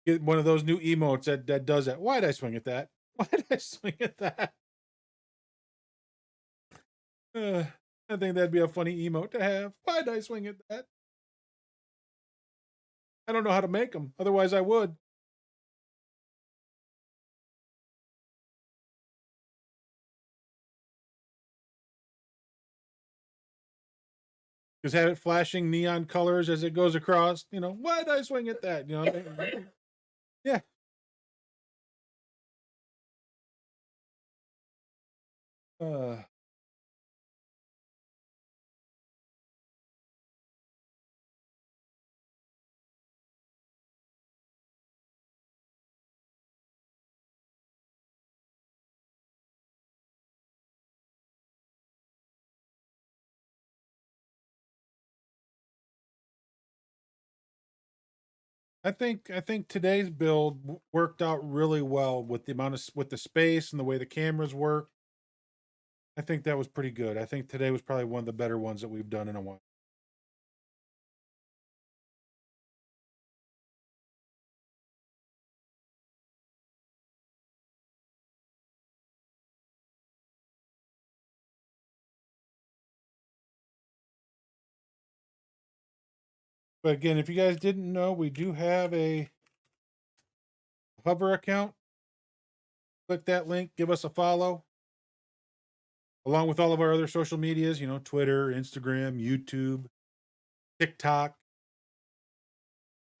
get one of those new emotes that does that. Why did I swing at that? Why did I swing at that? Uh, I think that'd be a funny emote to have. Why did I swing at that? I don't know how to make them. Otherwise, I would. Just have it flashing neon colors as it goes across. Why did I swing at that? Yeah. Uh, I think today's build worked out really well with with the space and the way the cameras work. I think that was pretty good. I think today was probably one of the better ones that we've done in a while. But again, if you guys didn't know, we do have a Hover account. Click that link, give us a follow, along with all of our other social medias, Twitter, Instagram, YouTube, TikTok.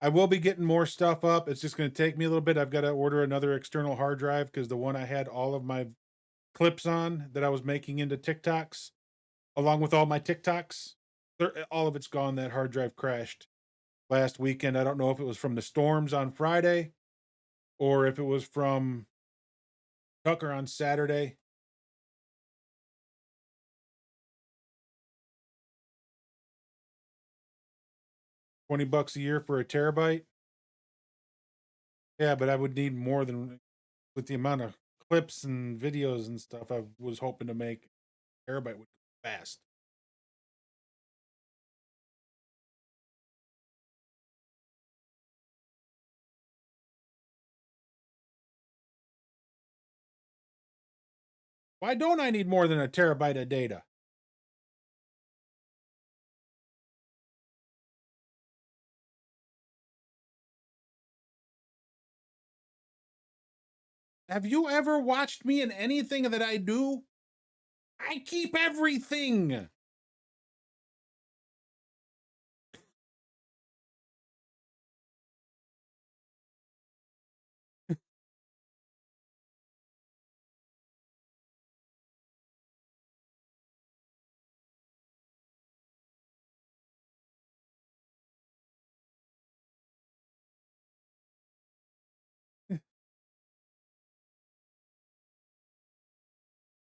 I will be getting more stuff up. It's just going to take me a little bit. I've got to order another external hard drive because the one I had all of my clips on that I was making into TikToks, along with all my TikToks, all of it's gone. That hard drive crashed last weekend. I don't know if it was from the storms on Friday or if it was from Tucker on Saturday. 20 bucks a year for a terabyte. Yeah, but I would need more than with the amount of clips and videos and stuff I was hoping to make. Terabyte would go fast. Why don't I need more than a terabyte of data? Have you ever watched me in anything that I do? I keep everything.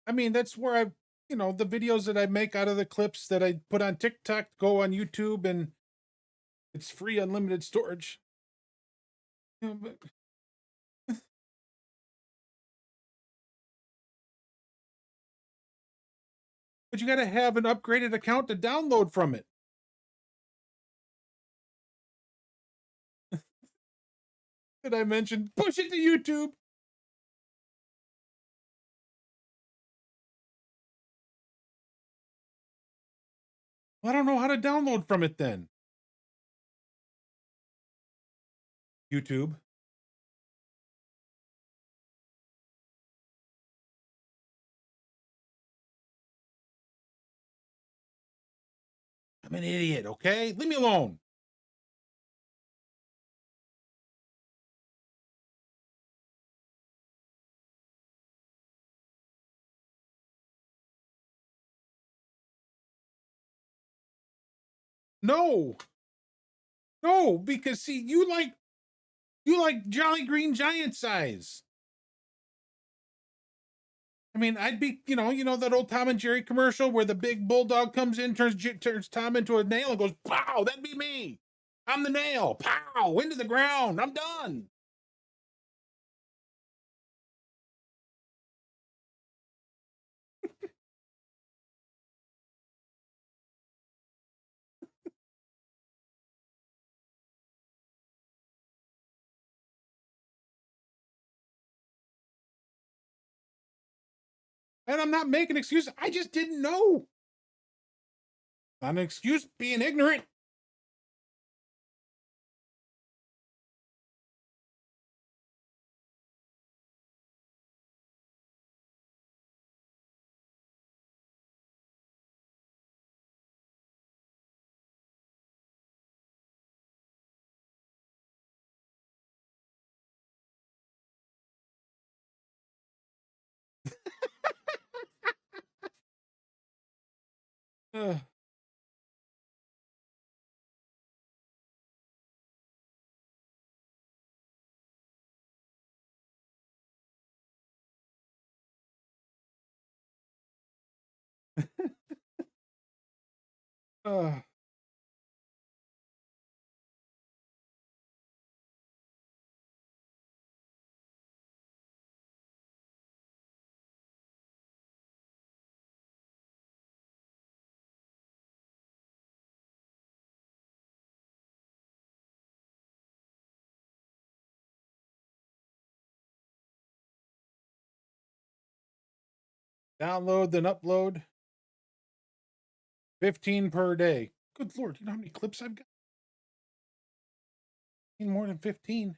I mean, that's where the videos that I make out of the clips that I put on TikTok go on YouTube and it's free unlimited storage. But you got to have an upgraded account to download from it. Did I mention push it to YouTube? Well, I don't know how to download from it then. YouTube. I'm an idiot, okay? Leave me alone. No, no, because see, you like Jolly Green Giant size. I mean, I'd be, you know that old Tom and Jerry commercial where the big bulldog comes in, turns Tom into a nail, and goes, "Pow!" That'd be me. I'm the nail. Pow! Into the ground. I'm done. And I'm not making excuses. I just didn't know. Not an excuse being ignorant. Uh, uh, Download, then upload. 15 per day. Good Lord. You know how many clips I've got? More than 15.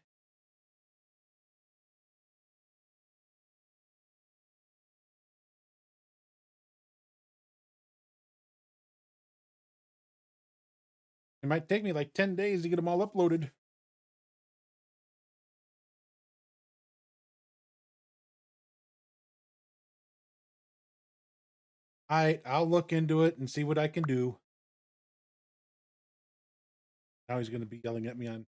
It might take me like 10 days to get them all uploaded. I'll look into it and see what I can do. Now he's going to be yelling at me on.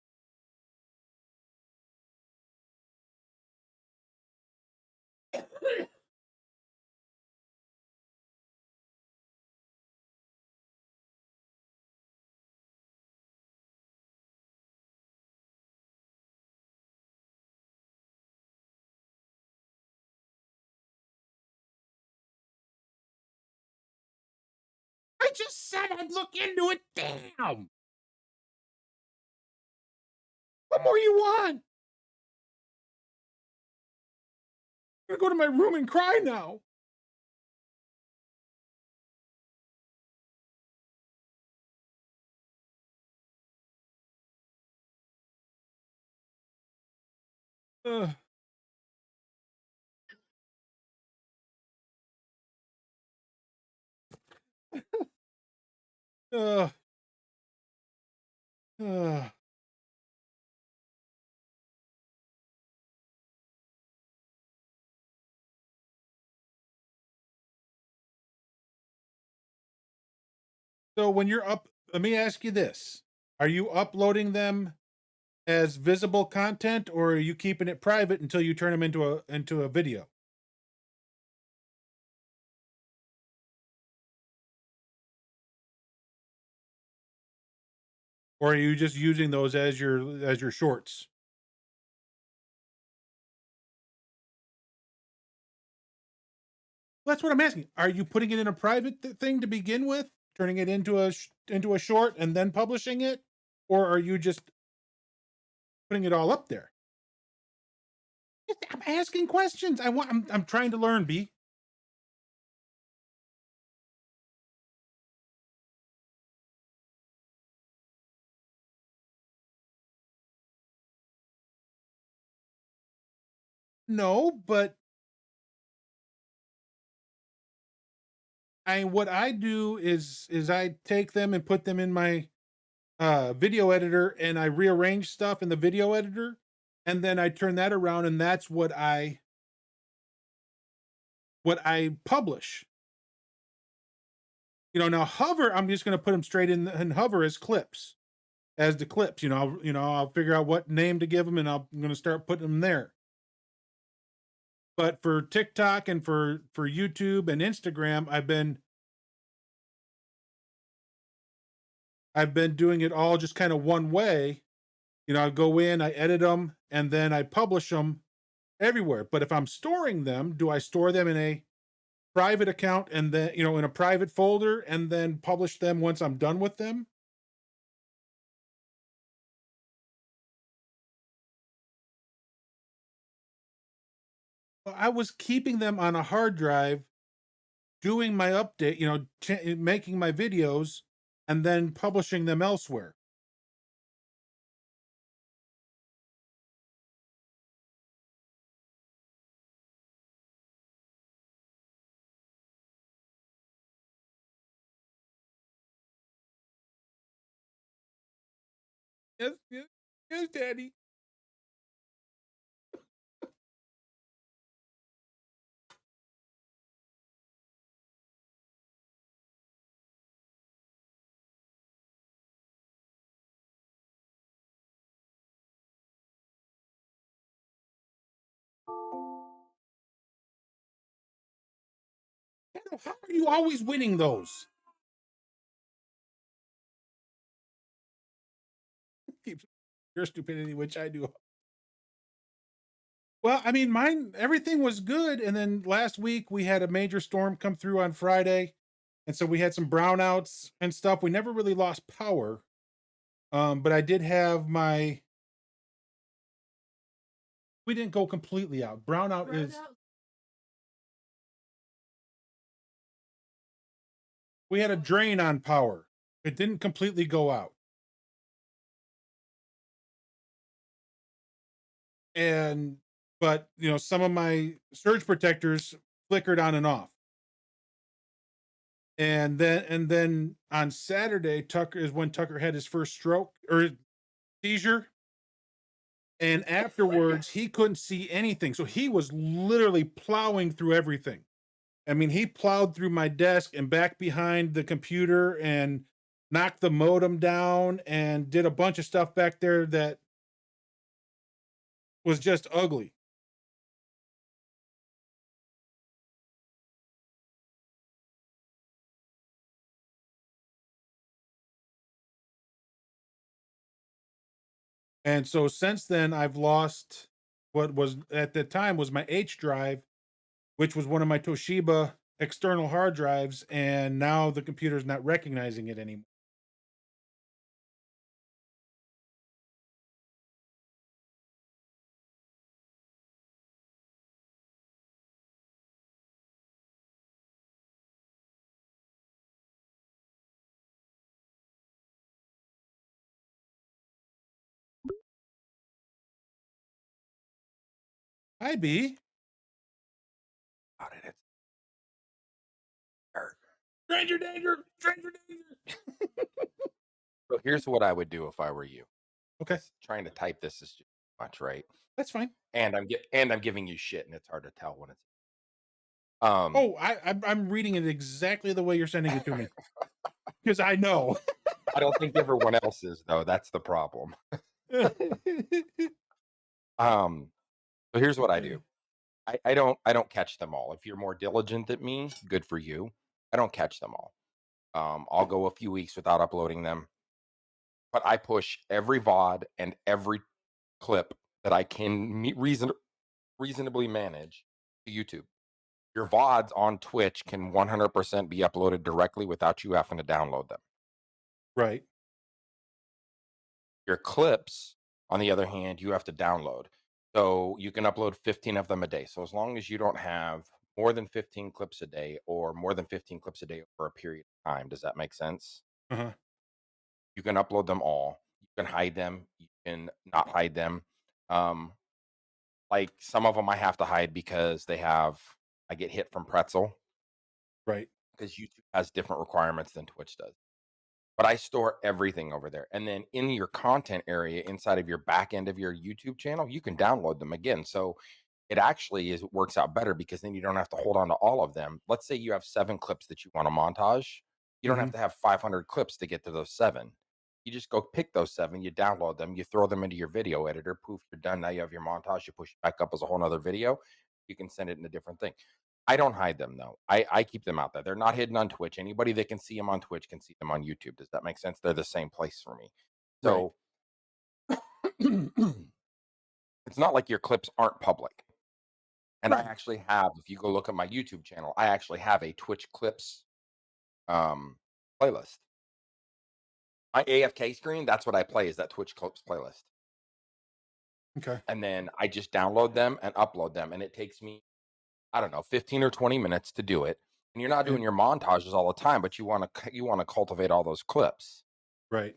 I just said I'd look into it. Damn. What more you want? I'm going to go to my room and cry now. Uh, uh, uh. So when you're up, let me ask you this. Are you uploading them as visible content, or are you keeping it private until you turn them into a video? Or are you just using those as your shorts? That's what I'm asking. Are you putting it in a private thing to begin with, turning it into into a short and then publishing it, or are you just putting it all up there? I'm asking questions. I'm trying to learn, B. No, but what I do is I take them and put them in my video editor, and I rearrange stuff in the video editor, and then I turn that around, and that's what I publish. Now Hover, I'm just going to put them straight in Hover as clips, as the clips. I'll figure out what name to give them, and I'm going to start putting them there. But for TikTok and for YouTube and Instagram, I've been doing it all just kind of one way. I go in, I edit them, and then I publish them everywhere. But if I'm storing them, do I store them in a private account and then, in a private folder, and then publish them once I'm done with them? Well, I was keeping them on a hard drive, doing my update, making my videos, and then publishing them elsewhere. Yes, yes, yes, Daddy. How are you always winning those? Keeps your stupidity, which I do. Well, I mean, mine, everything was good. And then last week we had a major storm come through on Friday. And so we had some brownouts and stuff. We never really lost power. But I did have we didn't go completely out. Brownout is, we had a drain on power. It didn't completely go out. And, but, some of my surge protectors flickered on and off. And then on Saturday, Tucker is when Tucker had his first stroke or seizure. And afterwards, he couldn't see anything. So he was literally plowing through everything. I mean, he plowed through my desk and back behind the computer and knocked the modem down and did a bunch of stuff back there that was just ugly. And so since then, I've lost what was at the time was my H drive, which was one of my Toshiba external hard drives. And now the computer's not recognizing it anymore. Hi, B. How did it start? Stranger danger, stranger danger. So here's what I would do if I were you. Okay, Trying to type this is too much, right? that's fine. And I'm giving you shit, and it's hard to tell when it's um. Oh, I'm reading it exactly the way you're sending it to me because I know. I don't think everyone else is though. That's the problem. Um. So here's what I do. I don't catch them all. If you're more diligent than me, good for you. I don't catch them all. I'll go a few weeks without uploading them, but I push every VOD and every clip that I can reasonably manage to YouTube. Your VODs on Twitch can 100% be uploaded directly without you having to download them. Right. Your clips, on the other hand, you have to download. So you can upload 15 of them a day. So as long as you don't have more than 15 clips a day or more than 15 clips a day over a period of time, does that make sense? Uh-huh. You can upload them all. You can hide them. You can not hide them. Um, like some of them I have to hide because I get hit from pretzel. Right. because YouTube has different requirements than Twitch does. But I store everything over there. And then in your content area inside of your back end of your YouTube channel, you can download them again. So it actually works out better because then you don't have to hold on to all of them. Let's say you have 7 clips that you want to montage. You don't Hmm. have to have 500 clips to get to those 7. You just go pick those 7, you download them, you throw them into your video editor, poof, you're done. Now you have your montage, you push it back up as a whole nother video. You can send it in a different thing. I don't hide them though. I keep them out there. They're not hidden on Twitch. Anybody that can see them on Twitch can see them on YouTube. Does that make sense? They're the same place for me. Right. So it's not like your clips aren't public. And I Right. actually have, if you go look at my YouTube channel, I actually have a Twitch clips um, playlist. My AFK screen, that's what I play is that Twitch clips playlist. Okay. And then I just download them and upload them. And it takes me, I don't know, 15 or 20 minutes to do it. And you're not doing And your montages all the time, but you want to cultivate all those clips. right.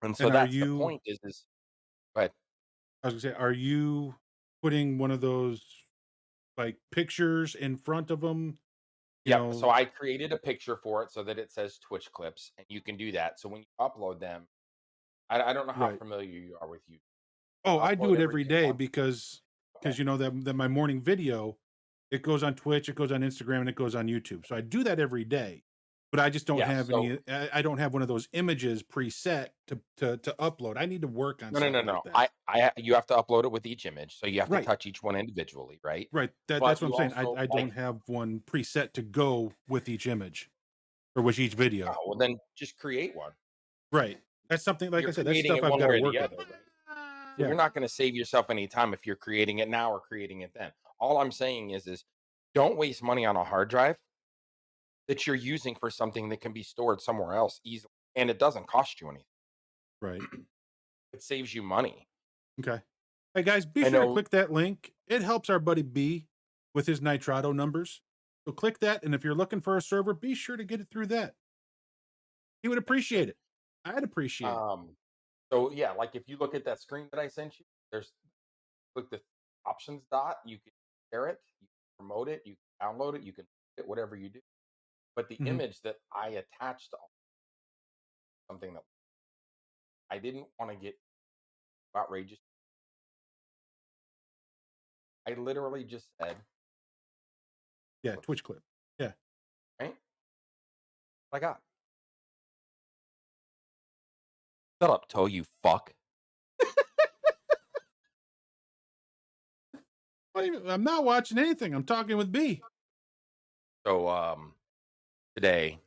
And so And are that's the you? point is but I was gonna say, are you putting one of those like pictures in front of them? You yep. So know. I created a picture for it so that it says Twitch clips and you can do that. So when you upload them, I don't know how Right. familiar you are with you. Oh, I do Upload it every everything day once. because Okay. you know that my morning video, it goes on Twitch, it goes on Instagram, and it goes on YouTube. So I do that every day. But I just don't Yeah. have So any. I don't have one of those images preset to upload. I need to work on no, no, stuff no, like no. that. You have to upload it with each image. So you have to Right. touch each one individually, right? Right. That's But what I'm you saying. also I like, don't have one preset to go with each image or with each video. oh, well, then just create one. Right. That's something, like You're I said, that's creating stuff it I've one got to way or the work on. other, right? So Yeah. you're not going to save yourself any time if you're creating it now or creating it then. All I'm saying is don't waste money on a hard drive that you're using for something that can be stored somewhere else easily, and it doesn't cost you anything. Right. It saves you money. Okay. Hey guys, be I sure to know. click that link. It helps our buddy B with his Nitrado numbers. So click that, and if you're looking for a server, be sure to get it through that. He would appreciate it. I'd appreciate it. Um, so yeah, like if you look at that screen that I sent you, there's click the options dot. You can share it, you can promote it, you can download it, you can it, whatever you do. But the Mhm. image that I attached to something that I didn't want to get outrageous. I literally just said, Yeah, Twitch clip. Yeah. right? I got. Shut up, Toe, you fuck. I'm not watching anything. I'm talking with B. So today,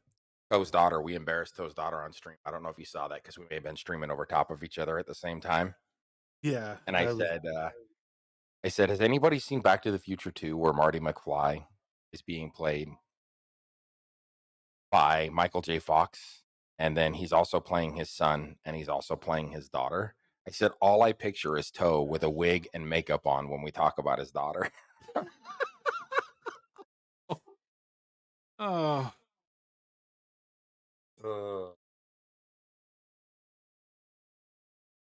Toe's daughter, we embarrassed Toe's daughter on stream. I don't know if you saw that because we may have been streaming over top of each other at the same time. Yeah, And I was. I said, has anybody seen Back to the Future 2 where Marty McFly is being played by Michael J. Fox? And then he's also playing his son and he's also playing his daughter. I said, all I picture is Toe with a wig and makeup on when we talk about his daughter. Oh,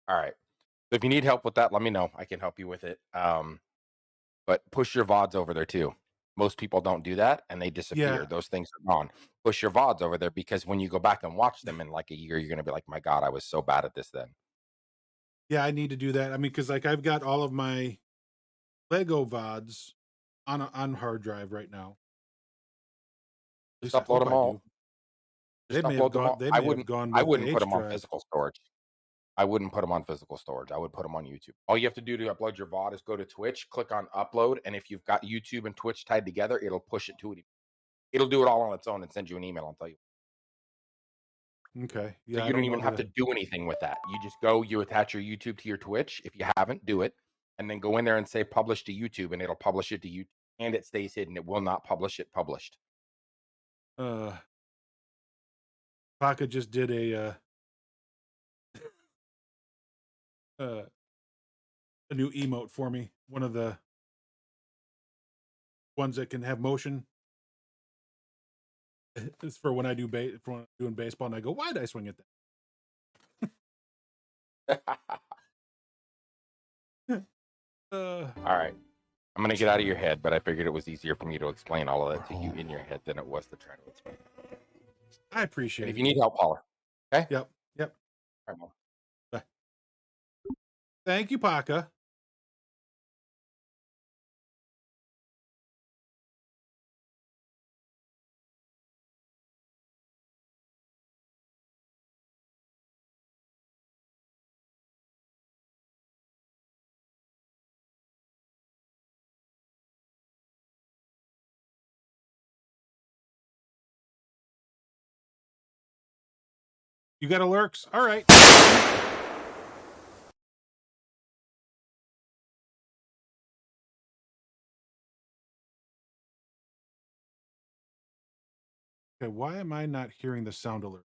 All right. So if you need help with that, let me know. I can help you with it. But push your VODs over there too. Most people don't do that and they disappear. yeah, Those things are gone. Push your VODs over there because when you go back and watch them in like a year, you're going to be like, my God, I was so bad at this then. yeah. I need to do that. I mean, because like I've got all of my Lego vods on hard drive right now. At Just least I upload hope them I all. do. They Just may have upload them gone. all. They may have gone I with the wouldn't put H them on drive. physical storage. I wouldn't put them on physical storage. I would put them on YouTube. All you have to do to upload your VOD is go to Twitch, click on upload, and if you've got YouTube and Twitch tied together, it'll push it to it. It'll do it all on its own and send you an email and tell you. Okay. So Yeah, I you don't don't even know how have to to. do anything with that. You just go, you attach your YouTube to your Twitch. If you haven't, do it. And then go in there and say publish to YouTube, and it'll publish it to YouTube. And it stays hidden. It will not publish it published. Uh, Pocket just did uh a new emote for me. One of the ones that can have motion. It's for when I do for when I'm doing baseball, and I go, "Why did I swing at that?" All right. I'm going to get out of your head, but I figured it was easier for me to explain all of that to you in your head than it was to try to explain. I And appreciate if it. you need help, holler. Okay? Yep. Yep. All right, Mom. Bye. Thank you, Paka. You got alerts? All right. Okay, why am I not hearing the sound alert?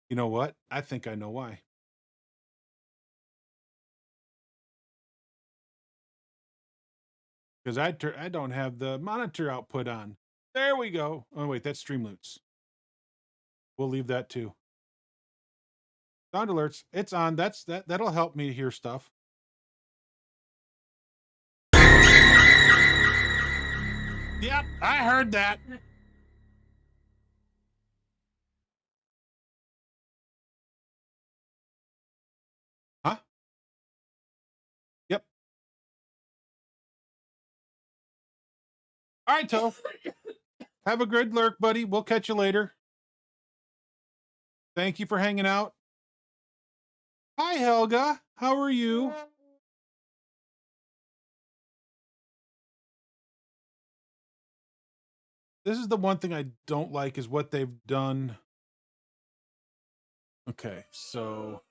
You know what? I think I know why. Because I don't have the monitor output on. There we go. Oh wait, that's Streamloots. We'll leave that too. Sound alerts. It's on. That'll help me hear stuff. Yep, I heard that. Huh? Yep. All right, Toe. Have a good lurk, buddy. We'll catch you later. Thank you for hanging out. Hi, Helga. How are you? This is the one thing I don't like is what they've done. Okay, so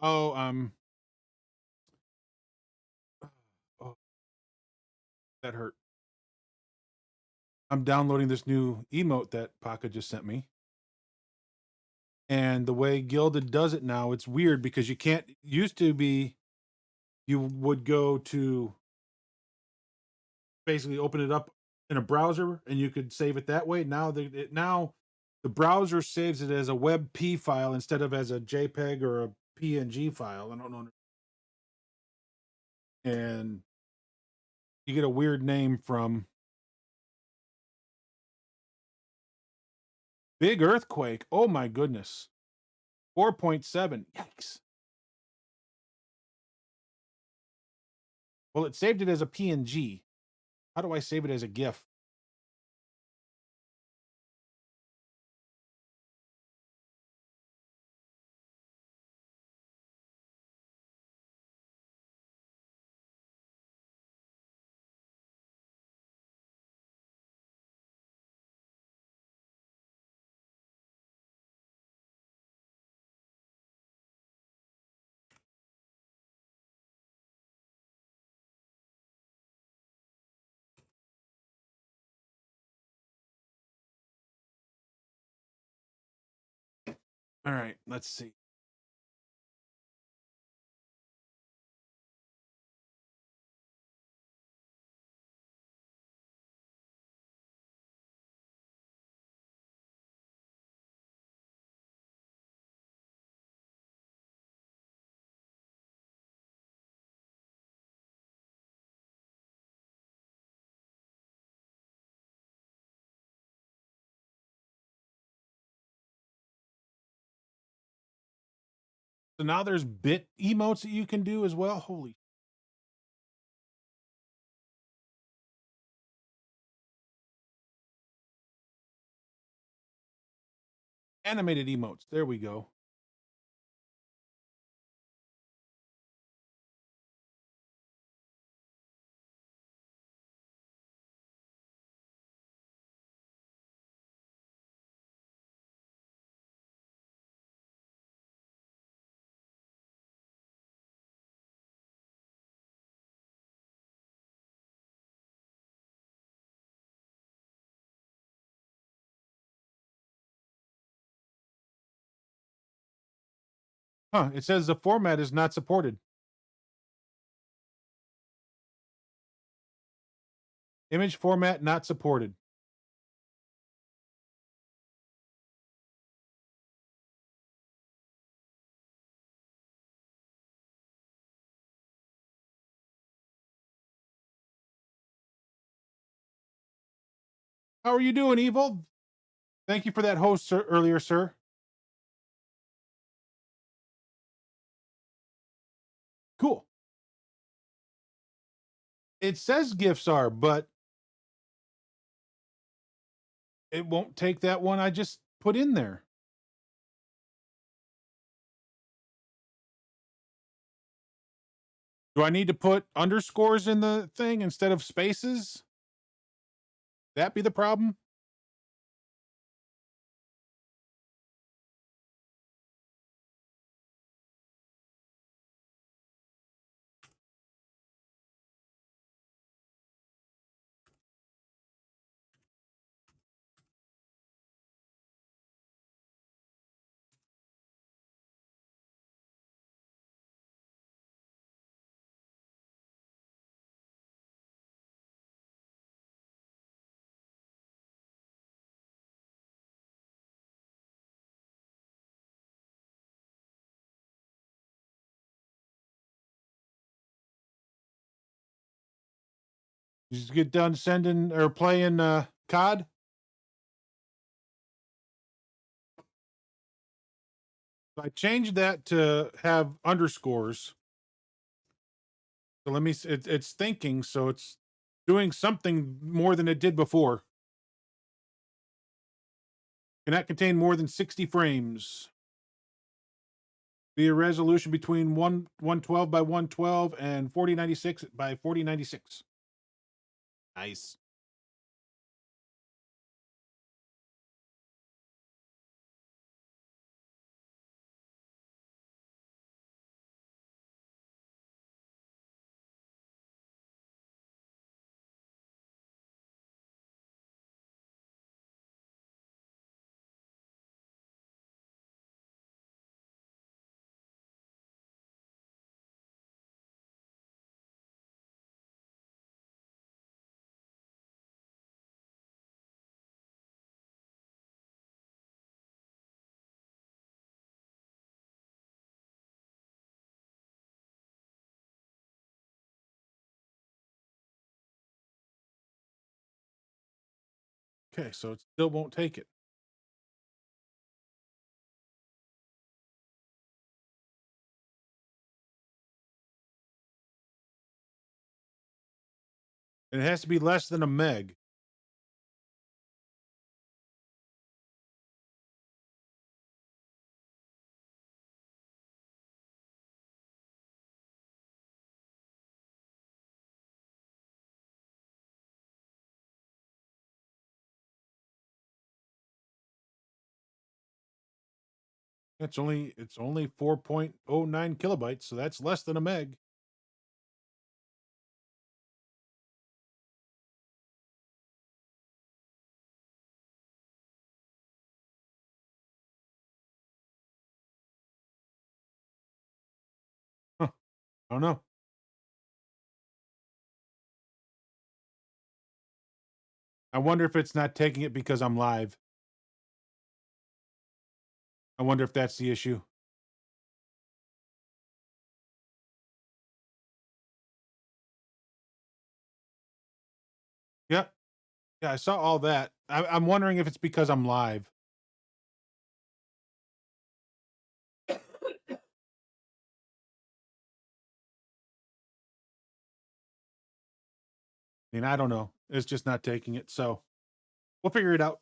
oh, oh, that hurt. I'm downloading this new emote that Paka just sent me. And the way Gilded does it now, it's weird because you can't used to be you would go to basically open it up in a browser and you could save it that way. Now the browser saves it as a WebP file instead of as a JPEG or a PNG file. I don't know. And you get a weird name from Big Earthquake. Oh my goodness. 4.7. Yikes. Well, it saved it as a PNG. How do I save it as a GIF? All right, let's see. So now there's bit emotes that you can do as well. Holy. Animated emotes. There we go. Huh, it says the format is not supported. Image format not supported. How are you doing, Evil? Thank you for that host sir, earlier, sir. Cool. It says gifts are, but it won't take that one I just put in there. Do I need to put underscores in the thing instead of spaces? That be the problem? You just get done sending or playing COD? I changed that to have underscores. So let me. It's thinking, so it's doing something more than it did before. Cannot contain more than 60 frames. Be a resolution between 112 by 112 and 4096 by 4096. Nice. Okay, so it still won't take it. And it has to be less than a meg. It's only 4.09 kilobytes, so that's less than a meg. Huh, I don't know. I wonder if it's not taking it because I'm live. I wonder if that's the issue. Yep. Yeah, I saw all that. I'm wondering if it's because I'm live. I mean, I don't know. It's just not taking it. So we'll figure it out.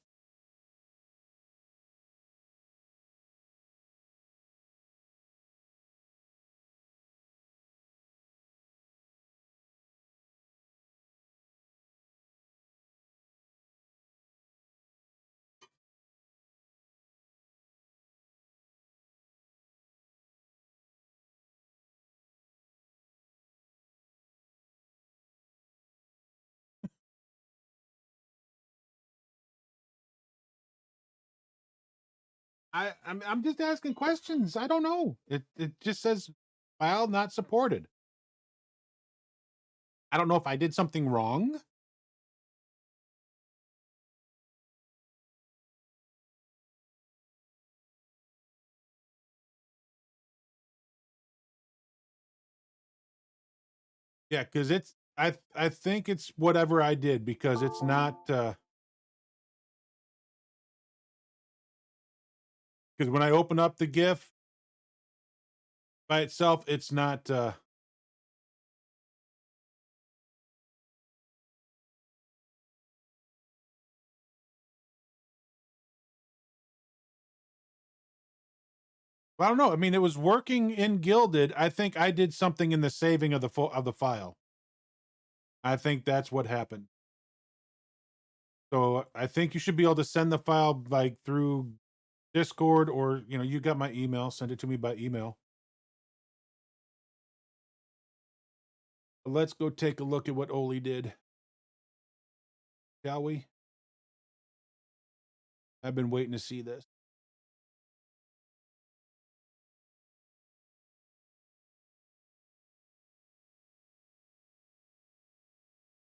I'm just asking questions. I don't know. It just says file not supported. I don't know if I did something wrong. Yeah, because it's I think it's whatever I did because it's not because when I open up the GIF by itself, it's not I don't know. I mean, it was working in Gilded. I think I did something in the saving of the file. I think that's what happened. So I think you should be able to send the file like through Discord or you got my email. Send it to me by email. But let's go take a look at what Oli did, shall we? I've been waiting to see this.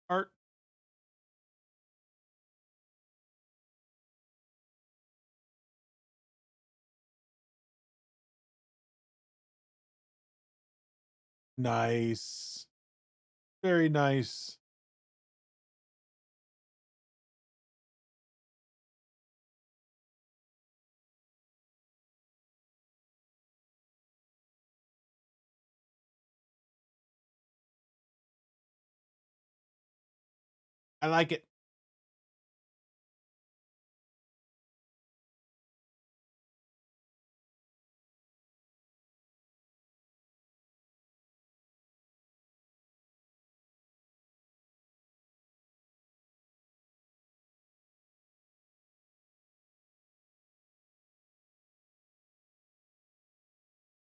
Art. Nice. Very nice. I like it.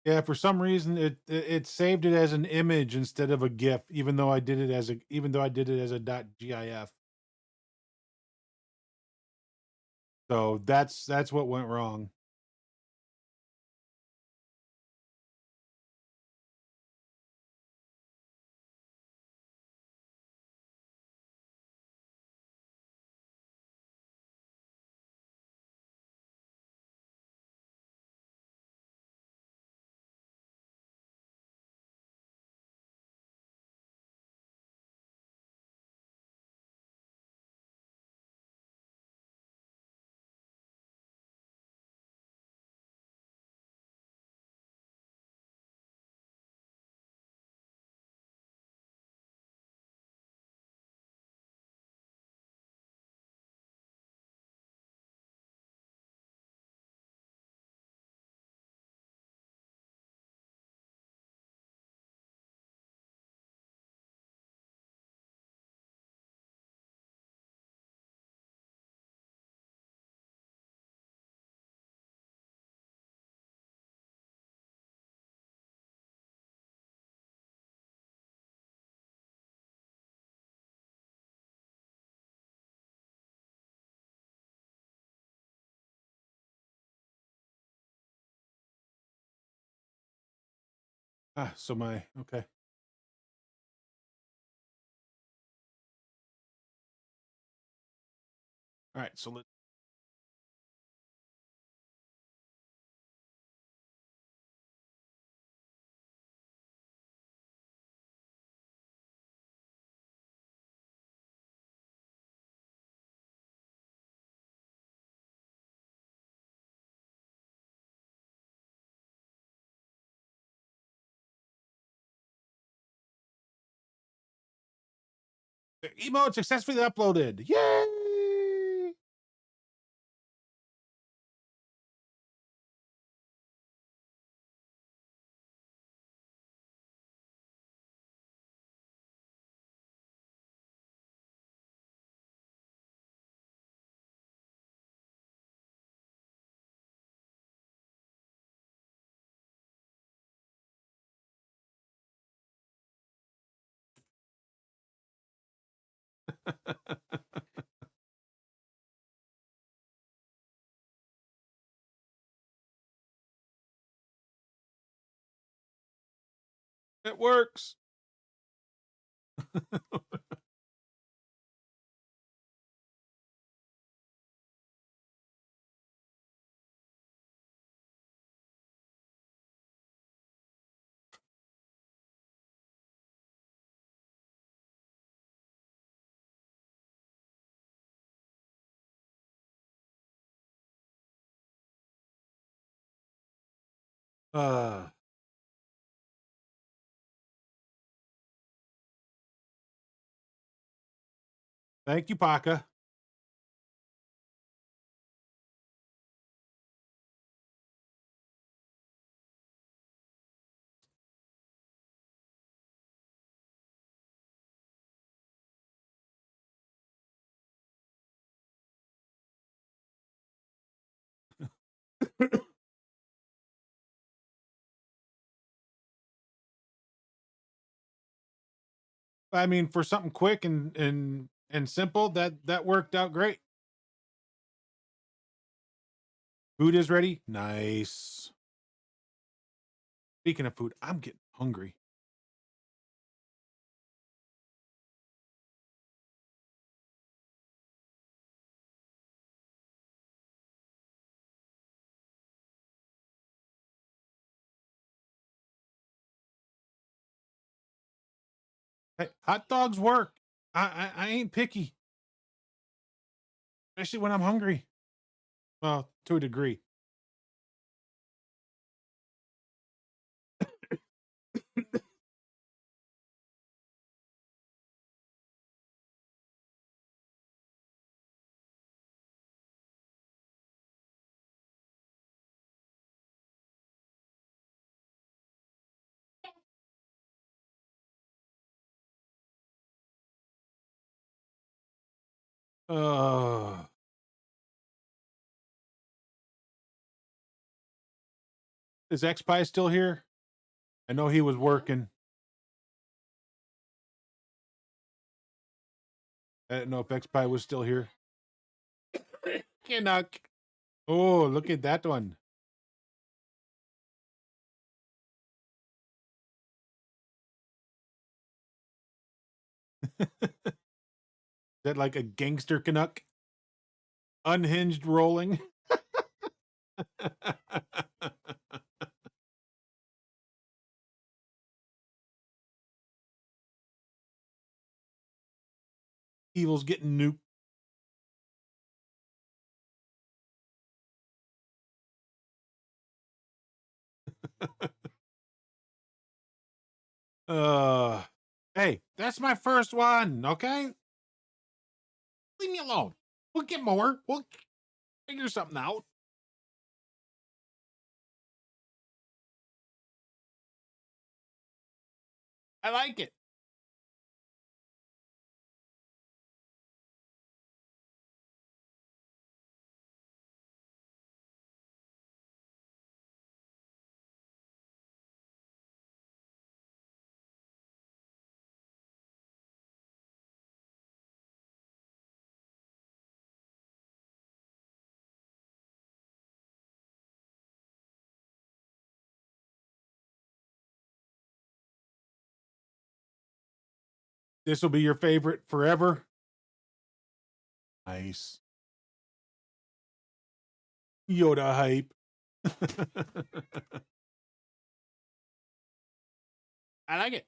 Yeah, for some reason it saved it as an image instead of a GIF, even though I did it as a .gif. So that's what went wrong. So my okay. All right, so the emote successfully uploaded. Yay! It works. Uh, Thank you, Paka. I mean, for something quick and simple, that worked out great. Food is ready. Nice. Speaking of food, I'm getting hungry. Hey, hot dogs work. I ain't picky, especially when I'm hungry. Well, to a degree. Uh, is X Pie still here? I know he was working. I didn't know if X Pie was still here. Canuck. Oh, look at that one. Is that like a gangster Canuck? Unhinged rolling. Evil's getting nuked. Uh, hey, that's my first one. Okay, leave me alone. We'll get more. We'll figure something out. I like it. This will be your favorite forever. Nice. Yoda hype. I like it.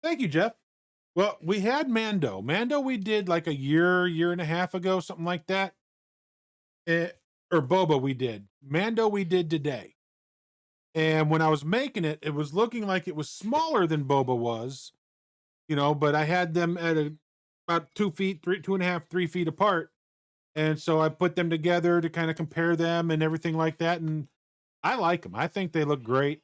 Thank you, Jeff. Well, we had Mando. Mando we did like a year and a half ago, something like that. Eh, or Boba we did. Mando we did today. And when I was making it, it was looking like it was smaller than Boba was, but I had them at about 2 feet, 2.5, 3 feet apart. And so I put them together to kind of compare them and everything like that. And I like them. I think they look great.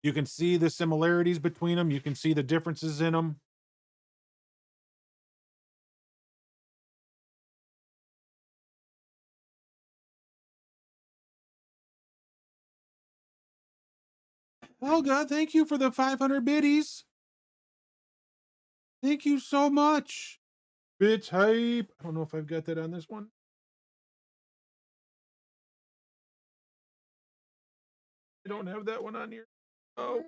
You can see the similarities between them. You can see the differences in them. Oh God, thank you for the 500 biddies. Thank you so much. Bitch hype. I don't know if I've got that on this one. I don't have that one on here. Oh.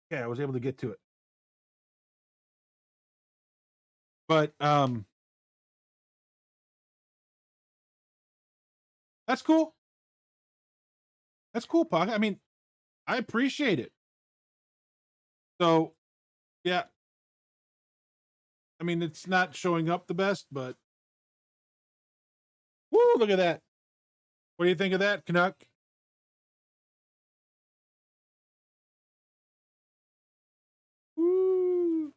Yeah, I was able to get to it. But That's cool. That's cool, Puck. I mean, I appreciate it. So, yeah, I mean, it's not showing up the best, but woo, look at that. What do you think of that, Canuck? Woo.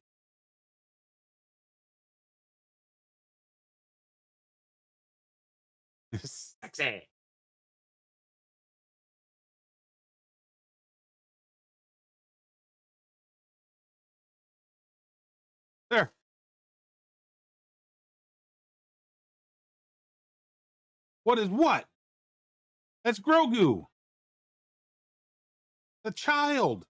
Sexy. There. What is what? That's Grogu, the child.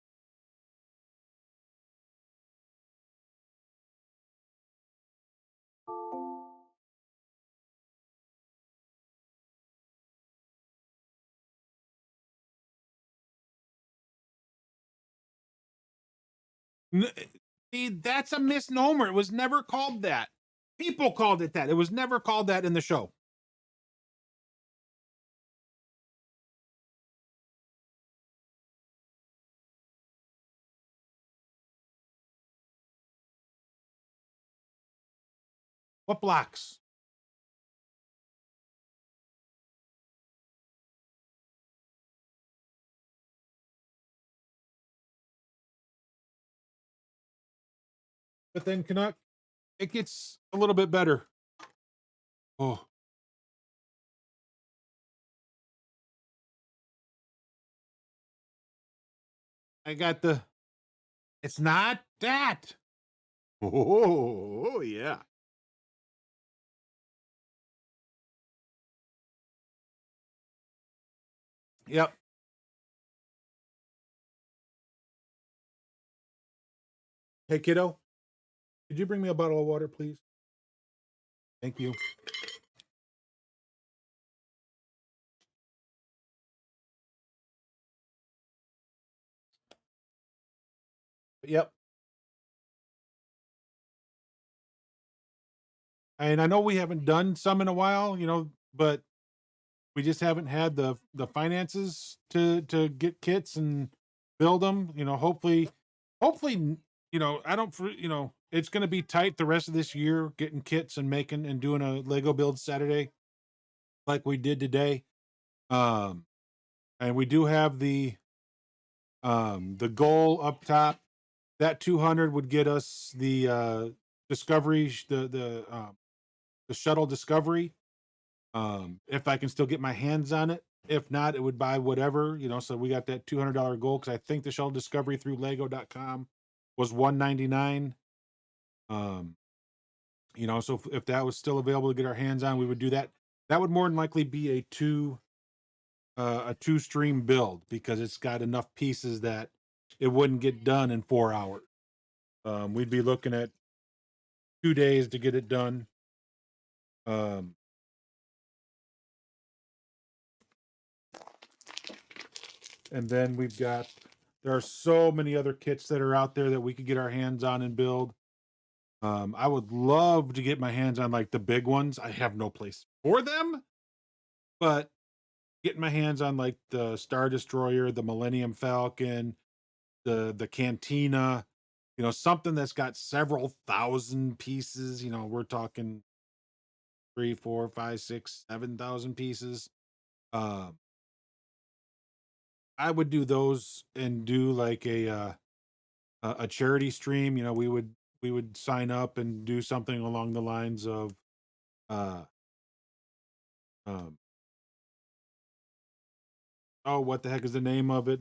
See, that's a misnomer. It was never called that. People called it that. It was never called that in the show. What blocks? But then Canuck, it gets a little bit better. Oh, I got the. It's not that. Oh yeah. Yep. Hey, kiddo, could you bring me a bottle of water, please? Thank you. Yep. And I know we haven't done some in a while, but we just haven't had the finances to get kits and build them. Hopefully, I don't, it's going to be tight the rest of this year getting kits and making and doing a Lego build Saturday like we did today. Um, and we do have the goal up top. That 200 would get us the discovery, the shuttle discovery. If I can still get my hands on it. If not, it would buy whatever, so we got that $200 goal because I think the shuttle discovery through lego.com was $199. Um, so if that was still available to get our hands on, we would do that. That would more than likely be a two stream build because it's got enough pieces that it wouldn't get done in 4 hours. We'd be looking at 2 days to get it done. Um, and then there are so many other kits that are out there that we could get our hands on and build. I would love to get my hands on like the big ones. I have no place for them, but getting my hands on like the Star Destroyer, the Millennium Falcon, the Cantina, something that's got several thousand pieces. We're talking 3, 4, 5, 6, 7,000 pieces. Uh, I would do those and do like a charity stream. We would sign up and do something along the lines of uh um oh, what the heck is the name of it?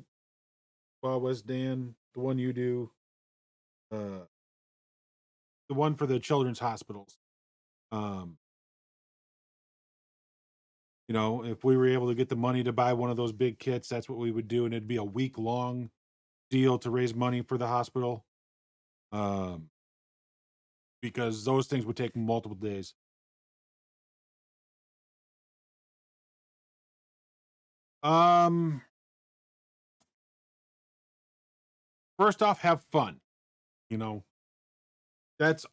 Well, West Dan, the one you do, uh the one for the children's hospitals. Um, if we were able to get the money to buy one of those big kits, that's what we would do, and it'd be a week long deal to raise money for the hospital. Um, because those things would take multiple days. Um, First off, have fun. You know, that's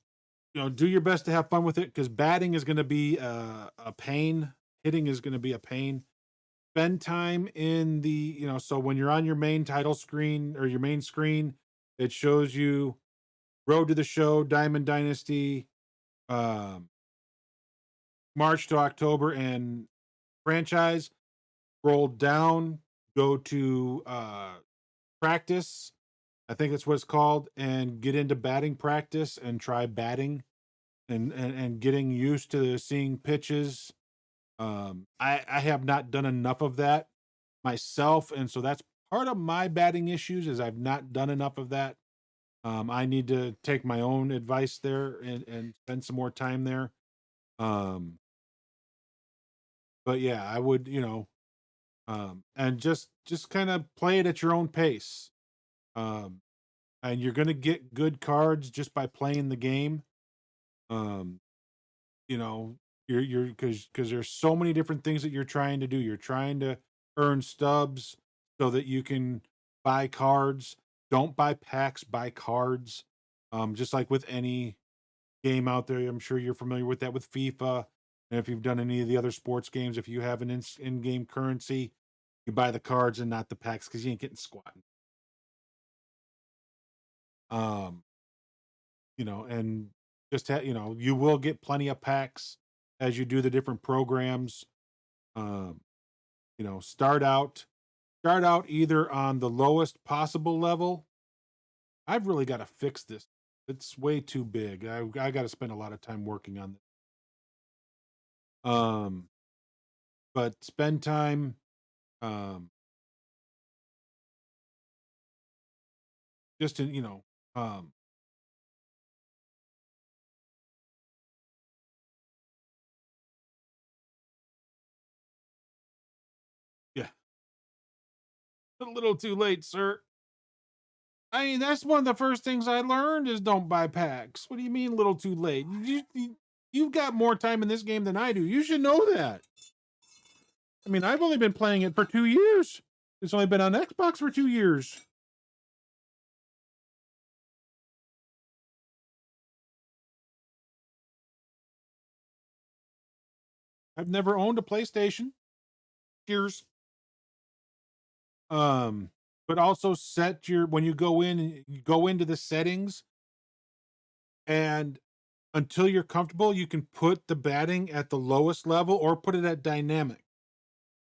do your best to have fun with it because batting is going to be a pain. Hitting is going to be a pain. spend time in the, so when you're on your main title screen or your main screen, it shows you Road to the Show, Diamond Dynasty, um, March to October, and franchise. Scroll down, go to practice. I think that's what it's called, and get into batting practice and try batting and getting used to seeing pitches. I have not done enough of that myself, and so that's part of my batting issues is I've not done enough of that. I need to take my own advice there and spend some more time there. Um, but yeah, I would, and just kind of play it at your own pace. Um, and you're gonna get good cards just by playing the game. Um, you know, you're because there's so many different things that you're trying to do. You're trying to earn stubs so that you can buy cards. Don't buy packs, buy cards. Just like with any game out there, I'm sure you're familiar with that with FIFA. And if you've done any of the other sports games, if you have an in-game currency, you buy the cards and not the packs because you ain't getting squat. Um, and just you will get plenty of packs as you do the different programs. Um, start out either on the lowest possible level. I've really got to fix this. It's way too big. I got to spend a lot of time working on this. Um, but spend time. Um, just in yeah, a little too late, sir. I mean, that's one of the first things I learned is don't buy packs. What do you mean, little too late? You've got more time in this game than I do. You should know that. I mean, I've only been playing it for 2 years. It's only been on Xbox for 2 years. I've never owned a PlayStation. Cheers. Um, but also set your when you go in and you go into the settings and until you're comfortable, you can put the batting at the lowest level or put it at dynamic.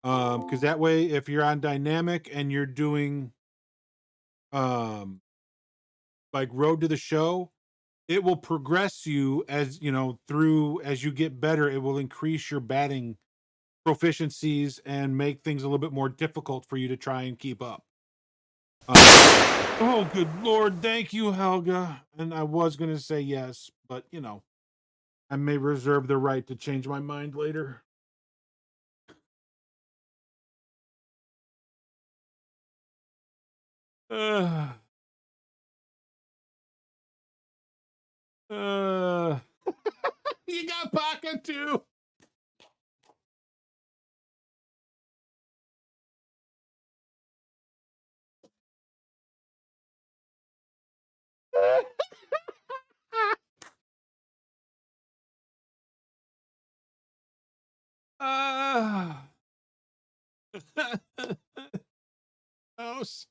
Because that way, if you're on dynamic and you're doing um like Road to the Show, it will progress you as through as you get better. It will increase your batting proficiencies and make things a little bit more difficult for you to try and keep up. Oh, good Lord. Thank you, Helga. And I was going to say yes, but I may reserve the right to change my mind later. Uh, uh, you got pocket too. uh, House.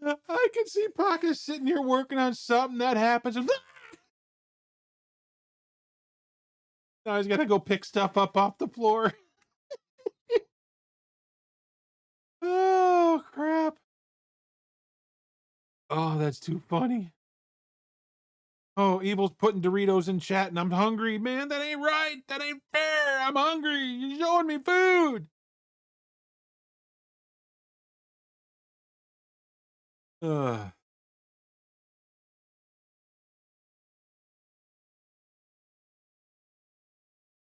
I can see Pocket sitting here working on something that happens. And now he's got to go pick stuff up off the floor. Oh, crap. Oh, that's too funny. Oh, Evil's putting Doritos in chat and I'm hungry. Man, that ain't right. That ain't fair. I'm hungry. You're showing me food. Ugh.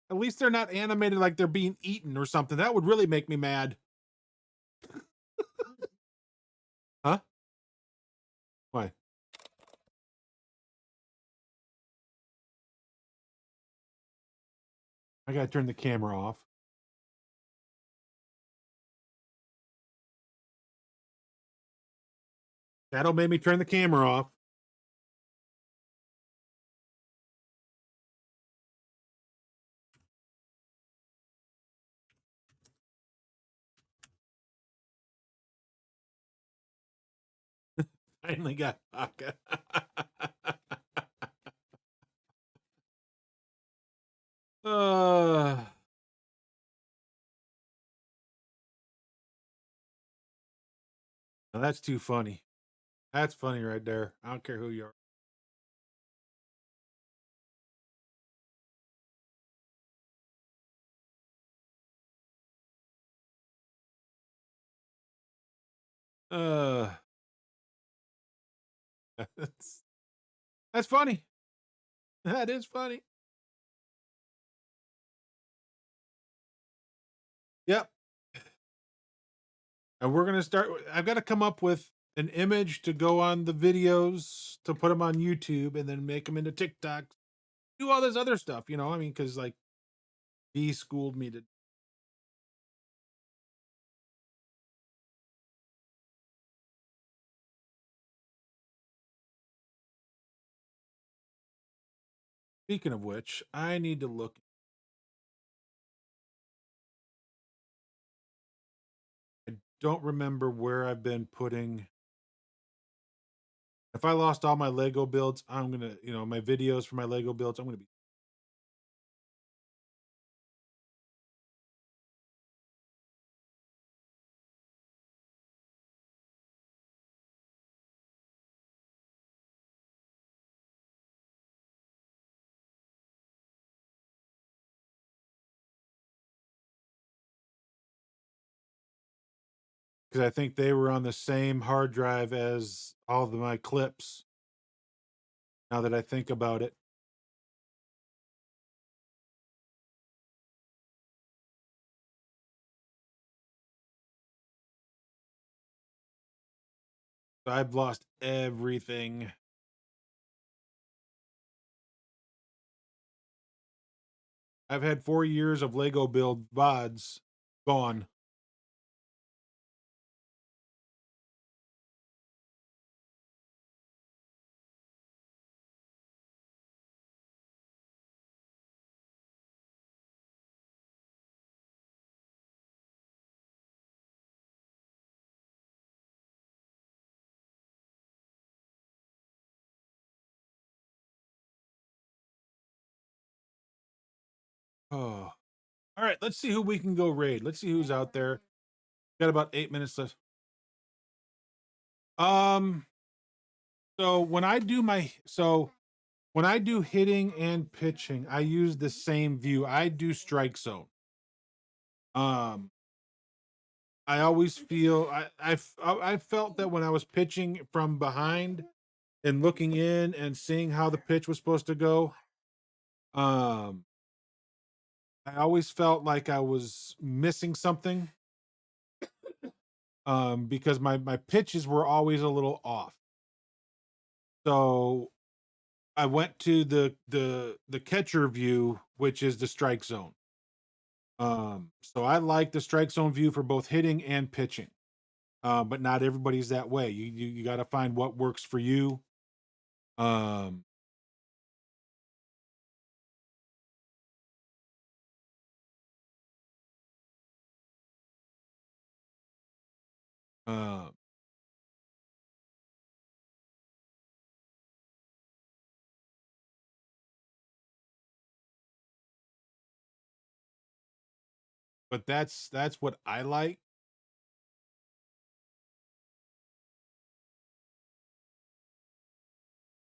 At least they're not animated like they're being eaten or something. That would really make me mad. Huh? Why? I gotta turn the camera off. That'll make me turn the camera off. Finally got Baka. uh, now that's too funny. That's funny right there. I don't care who you are. That's that's funny. That is funny. Yep. And we're gonna start. I've got to come up with an image to go on the videos to put them on YouTube, and then make them into TikToks. Do all this other stuff, you know. I mean, because like he schooled me to. Speaking of which, I need to look. I don't remember where I've been putting. If I lost all my Lego builds, I'm gonna, my videos for my Lego builds. I'm gonna be. Because I think they were on the same hard drive as all of my clips. Now that I think about it, I've lost everything. I've had 4 years of Lego build VODs gone. Oh, all right. Let's see who we can go raid. Let's see who's out there. Got about 8 minutes left. Um. So when I do hitting and pitching, I use the same view. I do strike zone. Um. I always feel I felt that when I was pitching from behind and looking in and seeing how the pitch was supposed to go, um, I always felt like I was missing something. Because my pitches were always a little off. So I went to the catcher view, which is the strike zone. So I like the strike zone view for both hitting and pitching. But not everybody's that way. You got to find what works for you. Um, uh, but that's what I like.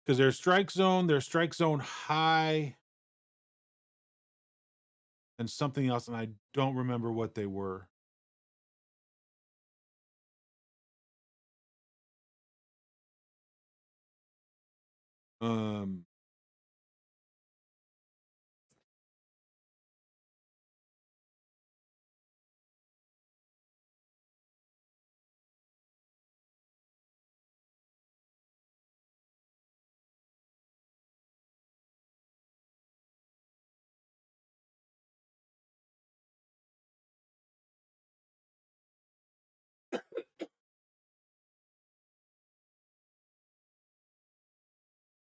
Because there's strike zone high, and something else, and I don't remember what they were. Um,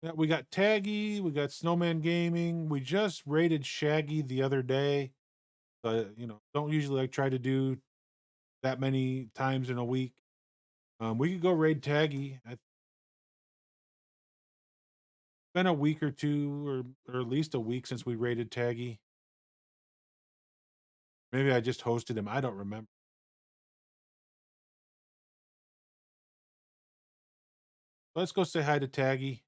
yeah, we got Taggy, we got Snowman Gaming. We just rated Shaggy the other day. Don't usually like try to do that many times in a week. We could go raid Taggy. been a week or two, or at least a week since we raided Taggy. Maybe I just hosted him. I don't remember. Let's go say hi to Taggy.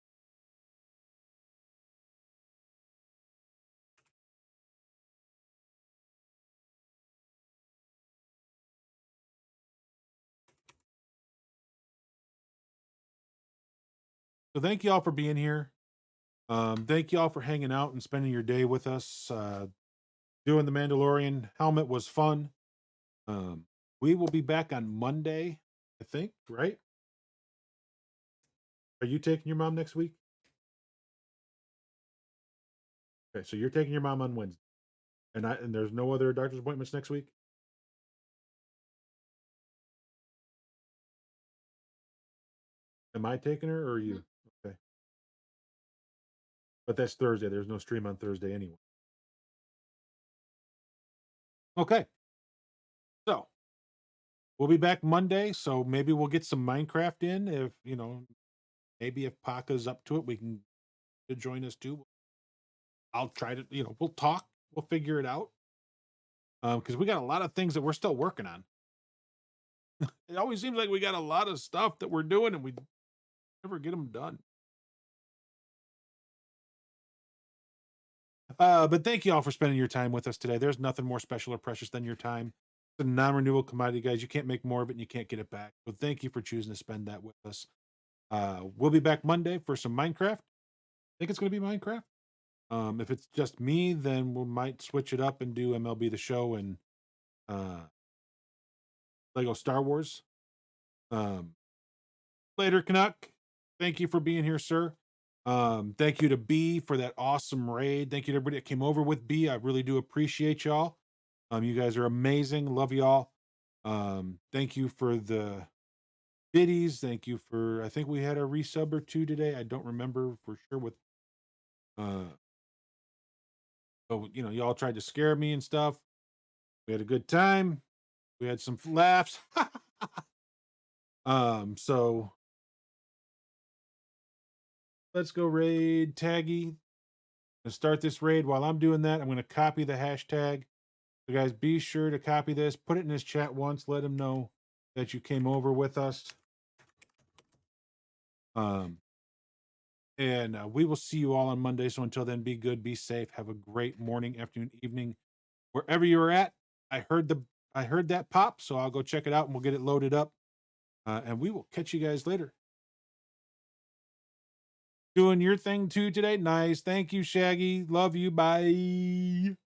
So thank you all for being here. Thank you all for hanging out and spending your day with us. Doing the Mandalorian helmet was fun. Um, we will be back on Monday, I think, right? Are you taking your mom next week? Okay, so you're taking your mom on Wednesday. And there's no other doctor's appointments next week? Am I taking her or are you? Okay. But that's Thursday. There's no stream on Thursday anyway. Okay. So we'll be back Monday. So maybe we'll get some Minecraft in. If maybe if Paka's up to it, we can join us too. I'll try to, we'll talk, we'll figure it out. Because we got a lot of things that we're still working on. It always seems like we got a lot of stuff that we're doing and we never get them done. But thank you all for spending your time with us today. There's nothing more special or precious than your time. It's a non-renewable commodity, guys. You can't make more of it and you can't get it back. So thank you for choosing to spend that with us. We'll be back Monday for some Minecraft. I think it's going to be Minecraft. If it's just me, then we might switch it up and do MLB The Show and uh, Lego Star Wars. Later, Canuck. Thank you for being here, sir. Thank you to B for that awesome raid. Thank you to everybody that came over with B. I really do appreciate y'all. You guys are amazing. Love y'all. Thank you for the biddies. Thank you for, I think we had a resub or two today. I don't remember for sure with uh so y'all tried to scare me and stuff. We had a good time. We had some laughs. So let's go raid Taggy and start this raid. While I'm doing that, I'm going to copy the hashtag. So guys, be sure to copy this, put it in his chat once, let him know that you came over with us. And we will see you all on Monday. So until then, be good, be safe, have a great morning, afternoon, evening, wherever you're at. I heard that pop, so I'll go check it out and we'll get it loaded up. And we will catch you guys later. Doing your thing too today. Nice. Thank you, Shaggy. Love you. Bye.